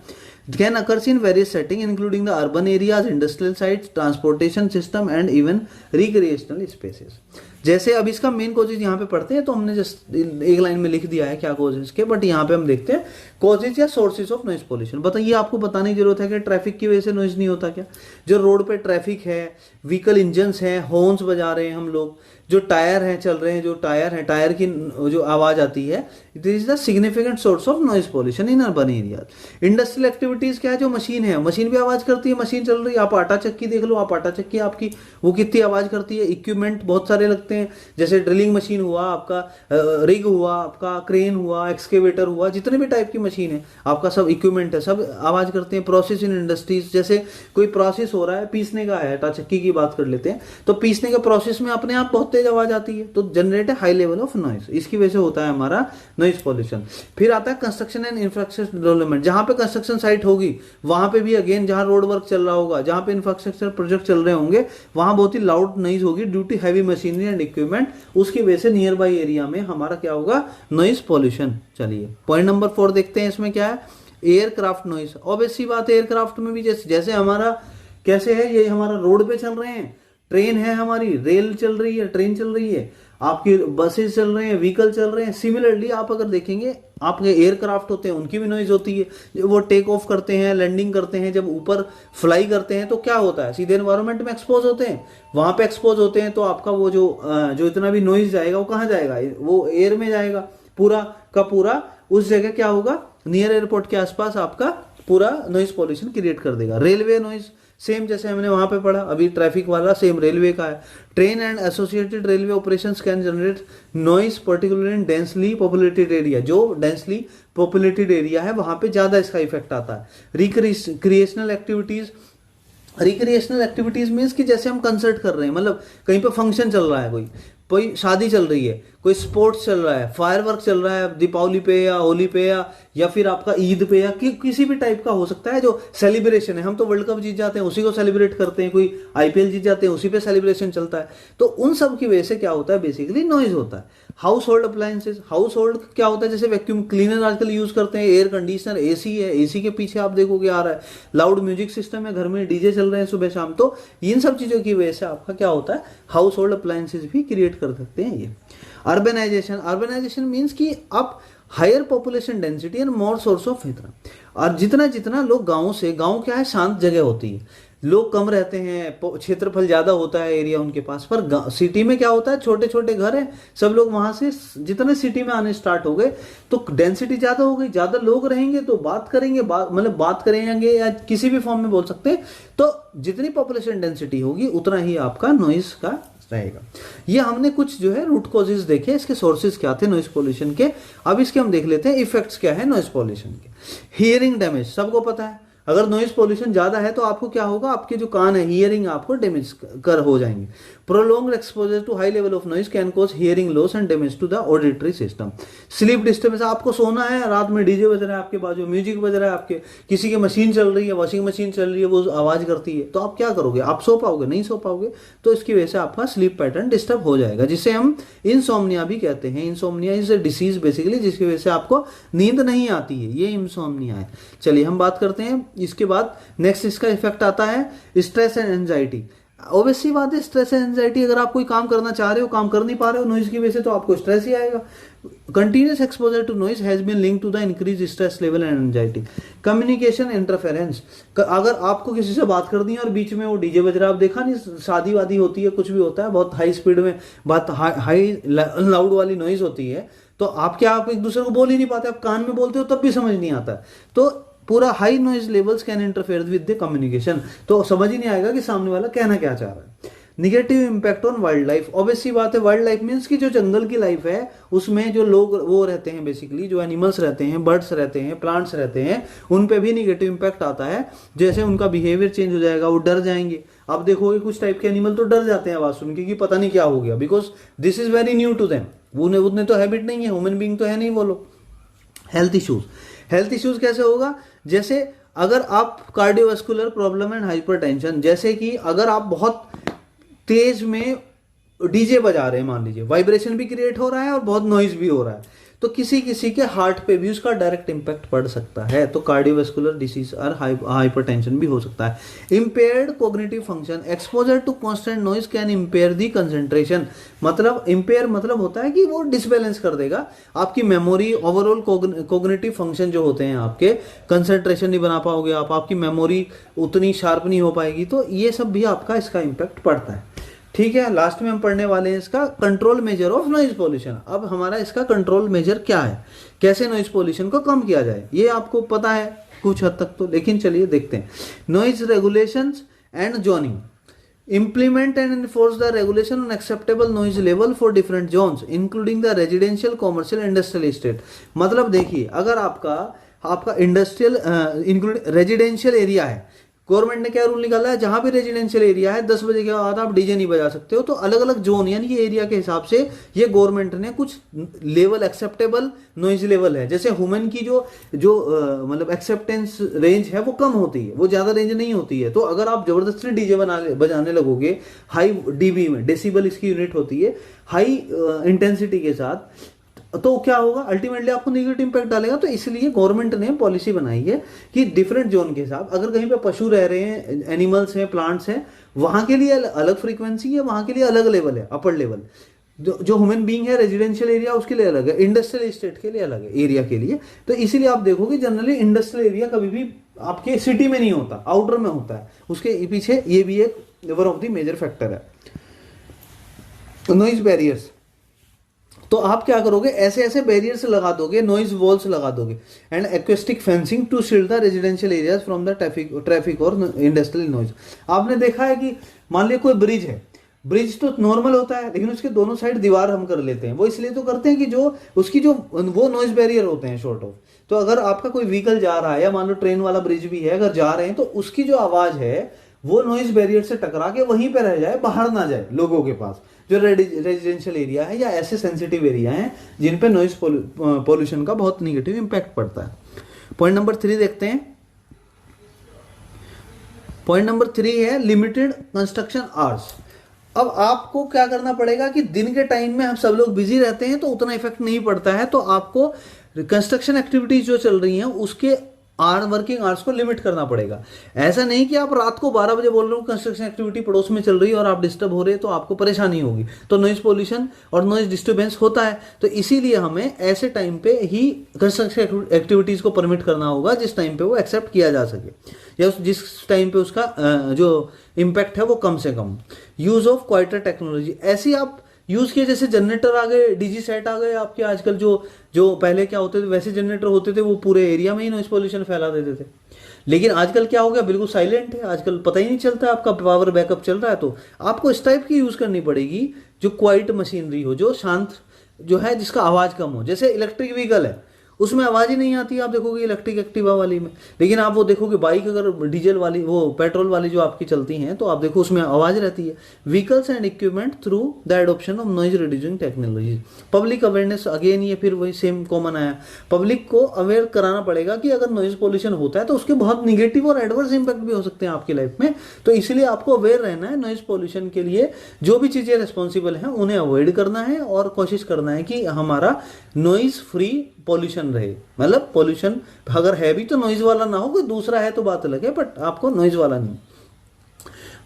Can occurs in various setting including the urban areas, industrial sites, transportation system and even recreational spaces. जैसे अब इसका मेन कॉजेज यहाँ पे पढ़ते हैं, तो हमने जस्ट एक लाइन में लिख दिया है क्या कॉजेज के, बट यहाँ पे हम देखते हैं कॉजेज या सोर्सेज ऑफ नॉइज पोल्यूशन। बताइए, आपको बताने की जरूरत है कि ट्रैफिक की वजह से नॉइज नहीं होता क्या? जो रोड पे ट्रैफिक है, व्हीकल इंजन्स हैं, हॉर्न्स बजा रहे हैं हम लोग, जो टायर हैं चल रहे हैं, जो टायर है, टायर की जो आवाज आती है, this is the significant source of noise pollution in urban area. Industrial activities क्या है, जो मशीन है, मशीन भी आवाज करती है, मशीन चल रही है। आप आटा चक्की देख लो, आप आटा चक्की आपकी वो कितनी आवाज करती है। इक्विपमेंट बहुत सारे लगते हैं, जैसे ड्रिलिंग मशीन हुआ आपका, रिग हुआ आपका, क्रेन हुआ, एक्सकेवेटर हुआ, जितने भी टाइप की मशीन है आपका, सब इक्विपमेंट है, सब आवाज करते हैं। प्रोसेस इन इंडस्ट्रीज, जैसे कोई प्रोसेस हो रहा है, पीसने का है, आटा चक्की की बात कर लेते हैं, तो पीसने के प्रोसेस में अपने आप बहुत तेज आवाज आती है, तो जनरेट है हाई लेवल ऑफ नॉइज। इसकी वजह से होता है हमारा नॉइज पोल्यूशन। फिर आता है कंस्ट्रक्शन एंड इंफ्रास्ट्रक्चर डेवलपमेंट। जहां पे कंस्ट्रक्शन साइट होगी, वहां पे भी अगेन जहां रोड वर्क चल रहा होगा, जहां पे इंफ्रास्ट्रक्चर प्रोजेक्ट चल रहे होंगे, वहां बहुत ही लाउड नॉइज होगी due to heavy machinery and equipment. उसकी वजह से नियर बाई एरिया में हमारा क्या होगा, नॉइज पोल्यूशन। चलिए पॉइंट नंबर 4 देखते हैं, इसमें क्या है, एयरक्राफ्ट नॉइज। ऑब्वियस सी बात है, एयरक्राफ्ट में भी जैसे हमारा कैसे है, ये हमारा रोड पे चल रहे हैं, ट्रेन है हमारी, रेल चल रही है, ट्रेन चल रही है, आपकी बसेस चल रहे हैं, व्हीकल चल रहे हैं। सिमिलरली आप अगर देखेंगे, आपके एयरक्राफ्ट होते हैं, उनकी भी नॉइज होती है। जब वो टेक ऑफ करते हैं, लैंडिंग करते हैं, जब ऊपर फ्लाई करते हैं, तो क्या होता है, सीधे एनवायरनमेंट में एक्सपोज होते हैं। वहां पे एक्सपोज होते हैं तो आपका वो जो इतना भी नॉइज जाएगा, वो कहाँ जाएगा, वो एयर में जाएगा पूरा का पूरा। उस जगह क्या होगा, नियर एयरपोर्ट के आसपास आपका पूरा नॉइज पॉल्यूशन क्रिएट कर देगा। रेलवे नॉइज सेम, जैसे हमने वहां पे पढ़ा, अभी ट्रैफिक वाला सेम रेलवे का है। Train and associated railway operations can generate noise particularly in densely populated area. जो डेंसली पॉपुलेटेड एरिया है वहां पे ज्यादा इसका इफेक्ट आता है। Recreational activities, recreational activities means कि जैसे हम कंसर्ट कर रहे हैं, मतलब कहीं पे फंक्शन चल रहा है, कोई शादी चल रही है, कोई स्पोर्ट्स चल रहा है, फायरवर्क चल रहा है दीपावली पे या होली पे या फिर आपका ईद पे या किसी भी टाइप का हो सकता है। जो सेलिब्रेशन है, हम तो वर्ल्ड कप जीत जाते हैं उसी को सेलिब्रेट करते हैं, कोई आईपीएल जीत जाते हैं उसी पे सेलिब्रेशन चलता है। तो उन सब की वजह से क्या होता है, बेसिकली नॉइज होता है। Household appliances, house hold क्या होता है, जैसे वैक्यूम क्लीनर आजकल यूज करते हैं, एयर कंडीशनर, एसी है, एसी के पीछे आप देखोगे आ रहा है, लाउड म्यूजिक सिस्टम है, घर में डीजे चल रहे हैं सुबह शाम। तो इन सब चीजों की वजह से आपका क्या होता है, हाउस होल्ड अप्लायंसेज भी क्रिएट कर सकते हैं ये। अर्बनाइजेशन, अर्बनाइजेशन मीन्स कि आप higher population density and more source of इतना, और जितना जितना लोग गांव से, गांव क्या है, शांत जगह होती है, लोग कम रहते हैं, क्षेत्रफल ज्यादा होता है एरिया उनके पास। पर सिटी में क्या होता है, छोटे छोटे घर हैं, सब लोग वहां से जितने सिटी में आने स्टार्ट हो गए तो डेंसिटी ज्यादा हो गई, ज्यादा लोग रहेंगे तो बात करेंगे, मतलब बात करेंगे या किसी भी फॉर्म में बोल सकते हैं। तो जितनी पॉपुलेशन डेंसिटी होगी उतना ही आपका नॉइज का रहेगा। ये हमने कुछ जो है रूट कॉजेज देखे, इसके सोर्सेज क्या थे नॉइज पोल्यूशन के। अब इसके हम देख लेते हैं इफेक्ट्स क्या है नॉइज पोल्यूशन के। हियरिंग डैमेज, सबको पता है, अगर नॉइज पोल्यूशन ज़्यादा है तो आपको क्या होगा, आपके जो कान है, हियरिंग आपको डैमेज कर हो जाएंगे। Prolonged exposure to high level of noise can cause hearing loss and damage to the auditory system. Sleep disturbance, आपको सोना है, रात में डीजे बज रहा है आपके बाजू, म्यूजिक बज रहा है आपके, किसी की मशीन चल रही है, वॉशिंग मशीन चल रही है, वो आवाज़ करती है, तो आप क्या करोगे, आप सो पाओगे, नहीं सो पाओगे। तो इसकी वजह से आपका स्लीप पैटर्न डिस्टर्ब हो जाएगा, जिसे हम इंसोम्निया भी कहते हैं। Insomnia is a disease basically, जिसकी वजह से आपको नींद नहीं आती है, ये इंसोम्निया है। चलिए हम बात करते हैं इसके बाद। नेक्स्ट इसका इफेक्ट आता है स्ट्रेस एंड एंजाइटी। ऑब्वियस सी बात है, स्ट्रेस एंड एंजाइटी, अगर आप कोई काम करना चाह रहे हो, काम कर नहीं पा रहे हो नॉइज की वजह से, तो आपको स्ट्रेस ही आएगा। Continuous exposure to noise has been linked to the increase stress level and anxiety. Communication interference, अगर आपको किसी से बात करनी है और बीच में वो डीजे बज रहा है, आप देखा नहीं शादी वादी होती है, कुछ भी होता है, बहुत हाई स्पीड में बात, हाई लाउड वाली नॉइज होती है, तो आप क्या, आप एक दूसरे को बोल ही नहीं पाते, आप कान में बोलते हो तब भी समझ नहीं आता। तो पूरा high noise levels can interfere with the communication, तो समझ ही नहीं आएगा कि सामने वाला कहना क्या चाह रहा है। Negative impact on wild life, obviously बात है, वाइल्ड लाइफ मीन्स की जो जंगल की लाइफ है, उसमें जो लोग वो रहते हैं, बेसिकली जो एनिमल्स रहते हैं, बर्ड्स रहते हैं, प्लांट्स रहते हैं, उन पे भी निगेटिव इंपैक्ट आता है। जैसे उनका बिहेवियर चेंज हो जाएगा, वो डर जाएंगे। आप देखोगे कुछ टाइप के एनिमल तो डर जाते हैं आवाज सुन के कि पता नहीं क्या हो गया, because this is very new to them, उन्हें तो हैबिट नहीं है, ह्यूमन बीइंग तो है नहीं वो लोग। हेल्थ इश्यूज, हेल्थ इश्यूज कैसे होगा, जैसे अगर आप कार्डियोवास्कुलर प्रॉब्लम एंड हाइपरटेंशन, जैसे कि अगर आप बहुत तेज में डीजे बजा रहे हैं, मान लीजिए वाइब्रेशन भी क्रिएट हो रहा है और बहुत नॉइज भी हो रहा है, तो किसी किसी के हार्ट पे भी उसका डायरेक्ट इंपैक्ट पड़ सकता है, तो कार्डियोवास्कुलर डिसीज और हाइपरटेंशन भी हो सकता है। Impaired cognitive function, exposure to constant noise can impair the concentration, मतलब इम्पेयर मतलब होता है कि वो डिसबैलेंस कर देगा आपकी मेमोरी, ओवरऑल कोग्निटिव फंक्शन जो होते हैं आपके, कंसंट्रेशन नहीं बना पाओगे आप, आपकी मेमोरी उतनी शार्प नहीं हो पाएगी, तो ये सब भी आपका इसका इम्पैक्ट पड़ता है। ठीक है, लास्ट में हम पढ़ने वाले हैं इसका control measure of noise pollution. अब हमारा इसका कंट्रोल मेजर क्या है, कैसे नॉइज पोल्यूशन को कम किया जाए, ये आपको पता है कुछ हद तक तो, लेकिन चलिए देखते हैं। Noise regulations and zoning, implement and enforce the regulation on acceptable noise level for different zones including the residential, commercial, industrial estate। मतलब देखिए, अगर आपका इंडस्ट्रियल इंक्लूड रेजिडेंशियल एरिया है, गवर्नमेंट ने क्या रूल निकाला है, जहां भी रेजिडेंशियल एरिया है 10 बजे के बाद आप डीजे नहीं बजा सकते हो, तो अलग अलग जोन यानी कि एरिया के हिसाब से ये गवर्नमेंट ने कुछ लेवल, एक्सेप्टेबल नॉइज लेवल है। जैसे ह्यूमन की जो मतलब एक्सेप्टेंस रेंज है वो कम होती है, वो ज्यादा रेंज नहीं होती है, तो अगर आप जबरदस्ती डीजे बजाने लगोगे हाई डीबी में, डेसिबल इसकी यूनिट होती है, हाई इंटेंसिटी के साथ, तो क्या होगा, अल्टीमेटली आपको नेगेटिव इंपैक्ट डालेगा। तो इसलिए गवर्नमेंट ने पॉलिसी बनाई है कि डिफरेंट जोन के हिसाब, अगर कहीं पे पशु रह रहे हैं, एनिमल्स हैं, प्लांट्स हैं, वहां के लिए अलग फ्रीक्वेंसी है, वहां के लिए अलग लेवल है, अपर लेवल। जो ह्यूमन बीइंग है, रेजिडेंशियल एरिया उसके लिए अलग है, इंडस्ट्रियल एस्टेट के लिए अलग है, एरिया के लिए। तो इसीलिए आप देखोगे जनरली इंडस्ट्रियल एरिया कभी भी आपके सिटी में नहीं होता, आउटर में होता है। उसके पीछे ये भी एक one of the major factor है। नॉइज बैरियर्स, तो आप क्या करोगे, ऐसे ऐसे बैरियर्स लगा दोगे, नॉइज वॉल्स लगा दोगे, and acoustic fencing to shield the residential areas from the traffic और इंडस्ट्रियल नॉइज। आपने देखा है कि मान लिया कोई ब्रिज है, ब्रिज तो नॉर्मल होता है, लेकिन उसके दोनों साइड दीवार हम कर लेते हैं, वो इसलिए तो करते हैं कि जो उसकी जो वो नॉइज बैरियर होते हैं शॉर्ट ऑफ। तो अगर आपका कोई व्हीकल जा रहा है, या मान लो ट्रेन वाला ब्रिज भी है, अगर जा रहे हैं, तो उसकी जो आवाज है वो नॉइज बैरियर से टकरा के वहीं पे रह जाए, बाहर ना जाए लोगों के पास, जो रेजिडेंशियल एरिया है या ऐसे सेंसिटिव एरिया हैं जिन पे नॉइज पोल्यूशन का बहुत निगेटिव इंपैक्ट पड़ता है। पॉइंट नंबर 3 देखते हैं। पॉइंट नंबर 3 है लिमिटेड कंस्ट्रक्शन आवर्स। अब आपको क्या करना पड़ेगा कि दिन के टाइम में हम सब लोग बिजी रहते हैं, तो उतना इफेक्ट नहीं पड़ता है, तो आपको कंस्ट्रक्शन एक्टिविटीज जो चल रही हैं उसके वर्किंग आवर्स को लिमिट करना पड़ेगा। ऐसा नहीं कि आप रात को 12 बजे बोल रहे हो कंस्ट्रक्शन एक्टिविटी पड़ोस में चल रही है और आप डिस्टर्ब हो रहे हैं, तो आपको परेशानी होगी, तो नॉइज पोल्यूशन और नॉइज डिस्टर्बेंस होता है। तो इसीलिए हमें ऐसे टाइम पे ही कंस्ट्रक्शन एक्टिविटीज को परमिट करना होगा जिस टाइम पे वो एक्सेप्ट किया जा सके, या जिस टाइम पे उसका जो इम्पैक्ट है वो कम से कम। यूज ऑफ क्वाइटर टेक्नोलॉजी, ऐसी आप यूज किए, जैसे जनरेटर आ गए, डीजी सेट आ गए आपके आजकल, जो पहले क्या होते थे वैसे जनरेटर होते थे, वो पूरे एरिया में ही नॉइज पोल्यूशन फैला देते थे। लेकिन आजकल क्या हो गया, बिल्कुल साइलेंट है, आजकल पता ही नहीं चलता आपका पावर बैकअप चल रहा है। तो आपको इस टाइप की यूज करनी पड़ेगी जो क्वाइट मशीनरी हो, जो शांत, जो है जिसका आवाज कम हो। जैसे इलेक्ट्रिक व्हीकल है, उसमें आवाज़ ही नहीं आती, आप देखोगे इलेक्ट्रिक एक्टिवा वाली में। लेकिन आप वो देखोगे बाइक अगर डीजल वाली, वो पेट्रोल वाली जो आपकी चलती हैं, तो आप देखो उसमें आवाज़ रहती है। Vehicles and equipment through the adoption of noise reducing technology. Public awareness, again ये फिर वही सेम कॉमन आया, पब्लिक को अवेयर कराना पड़ेगा कि अगर नॉइज पोल्यूशन होता है तो उसके बहुत निगेटिव और एडवर्स इंपैक्ट भी हो सकते हैं आपकी लाइफ में। तो इसलिए आपको अवेयर रहना है नॉइज पोल्यूशन के लिए, जो भी चीज़ें रिस्पॉन्सिबल हैं उन्हें अवॉइड करना है और कोशिश करना है कि हमारा नॉइज फ्री पोल्यूशन रहे। मतलब पोल्यूशन अगर है भी तो नॉइज वाला ना हो, कोई दूसरा है तो बात अलग है, बट आपको नॉइज वाला नहीं।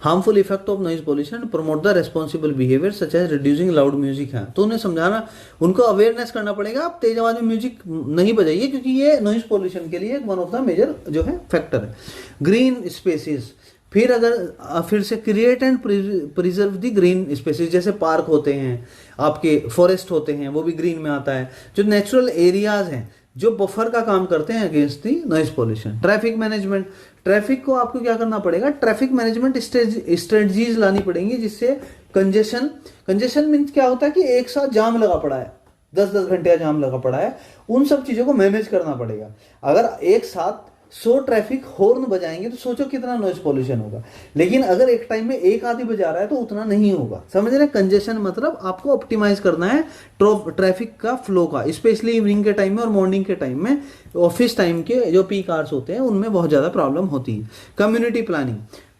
Harmful effect of noise pollution, promote the responsible behaviour such as reducing loud music है। तो उन्हें समझाना, उनको अवेयरनेस करना पड़ेगा, आप तेज आवाज में म्यूजिक नहीं बजाइए, क्योंकि ये नॉइज पोल्यूशन के लिए वन ऑफ द मेजर जो है फैक्टर है। ग्रीन स्पेसिस, फिर से create and preserve the green spaces, जैसे पार्क होते हैं, आपके फॉरेस्ट होते हैं, वो भी ग्रीन में आता है। जो नेचुरल एरियाज हैं जो बफर का काम करते हैं against the noise pollution. Traffic management, traffic को आपको क्या करना पड़ेगा, ट्रैफिक मैनेजमेंट स्ट्रेटजीज लानी पड़ेंगी, जिससे कंजेशन मीन्स क्या होता है कि एक साथ जाम लगा पड़ा है, 10-10 घंटे का जाम लगा पड़ा है, उन सब चीजों को मैनेज करना पड़ेगा। अगर एक साथ 100 ट्रैफिक हॉर्न बजाएंगे तो सोचो कितना नॉइज पोल्यूशन होगा। लेकिन अगर एक टाइम में एक आदमी बजा रहा है तो उतना नहीं होगा। समझ रहे हैं, कंजेशन मतलब आपको ऑप्टिमाइज करना है ट्रैफिक का फ्लो का, स्पेशली इवनिंग के टाइम में और मॉर्निंग के टाइम में, ऑफिस टाइम के जो पीक आवर्स होते हैं उनमें बहुत ज्यादा प्रॉब्लम होती है। Community planning,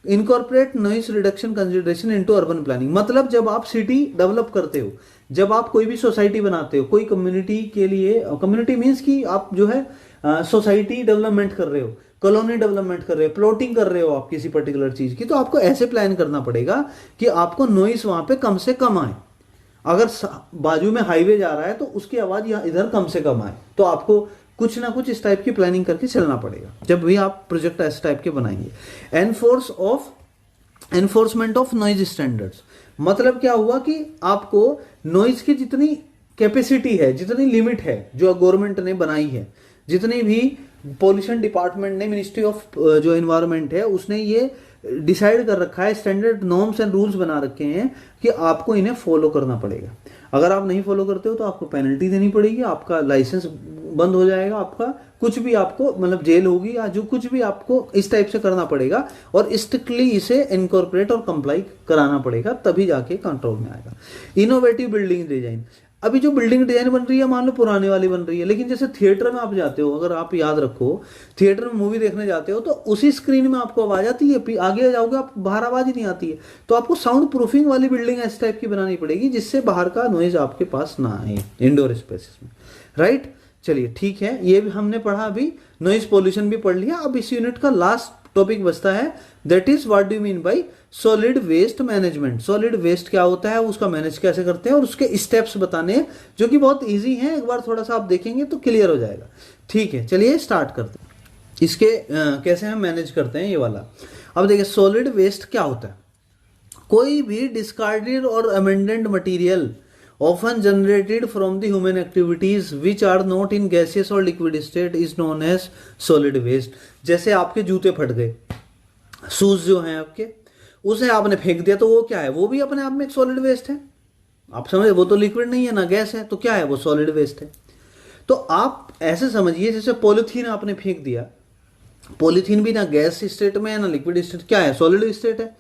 incorporate noise reduction consideration into urban planning. मतलब जब आप सिटी डेवलप करते हो, जब आप कोई भी सोसाइटी बनाते हो, कोई कम्युनिटी के लिए, कम्युनिटी मीन्स कि आप जो है सोसाइटी डेवलपमेंट कर रहे हो, कॉलोनी डेवलपमेंट कर रहे हो, प्लॉटिंग कर रहे हो आप किसी पर्टिकुलर चीज की, तो आपको ऐसे प्लान करना पड़ेगा कि आपको नॉइस वहां पे कम से कम आए। अगर बाजू में हाईवे जा रहा है तो उसकी आवाज यहाँ इधर कम से कम आए, तो आपको कुछ ना कुछ इस टाइप की प्लानिंग करके चलना पड़ेगा जब भी आप प्रोजेक्ट इस टाइप के बनाएंगे। एनफोर्समेंट ऑफ नॉइज स्टैंडर्ड्स, मतलब क्या हुआ कि आपको नॉइज की जितनी कैपेसिटी है, जितनी लिमिट है जो गवर्नमेंट ने बनाई है, जितनी भी पॉल्यूशन डिपार्टमेंट ने, मिनिस्ट्री ऑफ जो एनवायरनमेंट है उसने ये डिसाइड कर रखा है, स्टैंडर्ड नॉर्म्स एंड रूल्स बना रखे हैं कि आपको इन्हें फॉलो करना पड़ेगा। अगर आप नहीं फॉलो करते हो तो आपको पेनल्टी देनी पड़ेगी, आपका लाइसेंस बंद हो जाएगा, आपका कुछ भी, आपको मतलब जेल होगी या जो कुछ भी आपको इस टाइप से करना पड़ेगा, और स्ट्रिक्टली इसे इनकॉर्पोरेट और कंप्लाई कराना पड़ेगा, तभी जाके कंट्रोल में आएगा। इनोवेटिव बिल्डिंग डिजाइन, अभी जो बिल्डिंग डिजाइन बन रही है मान लो पुराने वाली बन रही है, लेकिन जैसे थिएटर में आप जाते हो, अगर आप याद रखो थिएटर में मूवी देखने जाते हो तो उसी स्क्रीन में आपको आवाज आती है, आगे जाओगे आप बाहर आवाज ही नहीं आती है, तो आपको साउंड प्रूफिंग वाली बिल्डिंग इस टाइप की बनानी पड़ेगी जिससे बाहर का नॉइज आपके पास ना आए इंडोर स्पेसेस में। राइट, चलिए ठीक है, ये भी हमने पढ़ा, अभी नॉइज पोल्यूशन भी पढ़ लिया। अब इस यूनिट का लास्ट टॉपिक बचता है, that is what do you mean by solid waste management. Solid waste क्या होता है, उसका मैनेज कैसे करते हैं और उसके स्टेप्स बताने, जो कि बहुत इजी हैं, एक बार थोड़ा सा आप देखेंगे तो क्लियर हो जाएगा। ठीक है, चलिए स्टार्ट करते हैं इसके कैसे हम मैनेज करते हैं ये वाला। अब देखिए सॉलिड वेस्ट क्या होता है, कोई भी डिस्कार्डेड और amended material often generated from the human activities which are not in gaseous or liquid state is known as solid waste। जैसे आपके जूते फट गए, शूज जो हैं आपके, उसे आपने फेंक दिया तो वो क्या है, वो भी अपने आप में एक सॉलिड वेस्ट है। आप समझे, वो तो लिक्विड नहीं है ना गैस है, तो क्या है, वो सॉलिड वेस्ट है। तो आप ऐसे समझिए जैसे पॉलिथीन आपने फेंक दिया, पॉलिथीन भी ना गैस स्टेट में है ना लिक्विड स्टेट, क्या है, सॉलिड स्टेट है।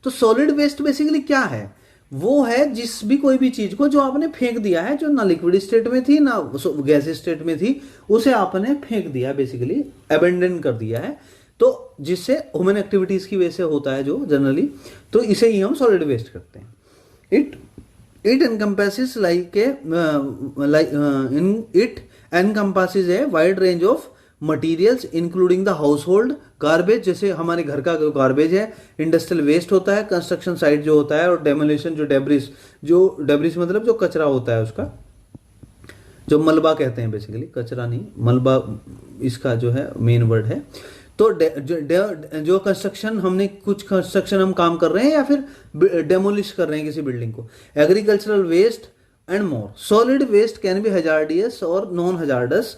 तो सॉलिड वेस्ट बेसिकली क्या है, वो है जिस भी कोई भी चीज को जो आपने फेंक दिया है, जो ना लिक्विड स्टेट में थी ना गैस स्टेट में थी, उसे आपने फेंक दिया, बेसिकली अबेंडन कर दिया है, तो जिससे ह्यूमन एक्टिविटीज की वजह से होता है जो जनरली, तो इसे ही हम सॉलिड वेस्ट करते हैं। It encompasses it encompasses a wide range of materials including the house hold garbage, जैसे हमारे घर का गार्बेज है, इंडस्ट्रियल वेस्ट होता है, कंस्ट्रक्शन साइट जो होता है, और डेमोलिशन जो डेब्रिस मतलब जो कचरा होता है, उसका जो मलबा कहते हैं, बेसिकली कचरा नहीं, मलबा इसका जो है मेन वर्ड है। तो जो कंस्ट्रक्शन, हमने कुछ कंस्ट्रक्शन हम काम कर रहे हैं या फिर डेमोलिश कर रहे हैं किसी बिल्डिंग को, agricultural waste and more. Solid waste can be hazardous और non hazardous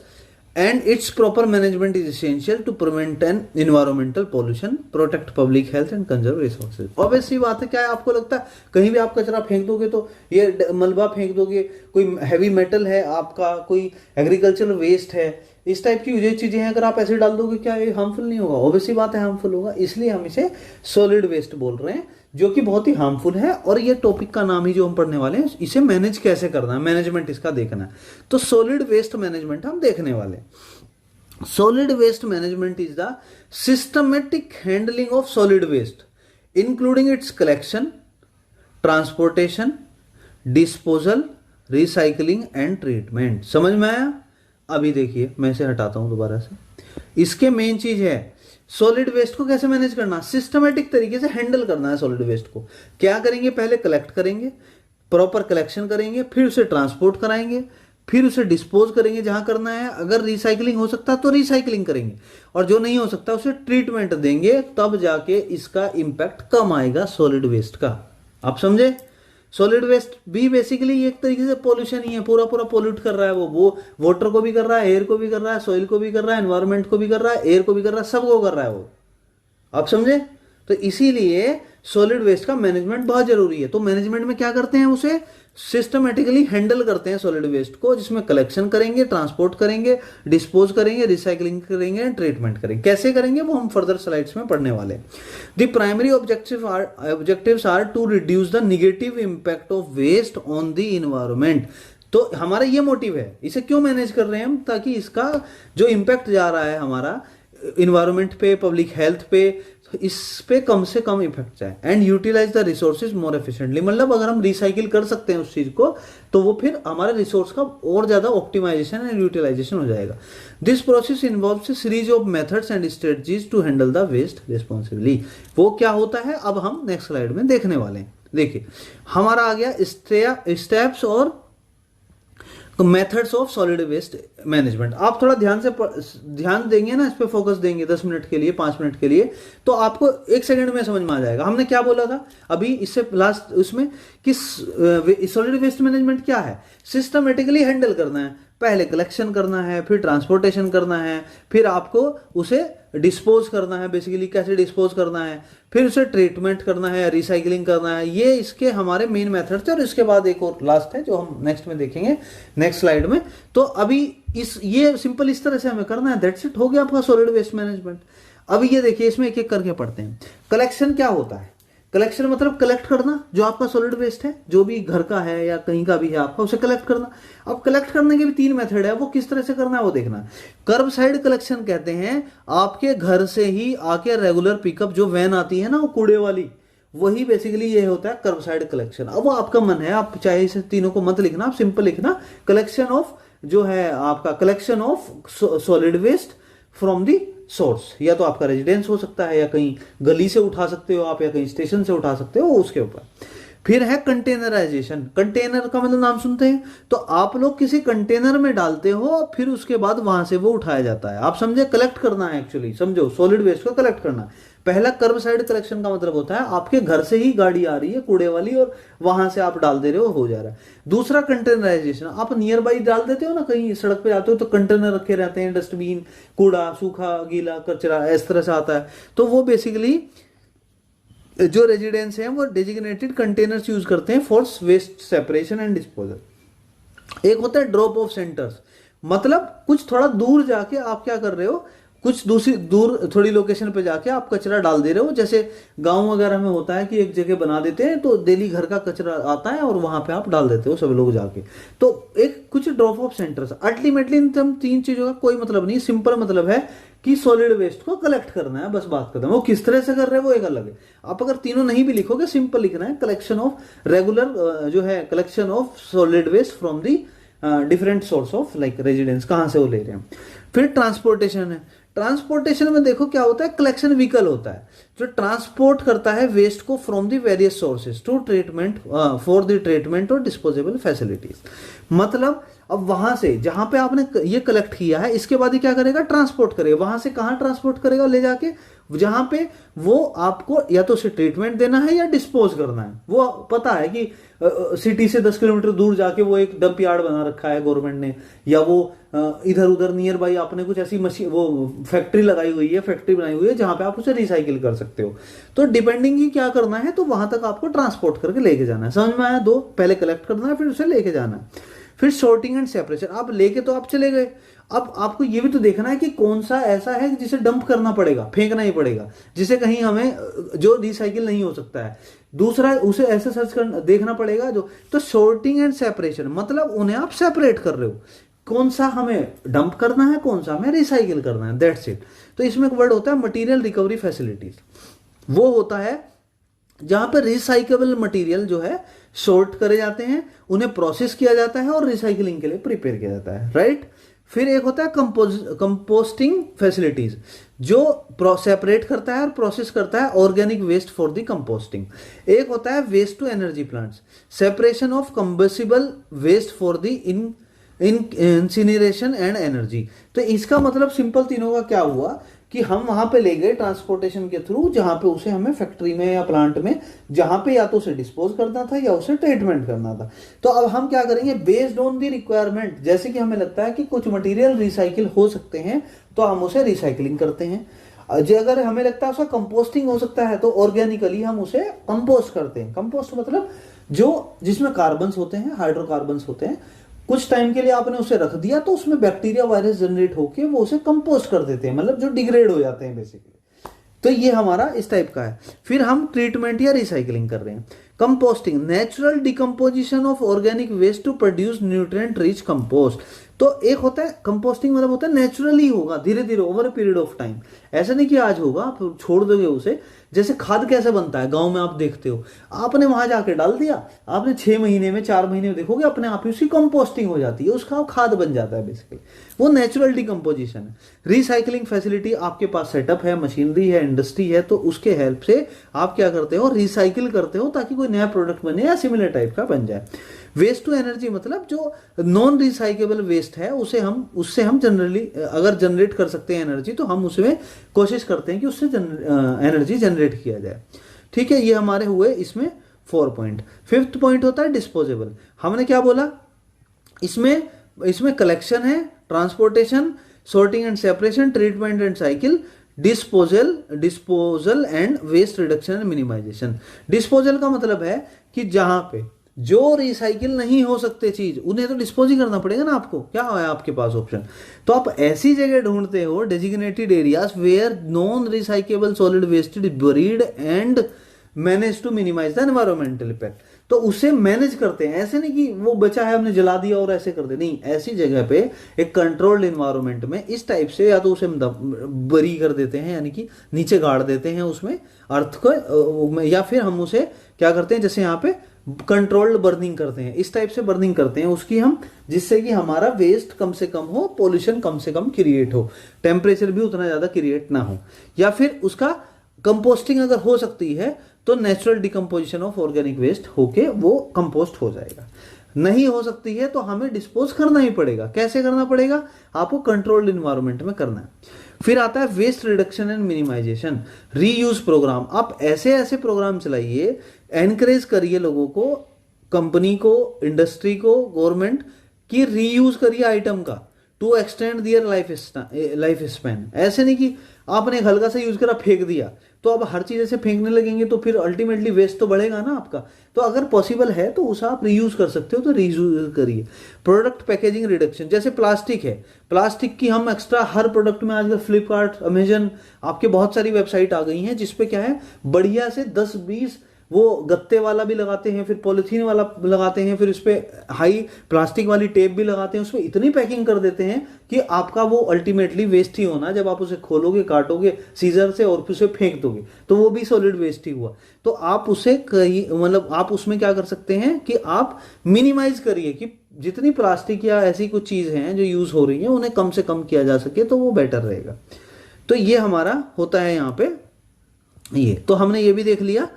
and its proper management is essential to prevent an environmental pollution, protect public health and conserve resources. obvious सी बात है, क्या है आपको लगता है कहीं भी आप कचरा फेंक दोगे तो ये मलबा फेंक दोगे, कोई हैवी मेटल है आपका, कोई एग्रीकल्चरल वेस्ट है, इस टाइप की जो चीजें हैं अगर आप ऐसे डाल दोगे क्या ये हार्मफुल नहीं होगा? ऑब्वियस सी बात है हार्मफुल होगा, इसलिए हम इसे सॉलिड वेस्ट बोल रहे हैं जो कि बहुत ही हार्मफुल है। और ये टॉपिक का नाम ही जो हम पढ़ने वाले हैं, इसे मैनेज कैसे करना है, मैनेजमेंट इसका देखना है। तो सॉलिड वेस्ट मैनेजमेंट हम देखने वाले हैं। Solid waste management is the systematic handling of solid waste including its collection, transportation, disposal, recycling and treatment. समझ में आया? अभी देखिए मैं इसे हटाता हूं दोबारा से। इसके मेन चीज है सॉलिड वेस्ट को कैसे मैनेज करना, सिस्टमेटिक तरीके से हैंडल करना है सॉलिड वेस्ट को। क्या करेंगे, पहले कलेक्ट करेंगे, प्रॉपर कलेक्शन करेंगे, फिर उसे ट्रांसपोर्ट कराएंगे, फिर उसे डिस्पोज करेंगे जहां करना है, अगर रिसाइकलिंग हो सकता है तो रिसाइकलिंग करेंगे, और जो नहीं हो सकता उसे ट्रीटमेंट देंगे, तब जाके इसका इंपैक्ट कम आएगा सॉलिड वेस्ट का। आप समझे? सॉलिड वेस्ट भी बेसिकली एक तरीके से पोल्यूशन ही है, पूरा पूरा पोल्यूट कर रहा है वो वाटर को भी कर रहा है, एयर को भी कर रहा है, सॉइल को भी कर रहा है, एनवायरनमेंट को भी कर रहा है, एयर को भी कर रहा है, सबको कर रहा है वो। आप समझे? तो इसीलिए सॉलिड वेस्ट का मैनेजमेंट बहुत जरूरी है। तो मैनेजमेंट में क्या करते हैं, उसे सिस्टमेटिकली हैंडल करते हैं सॉलिड वेस्ट को, जिसमें कलेक्शन करेंगे, ट्रांसपोर्ट करेंगे, डिस्पोज करेंगे, रिसाइकलिंग करेंगे, ट्रीटमेंट करेंगे। कैसे करेंगे वो हम फर्दर स्लाइड्स में पढ़ने वाले हैं। The primary objectives are to reduce the negative impact of waste on the environment. तो हमारा ये मोटिव है, इसे क्यों मैनेज कर रहे हैं हम, ताकि इसका जो इंपैक्ट जा रहा है हमारा इन्वायरमेंट पे, पब्लिक हेल्थ पे, इस पे कम से कम इफेक्ट जाए। And utilise the resources more efficiently, मतलब अगर हम रिसाइकिल कर सकते हैं उस चीज को तो वो फिर हमारे रिसोर्स का और ज्यादा ऑप्टिमाइजेशन एंड यूटिलाइजेशन हो जाएगा। This process involves a series of methods and strategies to handle the waste responsibly. वो क्या होता है अब हम नेक्स्ट स्लाइड में देखने वाले हैं। देखिए हमारा आ गया स्टेप्स और methods of solid waste management. आप थोड़ा ध्यान देंगे ना, इस पे फोकस देंगे 10 मिनट के लिए, 5 मिनट के लिए, तो आपको 1 सेकंड में समझ में आ जाएगा। हमने क्या बोला था अभी इससे लास्ट उसमें कि सॉलिड वेस्ट मैनेजमेंट क्या है, सिस्टमेटिकली हैंडल करना है। पहले कलेक्शन करना है, फिर ट्रांसपोर्टेशन करना है, फिर आपको उसे डिस्पोज करना है, बेसिकली कैसे डिस्पोज करना है, फिर उसे ट्रीटमेंट करना है, रिसाइकलिंग करना है। ये इसके हमारे मेन मेथड थे। और इसके बाद एक और लास्ट है जो हम नेक्स्ट में देखेंगे, नेक्स्ट स्लाइड में। तो अभी ये सिंपल इस तरह से हमें करना है, दैट्स इट, हो गया आपका सॉलिड वेस्ट मैनेजमेंट। अभी ये देखिए इसमें एक एक करके पढ़ते हैं। कलेक्शन क्या होता है? कलेक्शन मतलब कलेक्ट करना, जो आपका सॉलिड वेस्ट है, जो भी घर का है या कहीं का भी है आपका, उसे कलेक्ट करना। अब कलेक्ट करने के भी 3 मेथड है, वो किस तरह से करना है वो देखना है। कर्ब साइड कलेक्शन कहते हैं, आपके घर से ही आके रेगुलर पिकअप, जो वैन आती है ना वो कूड़े वाली, वही बेसिकली ये होता है कर्ब साइड कलेक्शन। अब वो आपका मन है, आप चाहे इसे तीनों को मत लिखना, आप सिंपल लिखना कलेक्शन ऑफ, जो है आपका collection of solid waste from the source. या तो आपका रेजिडेंस हो सकता है, या कहीं गली से उठा सकते हो आप, या कहीं स्टेशन से उठा सकते हो, उसके ऊपर। फिर है कंटेनराइजेशन। कंटेनर का मतलब नाम सुनते हैं, तो आप लोग किसी कंटेनर में डालते हो, फिर उसके बाद वहां से वो उठाया जाता है। आप समझे, कलेक्ट करना है एक्चुअली, समझो सॉलिड वेस्ट को कलेक्ट करना। पहला कर्ब साइड कलेक्शन का मतलब होता है आपके घर से ही गाड़ी आ रही है कूड़े वाली, और वहां से आप डाल दे रहे हो जा रहा है। दूसरा कंटेनराइजेशन, आप नियर बाई डाल देते हो ना, कहीं सड़क पे जाते हो तो कंटेनर रखे रहते हैं, डस्टबिन, कूड़ा, सूखा गीला कचरा, इस तरह से आता है। तो वो बेसिकली जो रेजिडेंस है वो डेजिग्नेटेड कंटेनर्स यूज करते हैं for waste separation and disposal. एक होता है ड्रॉप ऑफ सेंटर्स, मतलब कुछ थोड़ा दूर जाके आप क्या कर रहे हो, कुछ दूर थोड़ी लोकेशन पे जाके आप कचरा डाल दे रहे हो। जैसे गांव वगैरह में होता है कि एक जगह बना देते हैं, तो डेली घर का कचरा आता है और वहां पे आप डाल देते हो सब लोग जाके। तो एक कुछ ड्रॉप ऑफ सेंटर्स। अल्टीमेटली इन 3 चीजों का कोई मतलब नहीं, सिंपल मतलब है कि सॉलिड वेस्ट को कलेक्ट करना है, बस बात खत्म। वो किस तरह से कर रहे हैं वो एक अलग है। आप अगर तीनों नहीं भी लिखोगे, सिंपल लिखना है कलेक्शन ऑफ रेगुलर, जो है collection of solid waste from the different source of like residence, कहां से वो ले रहे हैं। फिर ट्रांसपोर्टेशन है। ट्रांसपोर्टेशन में देखो क्या होता है, कलेक्शन व्हीकल होता है जो ट्रांसपोर्ट करता है वेस्ट को from the various sources to treatment, for the treatment और डिस्पोजेबल फैसिलिटीज। मतलब अब वहां से जहां पे आपने ये कलेक्ट किया है, इसके बाद ये क्या करेगा, ट्रांसपोर्ट करेगा। वहां से कहाँ ट्रांसपोर्ट करेगा, ले जाके जहां पे वो आपको या तो उसे ट्रीटमेंट देना है या डिस्पोज करना है। वो पता है कि सिटी से 10 किलोमीटर दूर जाके वो एक डंप यार्ड बना रखा है गवर्नमेंट ने, या वो इधर उधर नियर बाई आपने कुछ ऐसी मशीन, वो फैक्ट्री लगाई हुई है, फैक्ट्री बनाई हुई है जहां पे आप उसे रिसाइकिल कर सकते हो। तो डिपेंडिंग ही क्या करना है, तो वहां तक आपको ट्रांसपोर्ट करके लेके जाना है। समझ में आया? दो, पहले कलेक्ट करना है फिर उसे लेके जाना है। फिर सॉर्टिंग एंड सेपरेशन, आप लेके तो आप चले गए, अब आपको ये भी तो देखना है कि कौन सा ऐसा है जिसे डंप करना पड़ेगा, फेंकना ही पड़ेगा, जिसे कहीं हमें जो रिसाइकिल नहीं हो सकता है। दूसरा उसे ऐसे सर्च करना, देखना पड़ेगा जो, तो सॉर्टिंग एंड सेपरेशन मतलब उन्हें आप सेपरेट कर रहे हो, कौन सा हमें डंप करना है, कौन सा हमें रिसाइकिल करना है, दैट्स इट। तो इसमें एक वर्ड होता है मटीरियल रिकवरी फैसिलिटीज, वो होता है जहां पर रिसाइकेबल मटेरियल जो है सॉर्ट करे जाते हैं, उन्हें प्रोसेस किया जाता है और रिसाइकलिंग के लिए प्रिपेयर किया जाता है, राइट। फिर एक होता है कंपोस्टिंग फैसिलिटीज, जो सेपरेट करता है और प्रोसेस करता है organic waste for the composting. एक होता है waste to energy plants, separation of combustible waste for the incineration and energy. तो इसका मतलब सिंपल तीनों का क्या हुआ कि हम वहां पे ले गए ट्रांसपोर्टेशन के थ्रू, जहां पे उसे हमें फैक्ट्री में या प्लांट में, जहां पे या तो उसे डिस्पोज करना था या उसे ट्रीटमेंट करना था। तो अब हम क्या करेंगे, बेस्ड ऑन दी रिक्वायरमेंट, जैसे कि हमें लगता है कि कुछ मटेरियल रिसाइकिल हो सकते हैं तो हम उसे रिसाइकलिंग करते हैं। जो अगर हमें लगता है उसका कंपोस्टिंग हो सकता है तो ऑर्गेनिकली हम उसे कंपोस्ट करते हैं। कंपोस्ट मतलब जो जिसमें कार्बन्स होते हैं, हाइड्रोकार्बन्स होते हैं, कुछ टाइम के लिए आपने उसे रख दिया तो उसमें बैक्टीरिया वायरस जनरेट होके वो उसे कंपोस्ट कर देते हैं, मतलब जो डिग्रेड हो जाते हैं बेसिकली। तो ये हमारा इस टाइप का है। फिर हम ट्रीटमेंट या रिसाइकलिंग कर रहे हैं। Composting, natural decomposition of organic waste to produce nutrient rich compost. तो एक होता है कंपोस्टिंग, मतलब होता है नेचुरली होगा, धीरे धीरे over a period of time. ऐसा नहीं कि आज होगा आप छोड़ दोगे उसे। जैसे खाद कैसे बनता है, गांव में आप देखते हो, आपने वहां जाके डाल दिया, आपने 6 महीने में 4 महीने में देखोगे अपने आप ही उसकी कंपोस्टिंग हो जाती है, उसका खाद बन जाता है बेसिकली। वो नेचुरल डिकम्पोजिशन है। रिसाइकलिंग फैसिलिटी, आपके पास सेटअप है, मशीनरी है, इंडस्ट्री है, तो उसके हेल्प से आप क्या करते हो, रिसाइकिल करते हो ताकि कोई नया प्रोडक्ट बने या सिमिलर टाइप का बन जाए। वेस्ट टू एनर्जी मतलब जो नॉन रिसाइकेबल वेस्ट है उससे हम जनरली अगर जनरेट कर सकते हैं एनर्जी, तो हम उसमें कोशिश करते हैं कि उससे एनर्जी जनरेट किया जाए। ठीक है, ये हमारे हुए इसमें 4 पॉइंट। 5th पॉइंट होता है डिस्पोजेबल। हमने क्या बोला, इसमें कलेक्शन है, transportation, sorting and separation, treatment and cycle, disposal and waste reduction and minimisation. Disposal का मतलब है कि जहां पे जो रिसाइकिल नहीं हो सकते चीज, उन्हें तो डिस्पोज ही करना पड़ेगा ना आपको। क्या है आपके पास ऑप्शन, तो आप ऐसी जगह ढूंढते हो, designated areas where non recyclable solid waste is buried and manage to minimise the environmental effect. तो उसे मैनेज करते हैं, ऐसे नहीं कि वो बचा है हमने जला दिया और ऐसे कर दे, नहीं, ऐसी जगह पे एक कंट्रोल्ड इन्वायरमेंट में इस टाइप से या तो उसे बरी कर देते हैं, यानी कि नीचे गाड़ देते हैं उसमें अर्थ को, या फिर हम उसे क्या करते हैं, जैसे यहाँ पे कंट्रोल्ड बर्निंग करते हैं, इस टाइप से बर्निंग करते हैं उसकी हम, जिससे कि हमारा वेस्ट कम से कम हो, पोल्यूशन कम से कम क्रिएट हो, टेम्परेचर भी उतना ज्यादा क्रिएट ना हो। या फिर उसका कंपोस्टिंग अगर हो सकती है तो natural decomposition of organic waste होके वो कंपोस्ट हो जाएगा। नहीं हो सकती है तो हमें डिस्पोज करना ही पड़ेगा। कैसे करना पड़ेगा, आपको कंट्रोल्ड इन्वायरमेंट में करना है। फिर आता है waste reduction and minimisation, reuse programme. आप ऐसे ऐसे प्रोग्राम चलाइए, एनकरेज करिए लोगों को, कंपनी को, इंडस्ट्री को, गवर्नमेंट की रीयूज करिए आइटम का, to extend their life span. ऐसे नहीं कि आपने हल्का सा यूज करा फेंक दिया, तो अब हर चीज ऐसे फेंकने लगेंगे तो फिर अल्टीमेटली वेस्ट तो बढ़ेगा ना आपका। तो अगर पॉसिबल है तो उसे आप रीयूज कर सकते हो, तो रीयूज करिए। प्रोडक्ट पैकेजिंग रिडक्शन, जैसे प्लास्टिक है, प्लास्टिक की हम एक्स्ट्रा हर प्रोडक्ट में आजकल फ्लिपकार्ट, अमेजन, आपके बहुत सारी वेबसाइट आ गई हैं जिसपे क्या है, बढ़िया से 10-20 वो गत्ते वाला भी लगाते हैं, फिर पॉलिथीन वाला लगाते हैं, फिर उस पर हाई प्लास्टिक वाली टेप भी लगाते हैं, उसमें इतनी पैकिंग कर देते हैं कि आपका वो अल्टीमेटली वेस्ट ही होना। जब आप उसे खोलोगे, काटोगे सीजर से और फिर उसे फेंक दोगे तो वो भी सॉलिड वेस्ट ही हुआ। तो आप उसे मतलब आप उसमें क्या कर सकते हैं कि आप मिनिमाइज करिए कि जितनी प्लास्टिक या ऐसी कुछ चीज हैं जो यूज हो रही है उन्हें कम से कम किया जा सके, तो वो बेटर रहेगा। तो ये हमारा होता है यहाँ पे। ये तो हमने ये भी देख लिया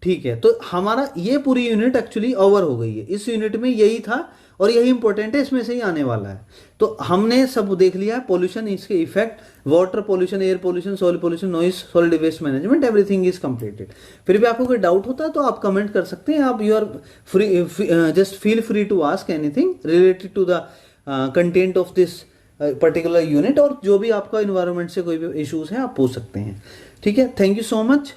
ठीक है, तो हमारा ये पूरी यूनिट एक्चुअली ओवर हो गई है। इस यूनिट में यही था और यही इंपॉर्टेंट है, इसमें से ही आने वाला है। तो हमने सब देख लिया, पोल्यूशन, इसके effect, water pollution, air pollution, soil pollution, noise, solid waste management, everything is completed. फिर भी आपको कोई डाउट होता है तो आप कमेंट कर सकते हैं। आप you are free, just feel free to ask anything related to the content of this particular unit, और जो भी आपका इन्वायरमेंट से कोई भी इश्यूज है आप पूछ सकते हैं। ठीक है, थैंक यू सो मच।